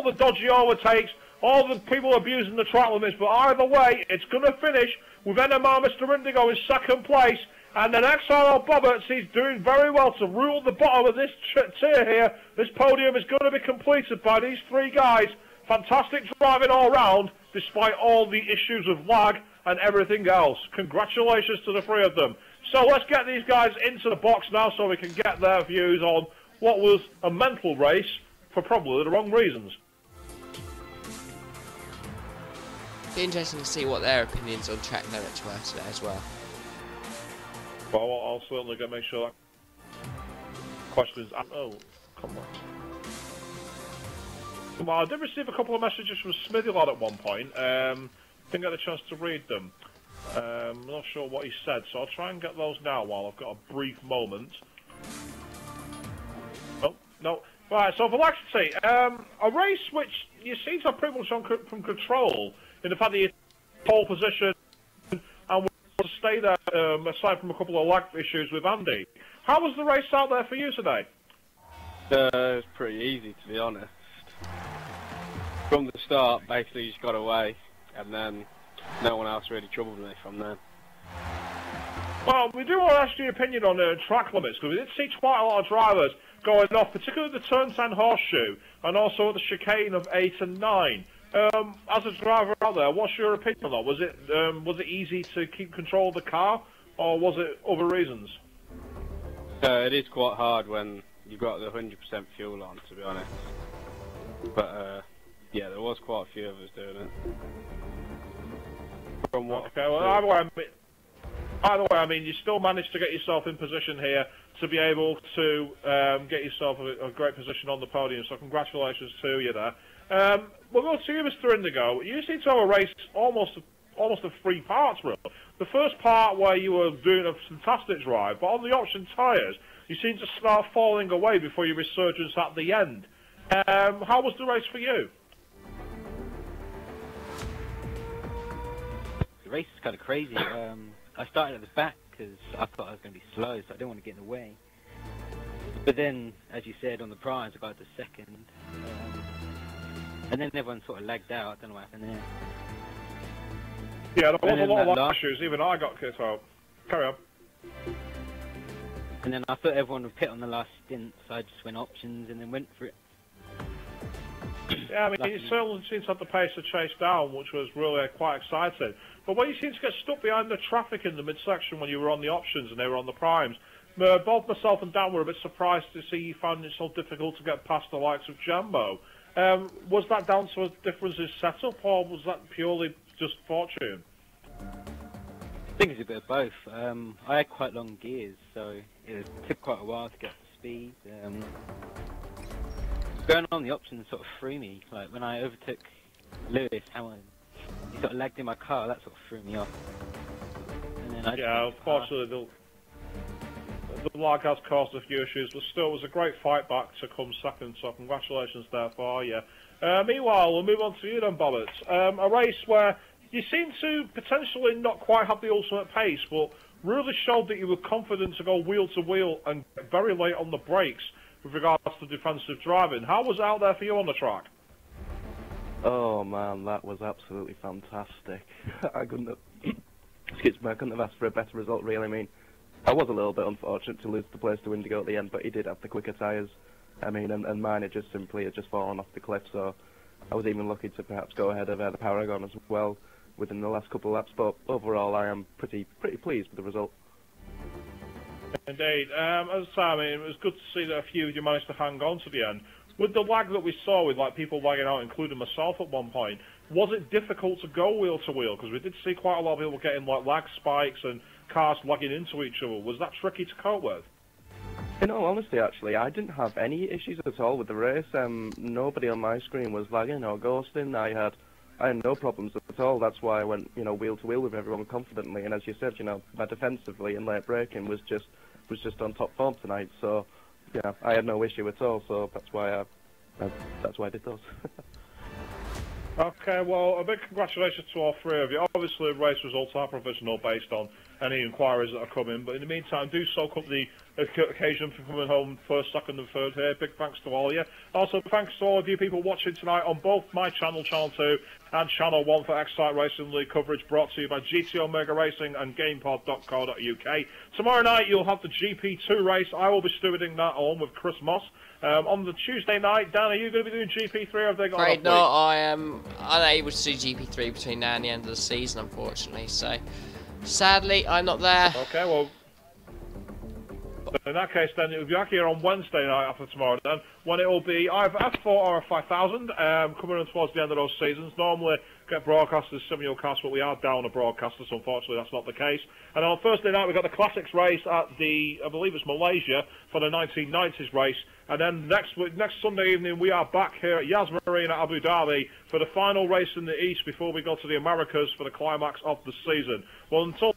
the dodgy overtakes, all the people abusing the track limits, but either way, it's going to finish with Mr. Indigo in second place, and then XRL Bobbitt's, he's doing very well to rule the bottom of this tier here. This podium is going to be completed by these 3 guys. Fantastic driving all round, despite all the issues of lag and everything else. Congratulations to the 3 of them. So let's get these guys into the box now so we can get their views on what was a mental race for probably the wrong reasons. Be interesting to see what their opinions on track limits were today as well. Well, I'll certainly go make sure that question is... Oh, come on. Well, I did receive a couple of messages from Smithy Lad at one point. Didn't get a chance to read them. I'm not sure what he said, so I'll try and get those now while I've got a brief moment. Oh, no. Right, so for Laxity, a race which you seem to have pretty much from control in the fact that you're in pole position and were able to stay there, aside from a couple of lag issues with Andy. How was the race out there for you today? It was pretty easy, to be honest. From the start, basically, just got away, and then no one else really troubled me from there. Well, we do want to ask your opinion on track limits, because we did see quite a lot of drivers going off, particularly the turn 10 horseshoe, and also the chicane of 8 and 9. As a driver out there, what's your opinion on that? Was it easy to keep control of the car, or was it other reasons? It is quite hard when you've got the 100% fuel on, to be honest. But, yeah, there was quite a few of us doing it. From what? Okay, well, either way, I mean, you still managed to get yourself in position here to be able to get yourself a great position on the podium, so congratulations to you there. We'll go to you, Mr. Indigo. You seem to have a race almost of 3 parts, really. The first part where you were doing a fantastic drive, but on the option tyres, you seem to start falling away before your resurgence at the end. How was the race for you? The race is kind of crazy. I started at the back because I thought I was going to be slow, so I didn't want to get in the way. But then, as you said, on the prize, I got to second. And then everyone sort of lagged out. I don't know what happened there. Yeah, there was a lot of lag issues. Even I got kicked out. Carry on. And then I thought everyone would pit on the last stint, so I just went options and then went for it. Yeah, I mean, you certainly seemed to have the pace to chase down, which was really quite exciting. But when you seemed to get stuck behind the traffic in the midsection when you were on the options and they were on the primes, both myself and Dan were a bit surprised to see you found it so difficult to get past the likes of Jambo. Was that down to a difference in setup, or was that purely just fortune? I think it's a bit of both. I had quite long gears, so it took quite a while to get up to speed. Going on the options sort of threw me. Like when I overtook Lewis Hamilton, he sort of lagged in my car. That sort of threw me off. And then unfortunately, the lag has caused a few issues, but still, it was a great fight back to come second. So congratulations there for you. Meanwhile, we'll move on to you then, Bobbert. A race where you seem to potentially not quite have the ultimate pace, but really showed that you were confident to go wheel to wheel and get very late on the brakes with regards to defensive driving. How was it out there for you on the track? Oh man, that was absolutely fantastic. I couldn't have, excuse me, I couldn't have asked for a better result really. I mean, I was a little bit unfortunate to lose the place to Indigo at the end, but he did have the quicker tyres. I mean, and mine had just fallen off the cliff, so I was even lucky to perhaps go ahead of the Paragon as well within the last couple of laps, but overall I am pretty pleased with the result. Indeed. As I say, I mean, it was good to see that a few of you managed to hang on to the end. With the lag that we saw with like people lagging out, including myself at one point, was it difficult to go wheel to wheel? Because we did see quite a lot of people getting like lag spikes and cars lagging into each other. Was that tricky to cope with? In all honesty, actually, I didn't have any issues at all with the race. Nobody on my screen was lagging or ghosting. I had no problems at all. That's why I went, wheel to wheel with everyone confidently. And as you said, my defensively and late braking was just on top form tonight. So, yeah, I had no issue at all. So that's why I did those. Okay, well, a big congratulations to all three of you. Obviously, the race results are provisional based on any inquiries that are coming, but in the meantime, do soak up the occasion for coming home first, second and third here. Big thanks to all of you. Also, thanks to all of you people watching tonight on both my channel, Channel 2, and Channel 1 for Excite Racing League coverage brought to you by GT Omega Racing and GamePod.co.uk. Tomorrow night, you'll have the GP2 race. I will be stewarding that along with Chris Moss. On the Tuesday night, Dan, are you going to be doing GP3 or have they got Afraid not. I am unable to do GP3 between now and the end of the season, unfortunately. So, sadly, I'm not there. Okay, well, in that case, then it'll be back here on Wednesday night after tomorrow, then, when it will be either F4 or F5000, coming in towards the end of those seasons. Normally get broadcasters simulcast, but we are down a broadcaster, so unfortunately that's not the case. And on Thursday night, we've got the Classics race at the, I believe it's Malaysia, for the 1990s race. And then next Sunday evening, we are back here at Yas Marina, Abu Dhabi, for the final race in the East before we go to the Americas for the climax of the season. Well, until